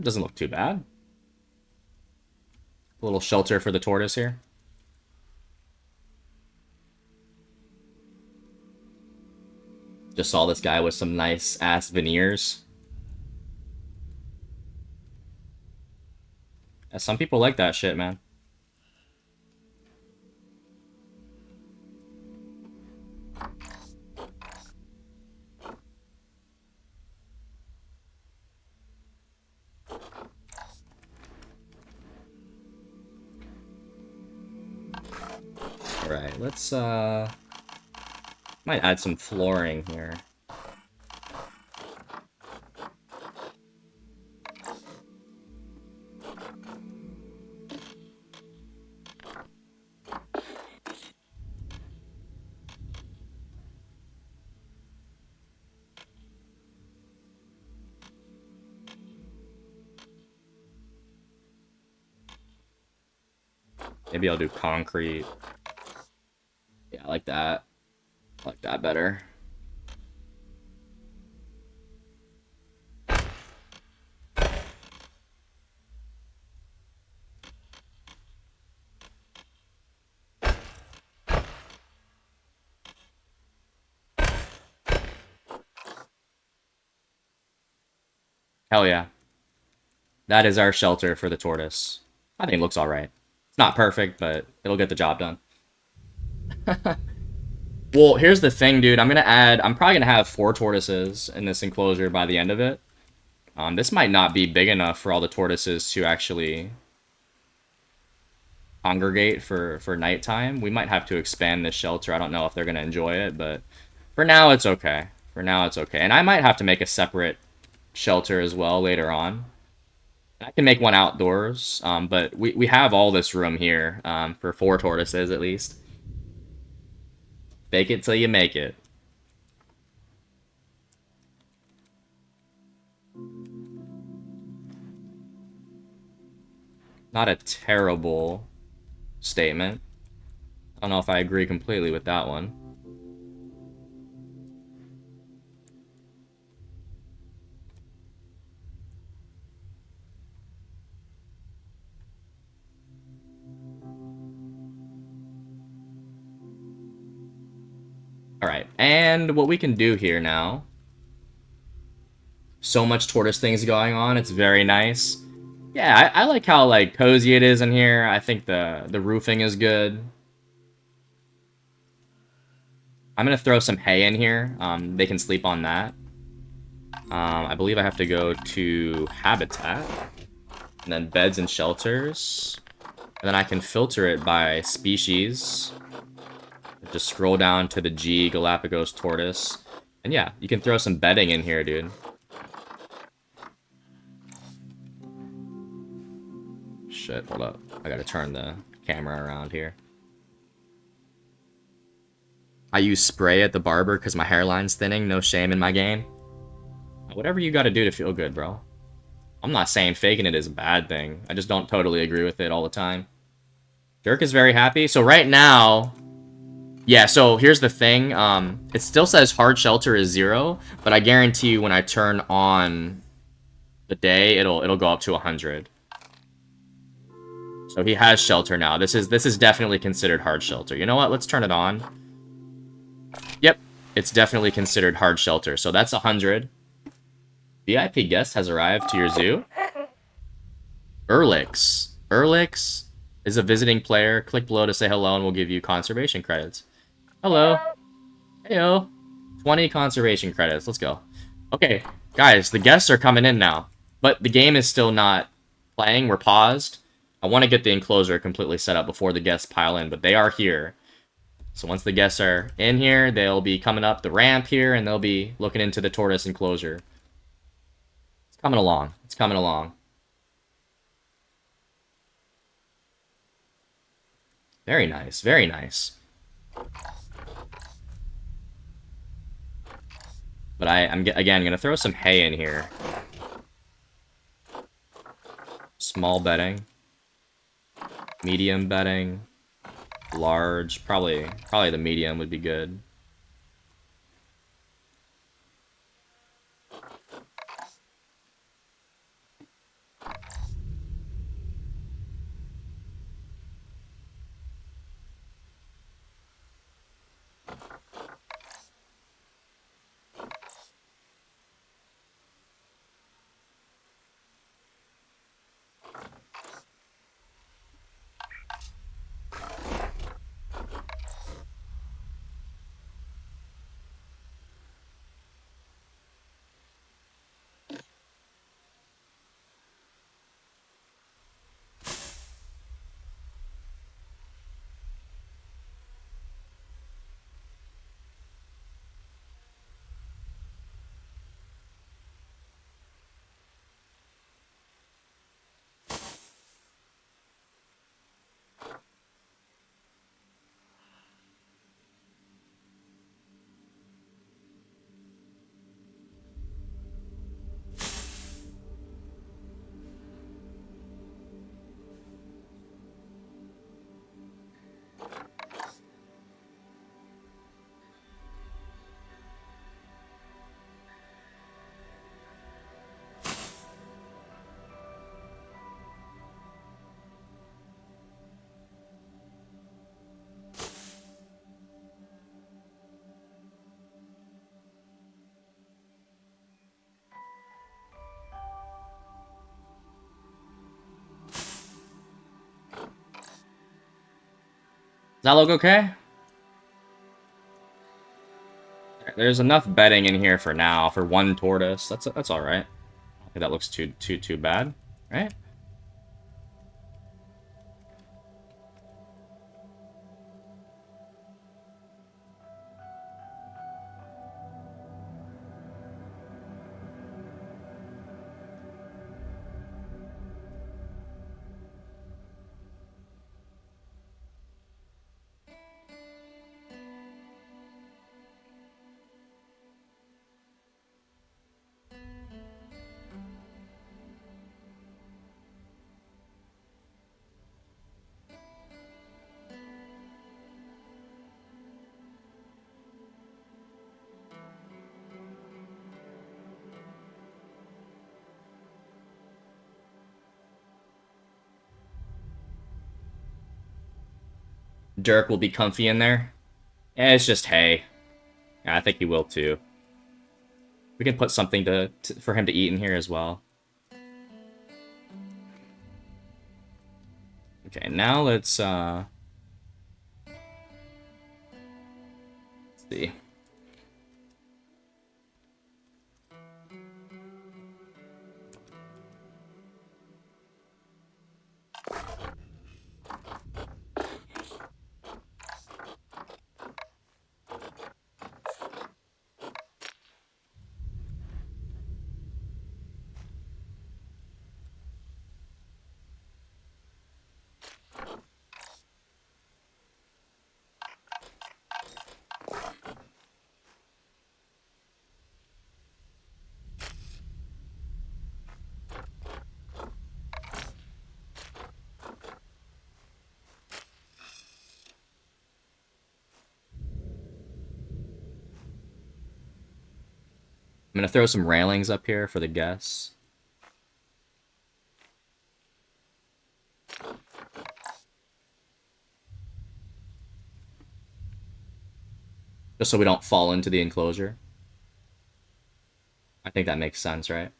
Doesn't look too bad. A little shelter for the tortoise here. Just saw this guy with some nice ass veneers. Yeah, some people like that shit, man. Alright, let's might add some flooring here. Maybe I'll do concrete. Yeah, I like that. I like that better. Hell yeah. That is our shelter for the tortoise. I think it looks alright. It's not perfect, but it'll get the job done. Well, here's the thing, dude. I'm probably gonna have 4 tortoises in this enclosure by the end of it. This might not be big enough for all the tortoises to actually congregate for nighttime. We might have to expand this shelter. I don't know if they're gonna enjoy it, but for now it's okay. For now it's okay. And I might have to make a separate shelter as well later on. I can make one outdoors, but we have all this room here for 4 tortoises at least. Fake it till you make it. Not a terrible statement. I don't know if I agree completely with that one. Alright, and what we can do here now... So much tortoise things going on, it's very nice. Yeah, I like how, like, cozy it is in here. I think the roofing is good. I'm gonna throw some hay in here. They can sleep on that. I believe I have to go to habitat. And then beds and shelters. And then I can filter it by species. Just scroll down to the G, Galapagos tortoise. And yeah, you can throw some bedding in here, dude. Shit, hold up. I gotta turn the camera around here. I use spray at the barber because my hairline's thinning. No shame in my game. Whatever you gotta do to feel good, bro. I'm not saying faking it is a bad thing. I just don't totally agree with it all the time. Dirk is very happy. So right now, Yeah, so here's the thing. It still says hard shelter is 0, but I guarantee you when I turn on the day, it'll go up to 100. So he has shelter now. This is definitely considered hard shelter. You know what? Let's turn it on. Yep, it's definitely considered hard shelter. So that's 100. VIP guest has arrived to your zoo. Erlix. Erlix is a visiting player. Click below to say hello and we'll give you conservation credits. Hello. Heyo. 20 conservation credits. Let's go. Okay, guys, the guests are coming in now. But the game is still not playing. We're paused. I want to get the enclosure completely set up before the guests pile in, but they are here. So once the guests are in here, they'll be coming up the ramp here, and they'll be looking into the tortoise enclosure. It's coming along. It's coming along. Very nice. Very nice. But I'm again going to throw some hay in here. Small bedding. Medium bedding. Large. Probably the medium would be good. Does that look okay? There's enough bedding in here for now for one tortoise. That's all right. I don't think that looks too bad, right? Dirk will be comfy in there. Yeah, it's just hay. Yeah, I think he will too. We can put something for him to eat in here as well. Okay, now let's see. I'm gonna throw some railings up here for the guests. Just so we don't fall into the enclosure. I think that makes sense, right?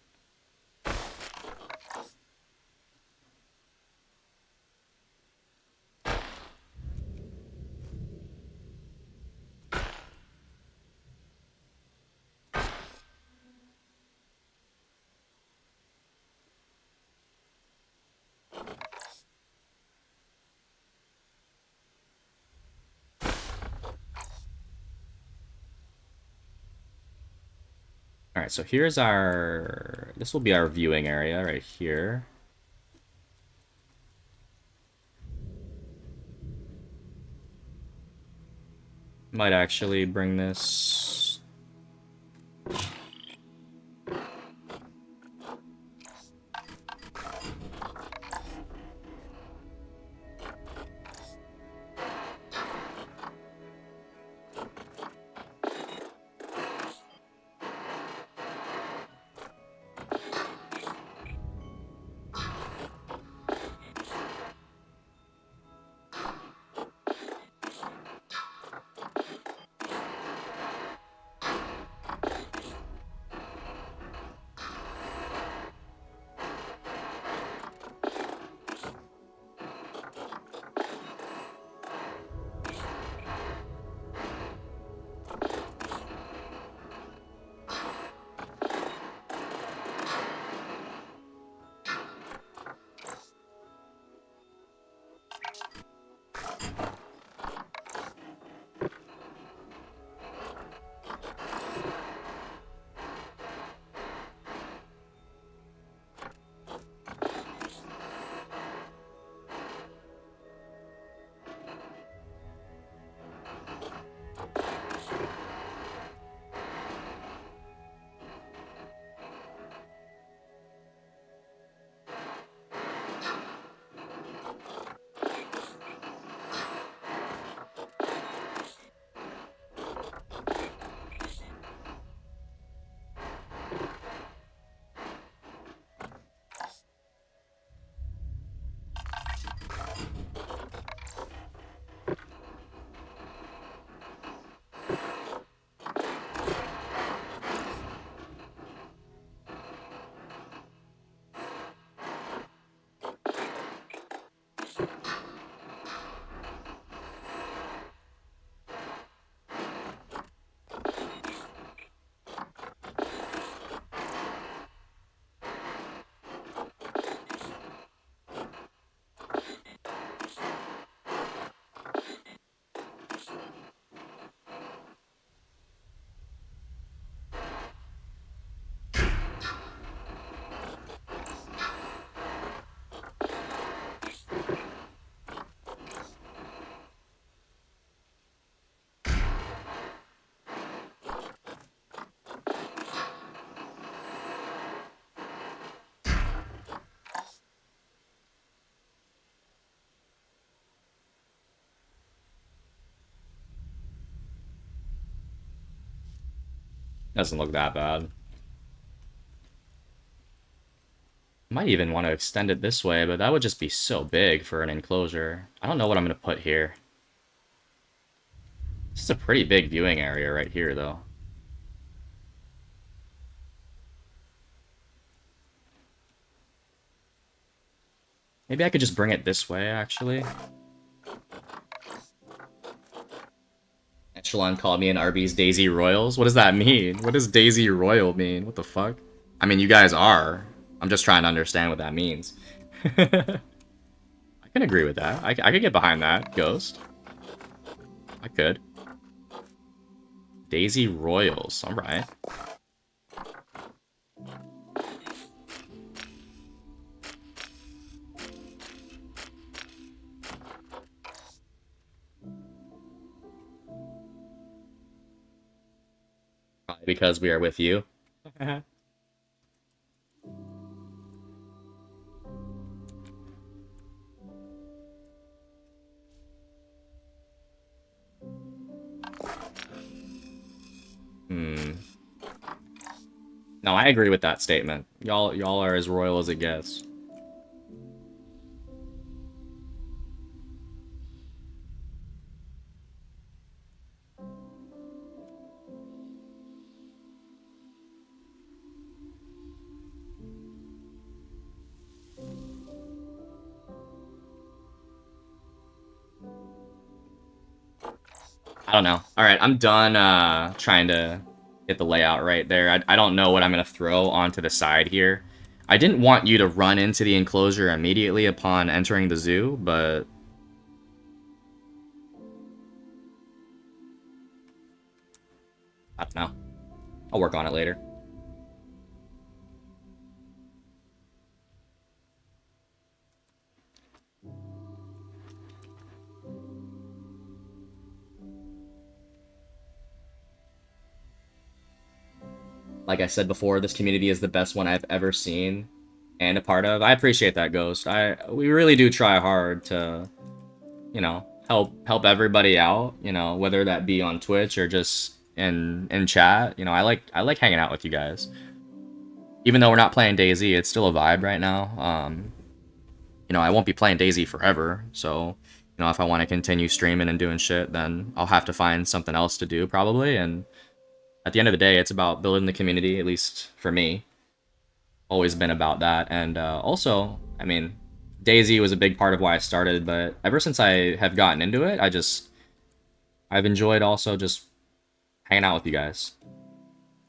Alright, so here's our... This will be our viewing area right here. Might actually bring this... Doesn't look that bad. Might even want to extend it this way, but that would just be so big for an enclosure. I don't know what I'm going to put here. This is a pretty big viewing area right here, though. Maybe I could just bring it this way, actually. Echelon called me an Arby's Daisy Royals. What does that mean? What does Daisy Royal mean? What the fuck? I mean, you guys are. I'm just trying to understand what that means. I can agree with that. I could get behind that, Ghost. I could. Daisy Royals. Alright. Probably because we are with you. Hmm. No, I agree with that statement. Y'all are as royal as it gets. I don't know. All right, I'm done trying to get the layout right there. I don't know what I'm going to throw onto the side here. I didn't want you to run into the enclosure immediately upon entering the zoo, but... I don't know. I'll work on it later. Like I said before, this community is the best one I've ever seen and a part of. I appreciate that, Ghost. We really do try hard to, you know, help everybody out, you know, whether that be on Twitch or just in chat. You know, I like hanging out with you guys. Even though we're not playing DayZ, it's still a vibe right now. You know, I won't be playing DayZ forever, so you know, if I want to continue streaming and doing shit, then I'll have to find something else to do probably. And at the end of the day, it's about building the community, at least for me. Always been about that. And also, I mean, DayZ was a big part of why I started, but ever since I have gotten into it, I've enjoyed also just hanging out with you guys.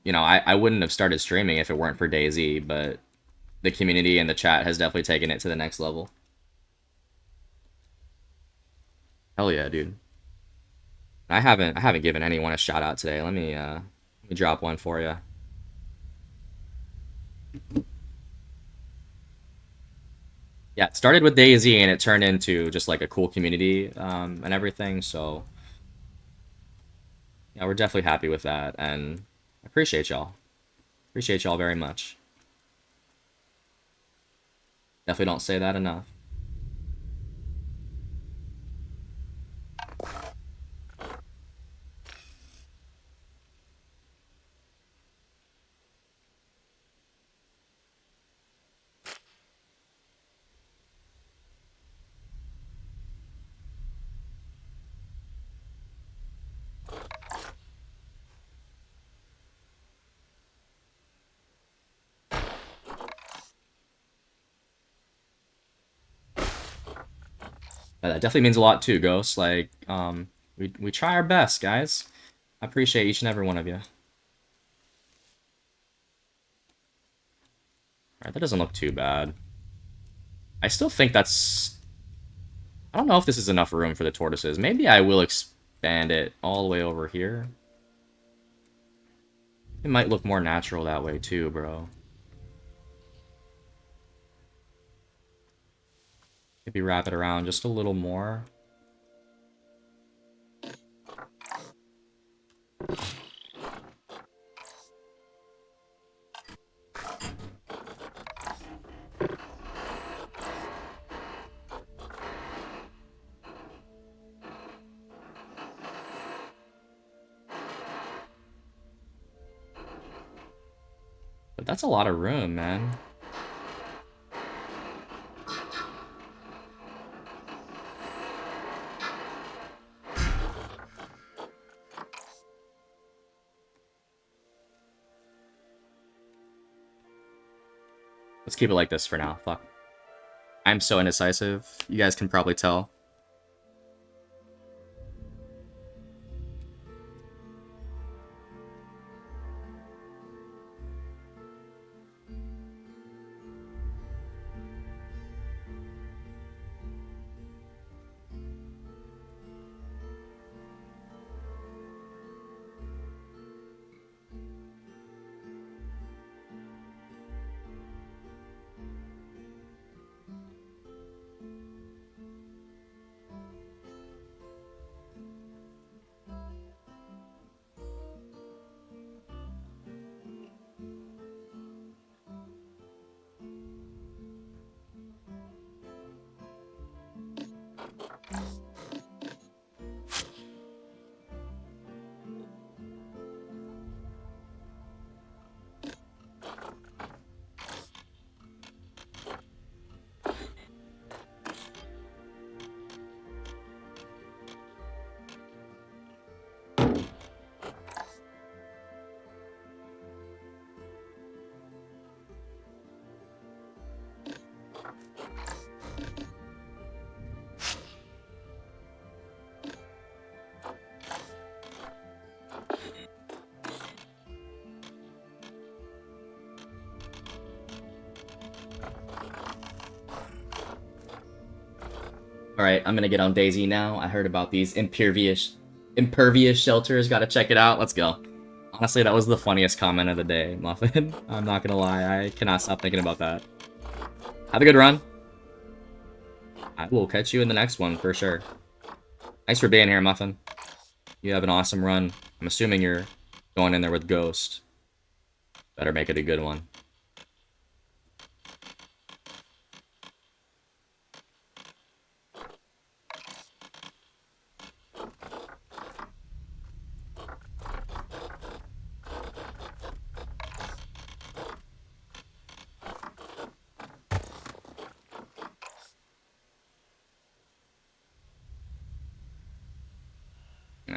You know, I wouldn't have started streaming if it weren't for DayZ, but the community and the chat has definitely taken it to the next level. Hell yeah, dude. I haven't given anyone a shout out today. Let me drop one for you. Yeah, it started with DayZ and it turned into just like a cool community and everything. So yeah, we're definitely happy with that, and I appreciate y'all. Appreciate y'all very much. Definitely don't say that enough. That definitely means a lot too, Ghost. Like, we try our best, guys. I appreciate each and every one of you. Alright, that doesn't look too bad. I still think that's... I don't know if this is enough room for the tortoises. Maybe I will expand it all the way over here. It might look more natural that way too, bro. Maybe wrap it around just a little more. But that's a lot of room, man. Let's keep it like this for now. Fuck. I'm so indecisive. You guys can probably tell. Alright, I'm gonna get on DayZ now. I heard about these impervious shelters. Gotta check it out. Let's go. Honestly, that was the funniest comment of the day, Muffin. I'm not gonna lie. I cannot stop thinking about that. Have a good run. I will catch you in the next one for sure. Thanks for being here, Muffin. You have an awesome run. I'm assuming you're going in there with Ghost. Better make it a good one.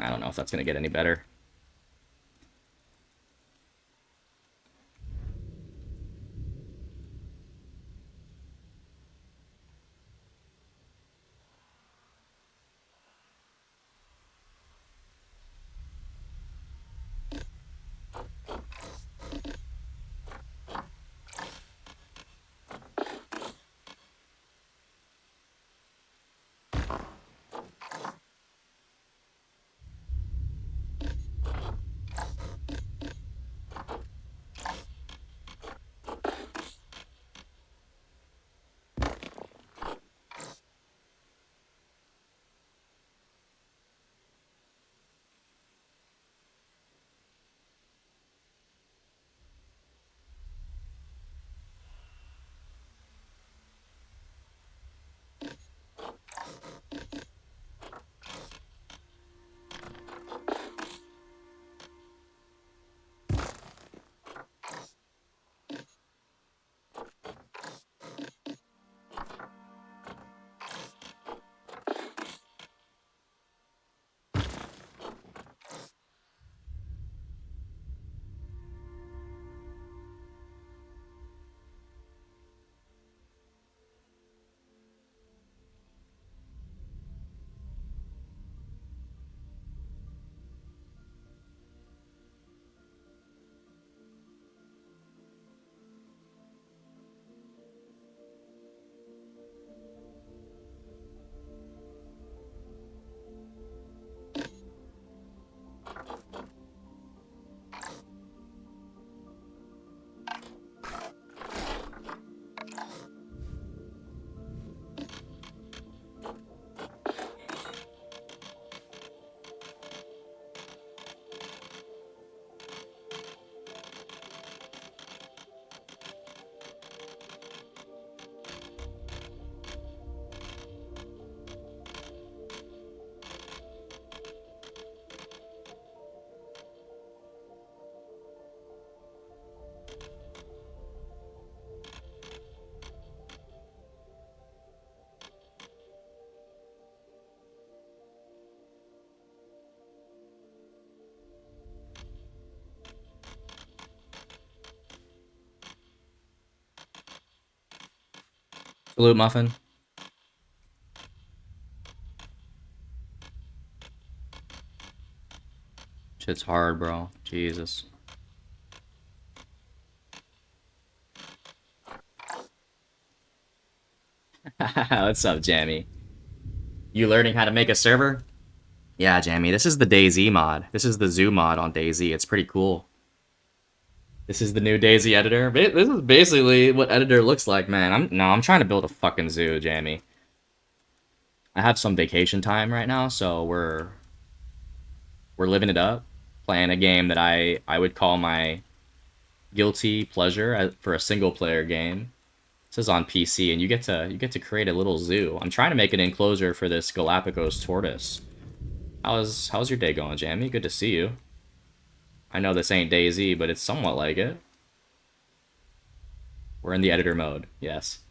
I don't know if that's gonna get any better. Salute, Muffin. Shit's hard, bro. Jesus. What's up, Jammy? You learning how to make a server? Yeah, Jammy. This is the DayZ mod. This is the Zoo mod on DayZ. It's pretty cool. This is the new DayZ editor. This is basically what editor looks like, man. I'm trying to build a fucking zoo, Jammy. I have some vacation time right now, so we're living it up, playing a game that I would call my guilty pleasure for a single player game. This is on PC, and you get to create a little zoo. I'm trying to make an enclosure for this Galapagos tortoise. How's your day going, Jammy? Good to see you. I know this ain't DayZ, but it's somewhat like it. We're in the editor mode, yes.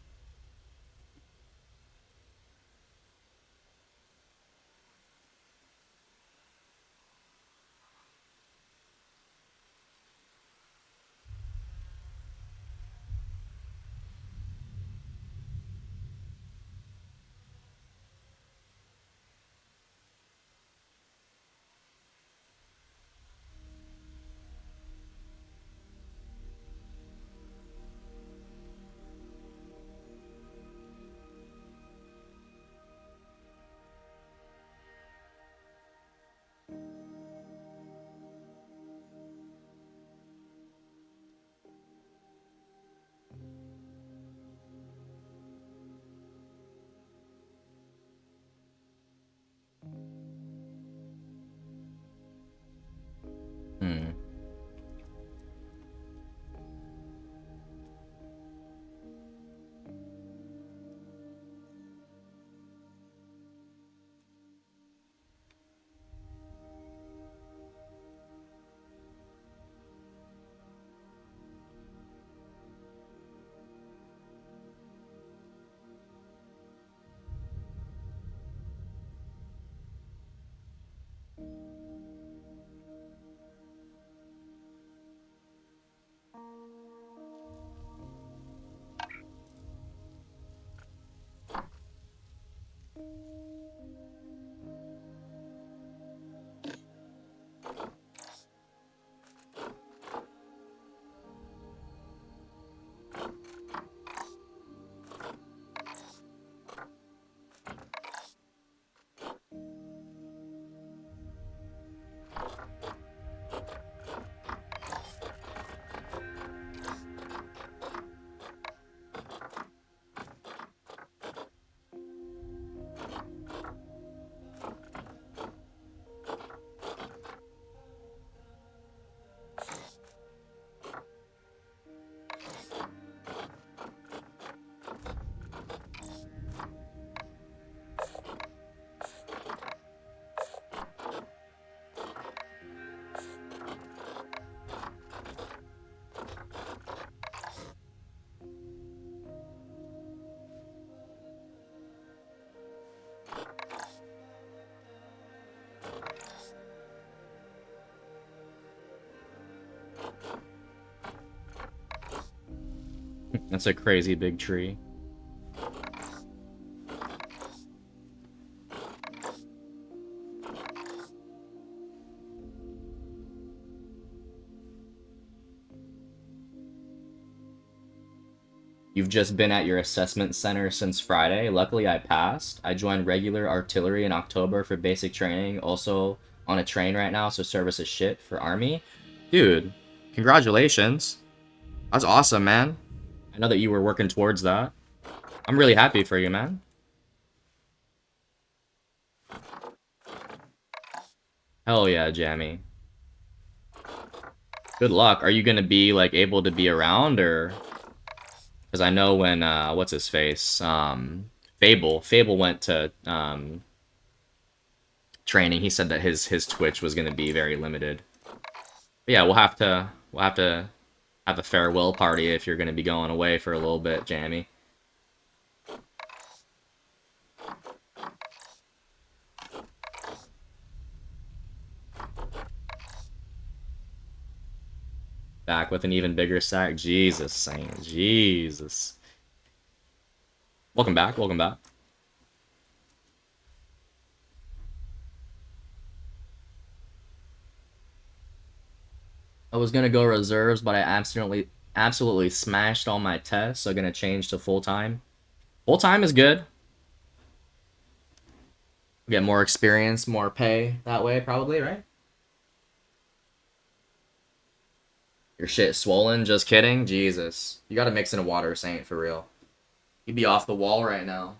That's a crazy big tree. You've just been at your assessment center since Friday. Luckily, I passed. I joined regular artillery in October for basic training. Also on a train right now, so service is shit for Army. Dude, congratulations. That's awesome, man. I know that you were working towards that. I'm really happy for you, man. Hell yeah, Jammy. Good luck. Are you gonna be, like, able to be around, or... Because I know when, what's his face? Fable went to, training. He said that his Twitch was gonna be very limited. But yeah, we'll have to have a farewell party if you're gonna be going away for a little bit, Jammy. Back with an even bigger sack. Jesus, Saint. Jesus. Welcome back. Welcome back. I was gonna go reserves, but I absolutely smashed all my tests, so gonna change to full time. Full time is good. Get more experience, more pay that way, probably, right? Your shit swollen? Just kidding? Jesus. You gotta mix in a water, Saint, for real. You'd be off the wall right now.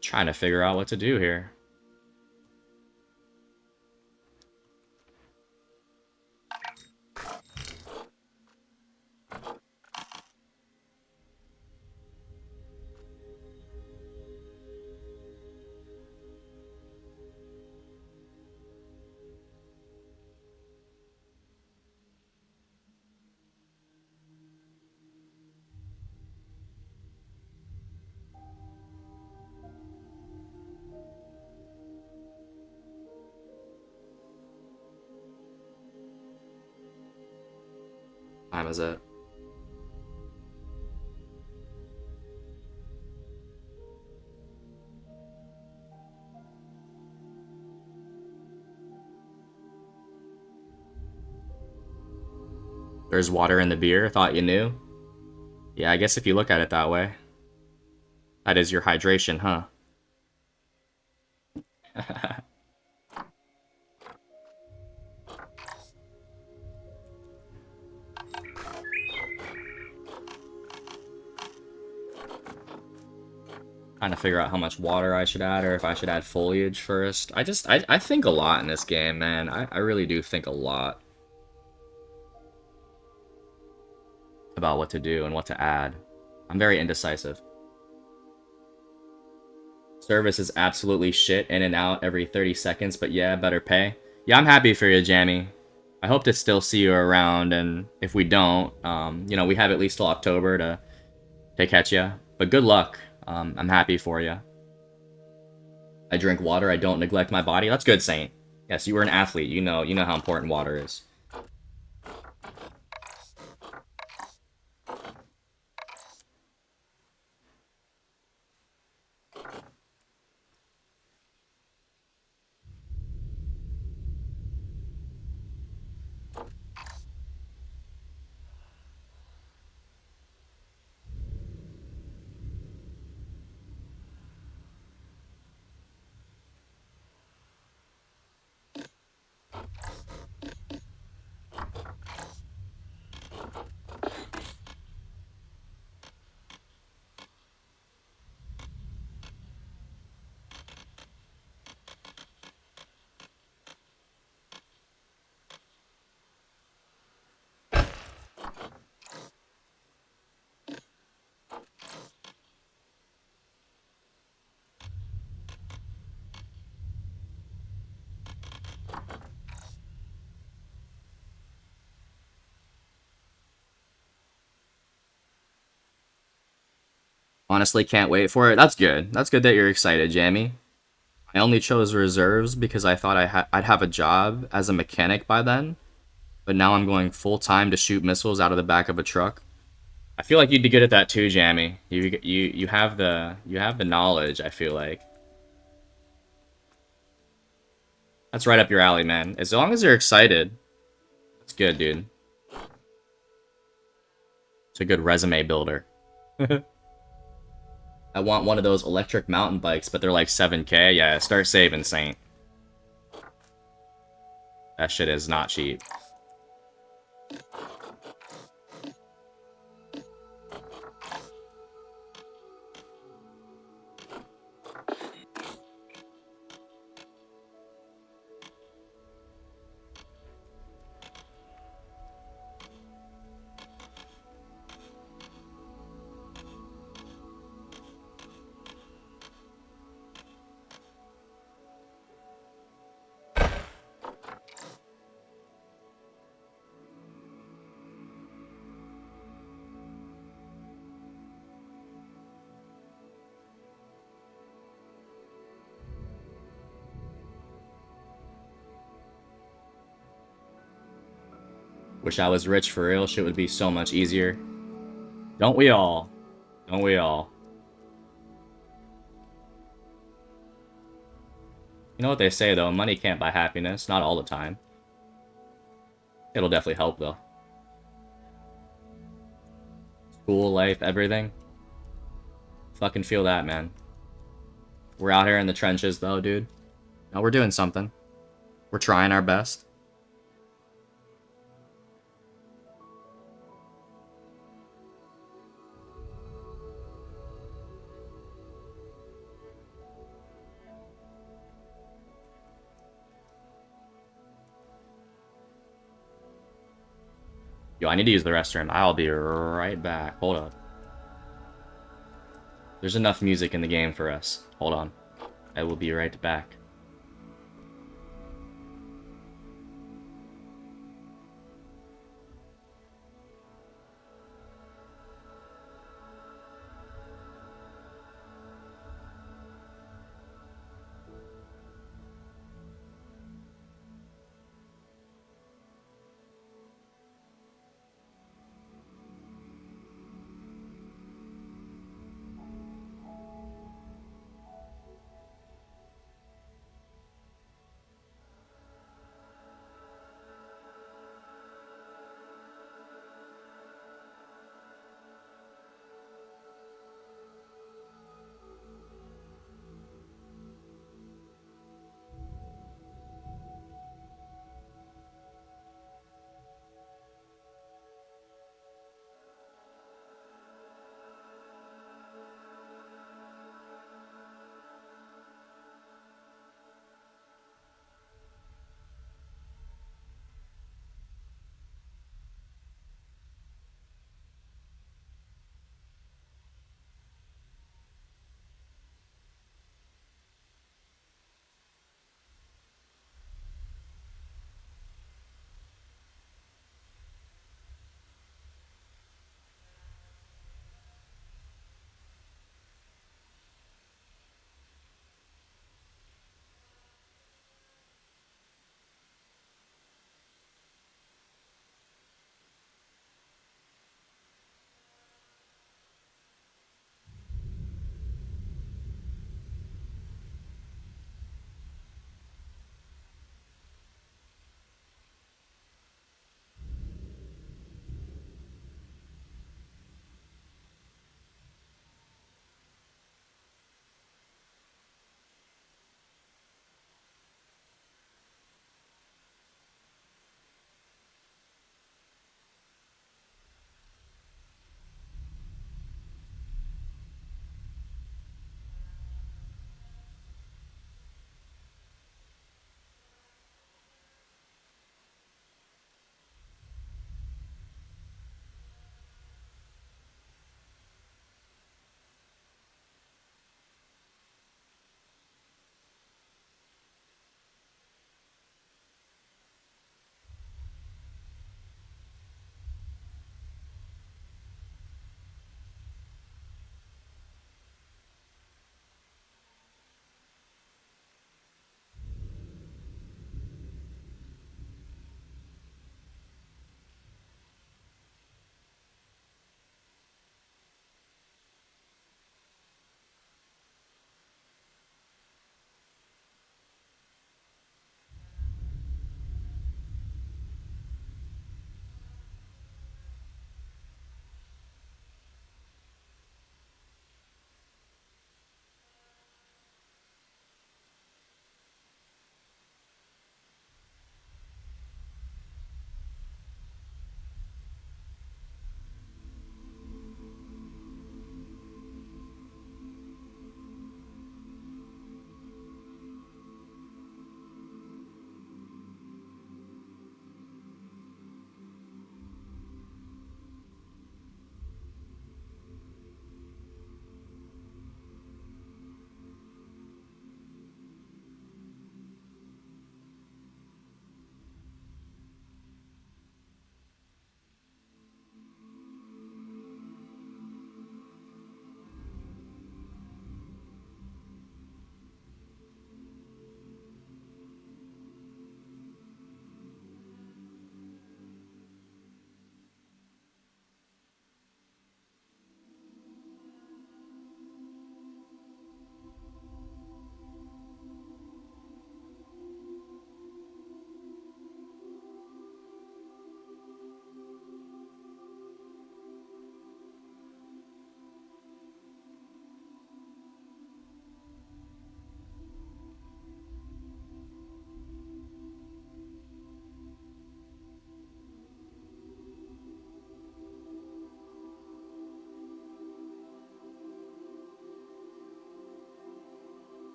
Trying to figure out what to do here. Time is it? There's water in the beer. Thought you knew. Yeah, I guess if you look at it that way. That is your hydration, huh? Trying to figure out how much water I should add, or if I should add foliage first. I think a lot in this game, man. I really do think a lot about what to do and what to add. I'm very indecisive. Service is absolutely shit, in and out every 30 seconds, but yeah, better pay. Yeah, I'm happy for you, Jammy. I hope to still see you around, and if we don't, you know, we have at least till October to catch you. But good luck. I'm happy for you. I drink water. I don't neglect my body. That's good, Saint. Yes, you were an athlete. You know how important water is. Honestly, can't wait for it. That's good. That's good that you're excited, Jamie. I only chose reserves because I thought I'd have a job as a mechanic by then, but now I'm going full time to shoot missiles out of the back of a truck. I feel like you'd be good at that too, Jamie. You have the knowledge. I feel like that's right up your alley, man. As long as you're excited, that's good, dude. It's a good resume builder. I want one of those electric mountain bikes, but they're like 7K. Yeah, start saving, Saint. That shit is not cheap. Wish I was rich for real. Shit would be so much easier. Don't we all? Don't we all? You know what they say though, money can't buy happiness. Not all the time. It'll definitely help though. School, life, everything. Fucking feel that, man. We're out here in the trenches though, dude. No, we're doing something. We're trying our best. Yo, I need to use the restroom. I'll be right back. Hold up. There's enough music in the game for us. Hold on. I will be right back.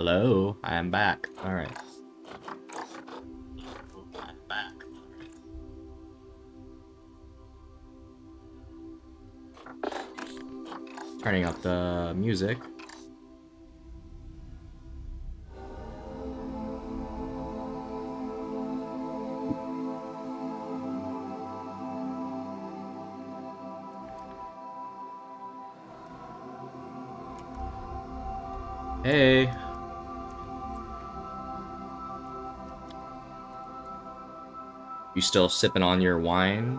Hello, I am back. Alright. I'm back. Turning up the music. Hey. You still sipping on your wine?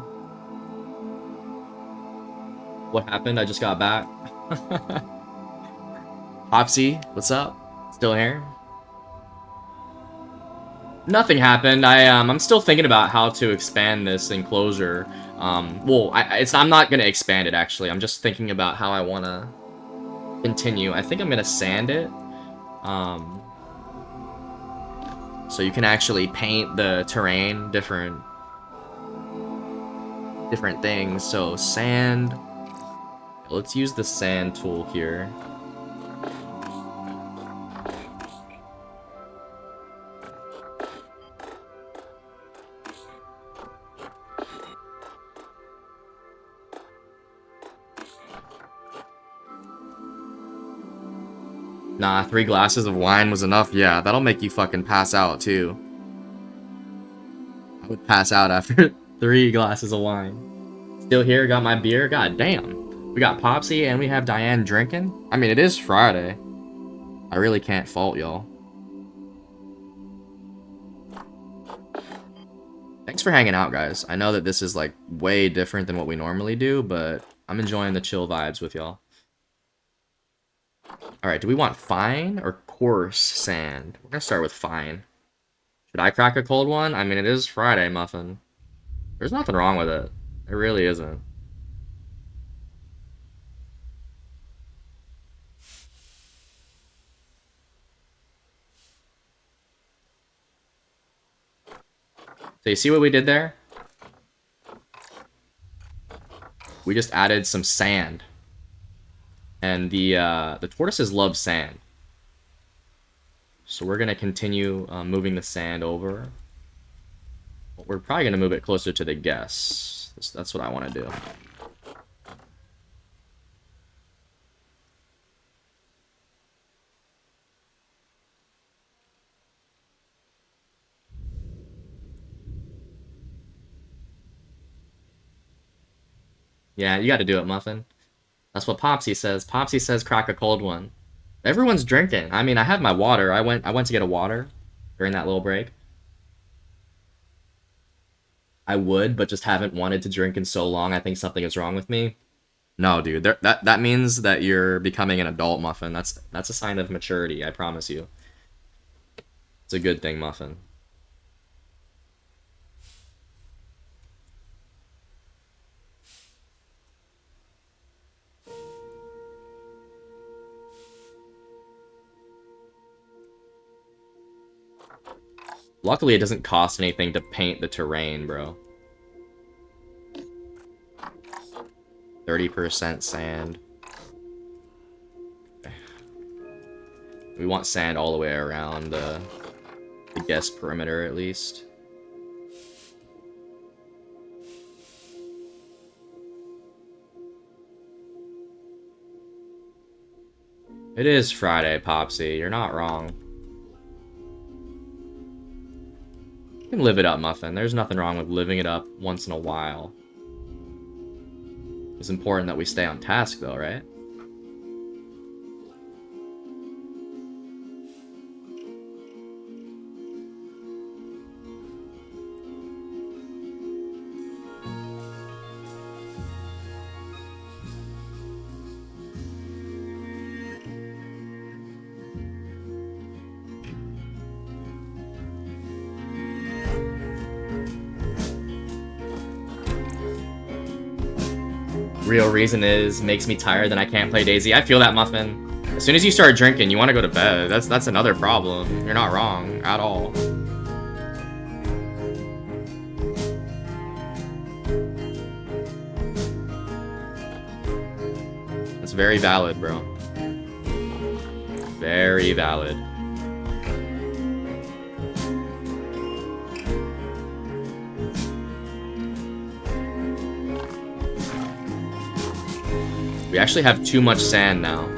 What happened? I just got back. Popsy, what's up? Still here? Nothing happened. I'm still thinking about how to expand this enclosure. Well, I'm not gonna expand it actually. I'm just thinking about how I wanna continue. I think I'm gonna sand it. So you can actually paint the terrain different things. So sand. Let's use the sand tool here. Nah, 3 glasses of wine was enough. Yeah, that'll make you fucking pass out too. I would pass out after 3 glasses of wine. Still here, got my beer. God damn. We got Popsy and we have Diane drinking. I mean, it is Friday. I really can't fault y'all. Thanks for hanging out, guys. I know that this is like way different than what we normally do, but I'm enjoying the chill vibes with y'all. Alright, do we want fine or coarse sand? We're gonna start with fine. Should I crack a cold one? I mean, it is Friday, Muffin. There's nothing wrong with it. It really isn't. So you see what we did there? We just added some sand. And the tortoises love sand. So we're going to continue moving the sand over. We're probably going to move it closer to the guests. That's what I want to do. Yeah, you got to do it, Muffin. That's what Popsy says. Popsy says crack a cold one. Everyone's drinking. I mean, I have my water. I went to get a water during that little break. I would, but just haven't wanted to drink in so long. I think something is wrong with me. No, dude. That means that you're becoming an adult, Muffin. That's a sign of maturity, I promise you. It's a good thing, Muffin. Luckily, it doesn't cost anything to paint the terrain, bro. 30% sand. We want sand all the way around the guest perimeter, at least. It is Friday, Popsy. You're not wrong. You can live it up, Muffin. There's nothing wrong with living it up once in a while. It's important that we stay on task, though, right? Real reason is makes me tired, then I can't play Daisy. I feel that, Muffin. As soon as you start drinking, you want to go to bed. That's another problem. You're not wrong at all. That's very valid, bro. Very valid. We actually have too much sand now.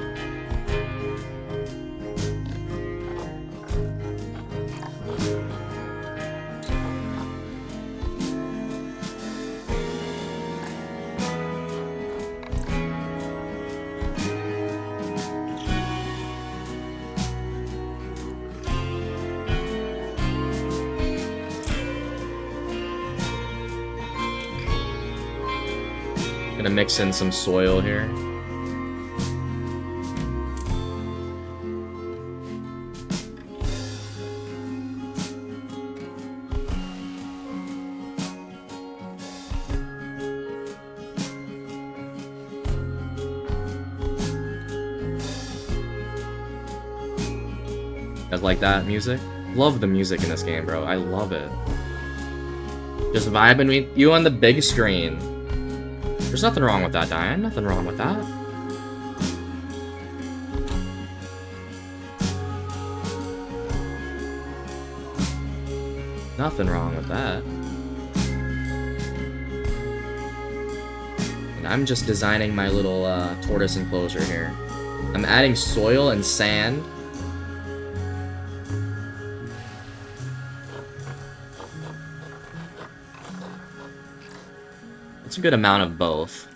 Gonna mix in some soil here. Guys like that music? Love the music in this game, bro. I love it. Just vibing with you on the big screen. There's nothing wrong with that, Diane. Nothing wrong with that. Nothing wrong with that. And I'm just designing my little tortoise enclosure here. I'm adding soil and sand. It's a good amount of both.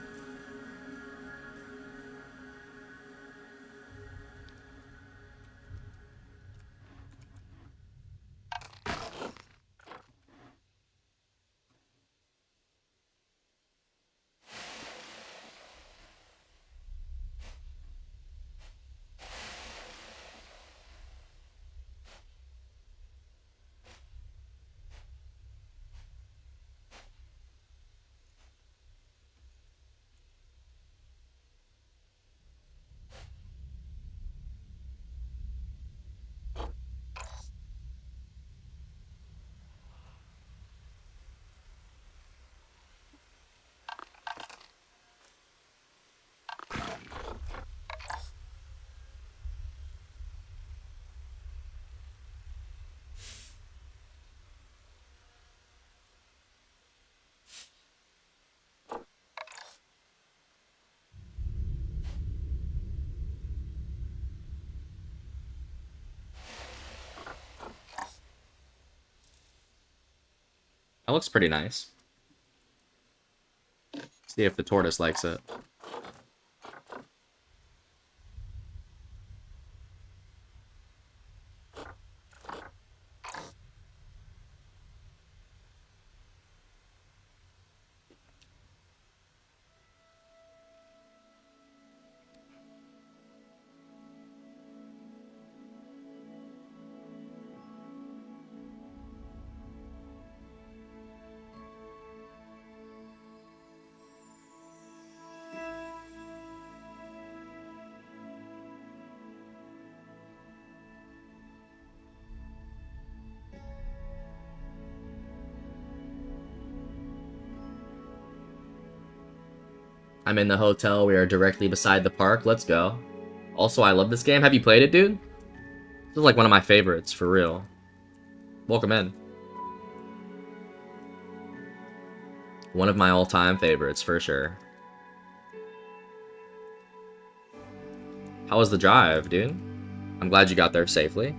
That looks pretty nice. See if the tortoise likes it. I'm in the hotel. We are directly beside the park. Let's go. Also, I love this game. Have you played it, dude? This is like one of my favorites, for real. Welcome in. One of my all-time favorites, for sure. How was the drive, dude? I'm glad you got there safely.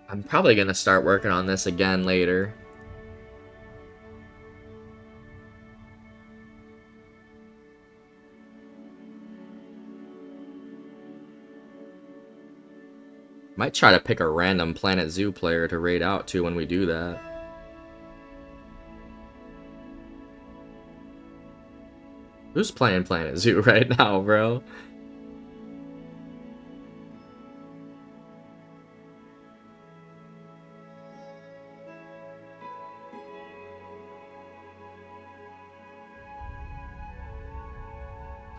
I'm probably gonna start working on this again later. Might try to pick a random Planet Zoo player to raid out to when we do that. Who's playing Planet Zoo right now, bro?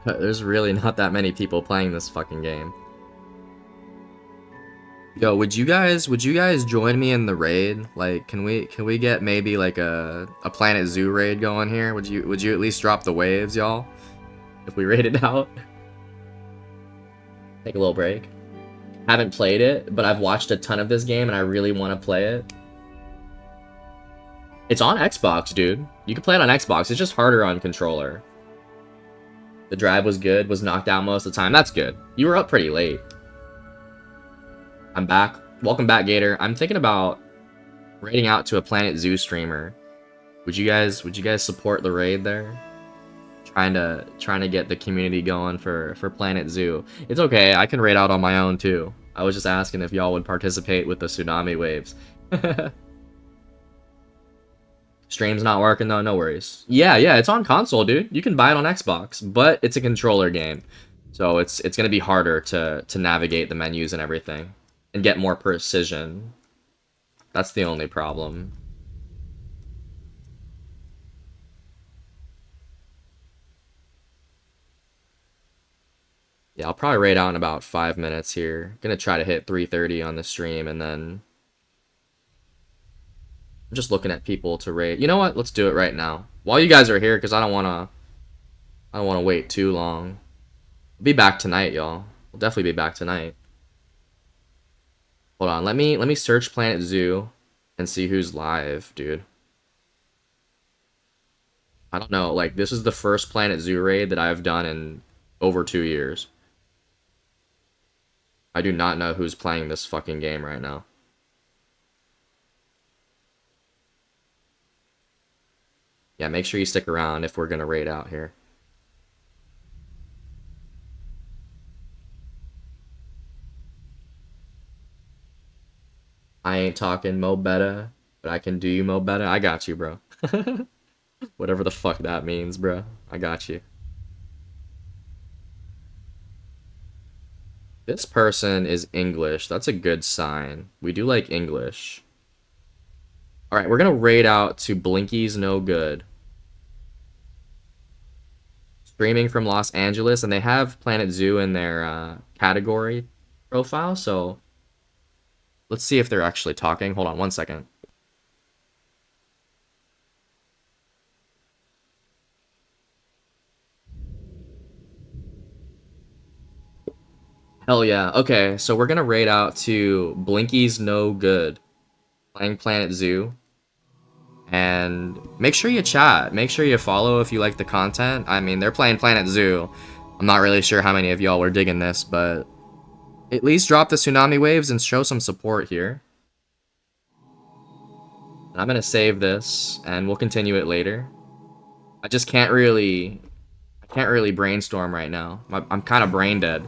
There's really not that many people playing this fucking game. Yo, would you guys join me in the raid? Like, can we get maybe like a Planet Zoo raid going here? Would you at least drop the waves, y'all? If we raid it out? Take a little break. Haven't played it, but I've watched a ton of this game and I really want to play it. It's on Xbox, dude. You can play it on Xbox. It's just harder on controller. The drive was good, was knocked out most of the time. That's good. You were up pretty late. I'm back. Welcome back, Gator. I'm thinking about raiding out to a Planet Zoo streamer. Would you guys support the raid there? Trying to get the community going for Planet Zoo. It's okay. I can raid out on my own too. I was just asking if y'all would participate with the tsunami waves. Stream's not working though, no worries. Yeah, it's on console, dude. You can buy it on Xbox, but it's a controller game. So it's gonna be harder to navigate the menus and everything. And get more precision. That's the only problem. Yeah, I'll probably raid out in about 5 minutes here. Gonna try to hit 3:30 on the stream, and then I'm just looking at people to raid. You know what? Let's do it right now. While you guys are here, because I don't wanna wait too long. We'll be back tonight, y'all. We'll definitely be back tonight. Hold on, let me search Planet Zoo and see who's live, dude. I don't know, like this is the first Planet Zoo raid that I've done in over 2 years. I do not know who's playing this fucking game right now. Yeah, make sure you stick around if we're gonna raid out here. I ain't talking Mo Betta, but I can do you Mo Betta. I got you, bro. Whatever the fuck that means, bro. I got you. This person is English. That's a good sign. We do like English. Alright, we're gonna raid out to Blinky's No Good. Streaming from Los Angeles, and they have Planet Zoo in their category profile, so let's see if they're actually talking. Hold on 1 second. Hell yeah. Okay, so we're gonna raid out to Blinky's No Good, playing Planet Zoo. And make sure you chat. Make sure you follow if you like the content. I mean, they're playing Planet Zoo. I'm not really sure how many of y'all were digging this, but at least drop the tsunami waves and show some support here. And I'm gonna save this, and we'll continue it later. I just can't really brainstorm right now. I'm kind of brain dead.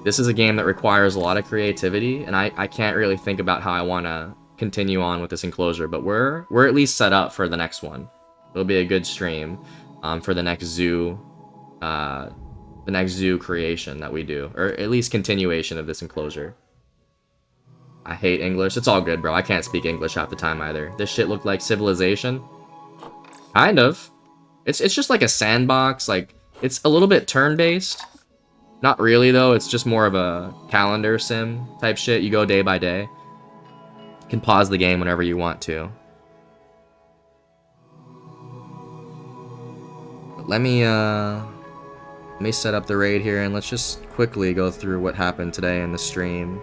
This is a game that requires a lot of creativity, and I can't really think about how I want to continue on with this enclosure, but we're at least set up for the next one. It'll be a good stream for the next zoo creation that we do, or at least continuation of this enclosure. I hate English. It's all good, bro. I can't speak English half the time either. This shit looked like Civilization. Kind of. It's just like a sandbox. Like, it's a little bit turn-based. Not really, though. It's just more of a calendar sim type shit. You go day by day. You can pause the game whenever you want to. But let me set up the raid here, and let's just quickly go through what happened today in the stream.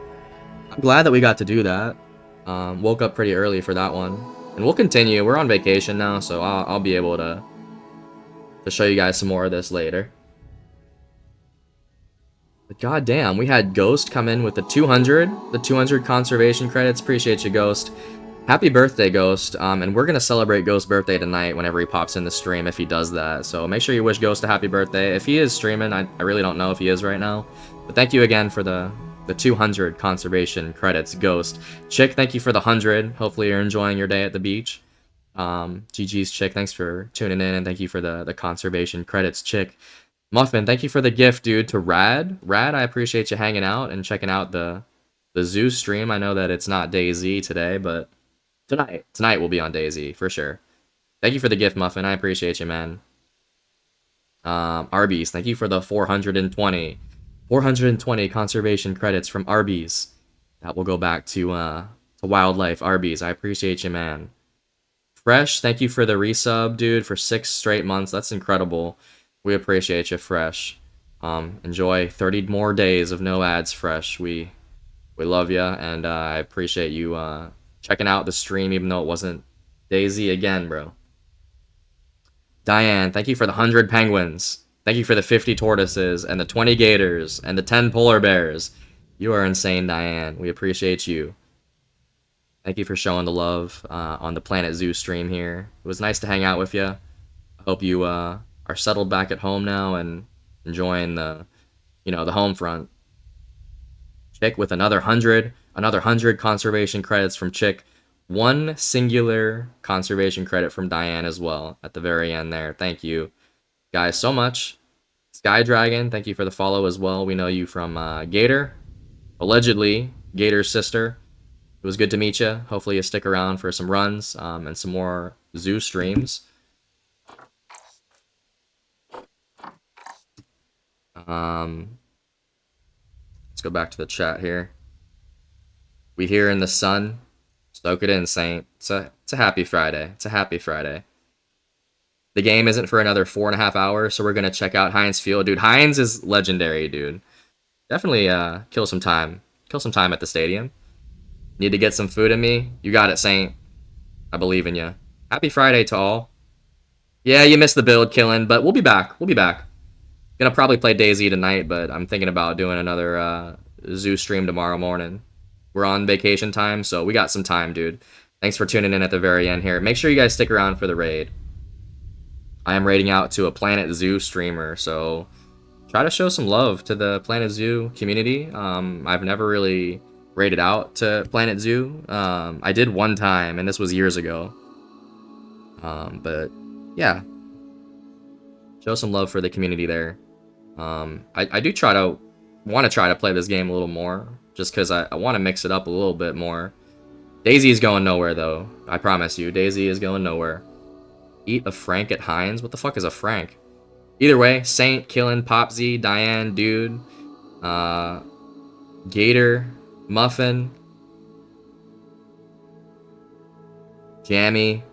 I'm glad that we got to do that. Woke up pretty early for that one. And we'll continue. We're on vacation now, so I'll be able to show you guys some more of this later. But goddamn, we had Ghost come in with the 200 conservation credits. Appreciate you, Ghost. Happy birthday, Ghost. And we're gonna celebrate Ghost's birthday tonight whenever he pops in the stream, if he does that. So make sure you wish Ghost a happy birthday. If he is streaming, I really don't know if he is right now. But thank you again for the 200 conservation credits, Ghost. Chick, thank you for the 100. Hopefully you're enjoying your day at the beach. GG's, Chick, thanks for tuning in, and thank you for the conservation credits, Chick. Muffin, thank you for the gift, dude, to Rad. Rad, I appreciate you hanging out and checking out the zoo stream. I know that it's not DayZ today, but tonight will be on DayZ, for sure. Thank you for the gift, Muffin. I appreciate you, man. Arby's, thank you for the 420 conservation credits from Arby's. That will go back to Wildlife Arby's. I appreciate you, man. Fresh, thank you for the resub, dude, for 6 straight months. That's incredible. We appreciate you, Fresh. Enjoy 30 more days of no ads, Fresh. We We love you, and I appreciate you checking out the stream, even though it wasn't Daisy again, bro. Diane, thank you for the 100 penguins. Thank you for the 50 tortoises, and the 20 gators, and the 10 polar bears. You are insane, Diane. We appreciate you. Thank you for showing the love on the Planet Zoo stream here. It was nice to hang out with you. I hope you are settled back at home now and enjoying the home front. Chick with another 100 conservation credits from Chick. One singular conservation credit from Diane as well at the very end there. Thank you guys so much. Sky Dragon, thank you for the follow as well. We know you from Gator, allegedly Gator's sister. It was good to meet you. Hopefully you stick around for some runs and some more zoo streams. Let's go back to the chat here. We here in the sun. Soak it in, Saint. It's a happy Friday. It's a happy Friday. The game isn't for another 4.5 hours, so we're gonna check out Heinz Field. Dude, Heinz is legendary, dude. Definitely kill some time. Kill some time at the stadium. Need to get some food in me? You got it, Saint. I believe in you. Happy Friday to all. Yeah, you missed the build killing, but we'll be back. We'll be back. Gonna probably play DayZ tonight, but I'm thinking about doing another zoo stream tomorrow morning. We're on vacation time, so we got some time, dude. Thanks for tuning in at the very end here. Make sure you guys stick around for the raid. I am raiding out to a Planet Zoo streamer, so try to show some love to the Planet Zoo community. I've never really raided out to Planet Zoo. I did one time, and this was years ago. But yeah, show some love for the community there. I do want to try to play this game a little more, just because I want to mix it up a little bit more. DayZ is going nowhere, though. I promise you, DayZ is going nowhere. Eat a Frank at Heinz? What the fuck is a Frank? Either way, Saint, Killin, Popsy, Diane, Dude, Gator, Muffin, Jammy.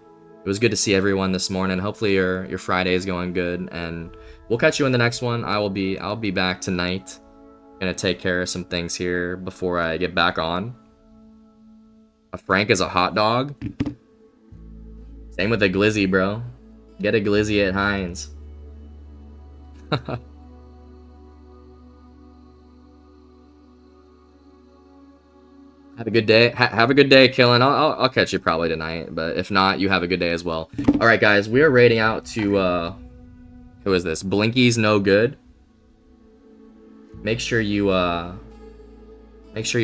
It was good to see everyone this morning. Hopefully your Friday is going good, and we'll catch you in the next one. I'll be back tonight. Gonna take care of some things here before I get back on. A Frank is a hot dog. Same with a glizzy, bro. Get a glizzy at Heinz. Have a good day. Have a good day, Killin. I'll catch you probably tonight, but if not, you have a good day as well. All right, guys, we are raiding out to who is this? Blinky's No Good. Make sure you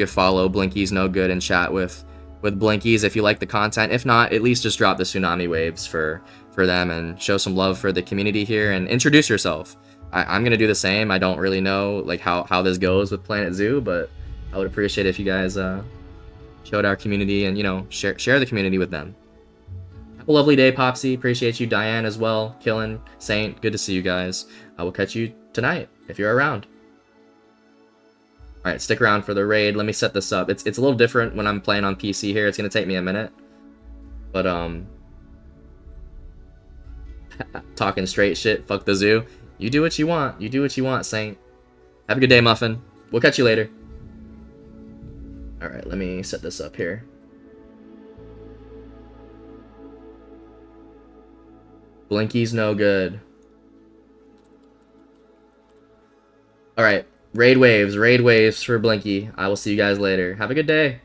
follow Blinky's No Good and chat with Blinkies if you like the content. If not, at least just drop the tsunami waves for them and show some love for the community here and introduce yourself. I'm gonna do the same. I don't really know like how this goes with Planet Zoo, but I would appreciate if you guys showed our community and share the community with them. Have a lovely day, Popsy. Appreciate you, Diane, as well. Killin, Saint, good to see you guys. I will catch you tonight if you're around. Alright, stick around for the raid. Let me set this up. It's a little different when I'm playing on PC here. It's gonna take me a minute. But talking straight shit, fuck the zoo. You do what you want. You do what you want, Saint. Have a good day, Muffin. We'll catch you later. Alright, let me set this up here. Blinky's No Good. Alright. Raid waves for Blinky. I will see you guys later. Have a good day.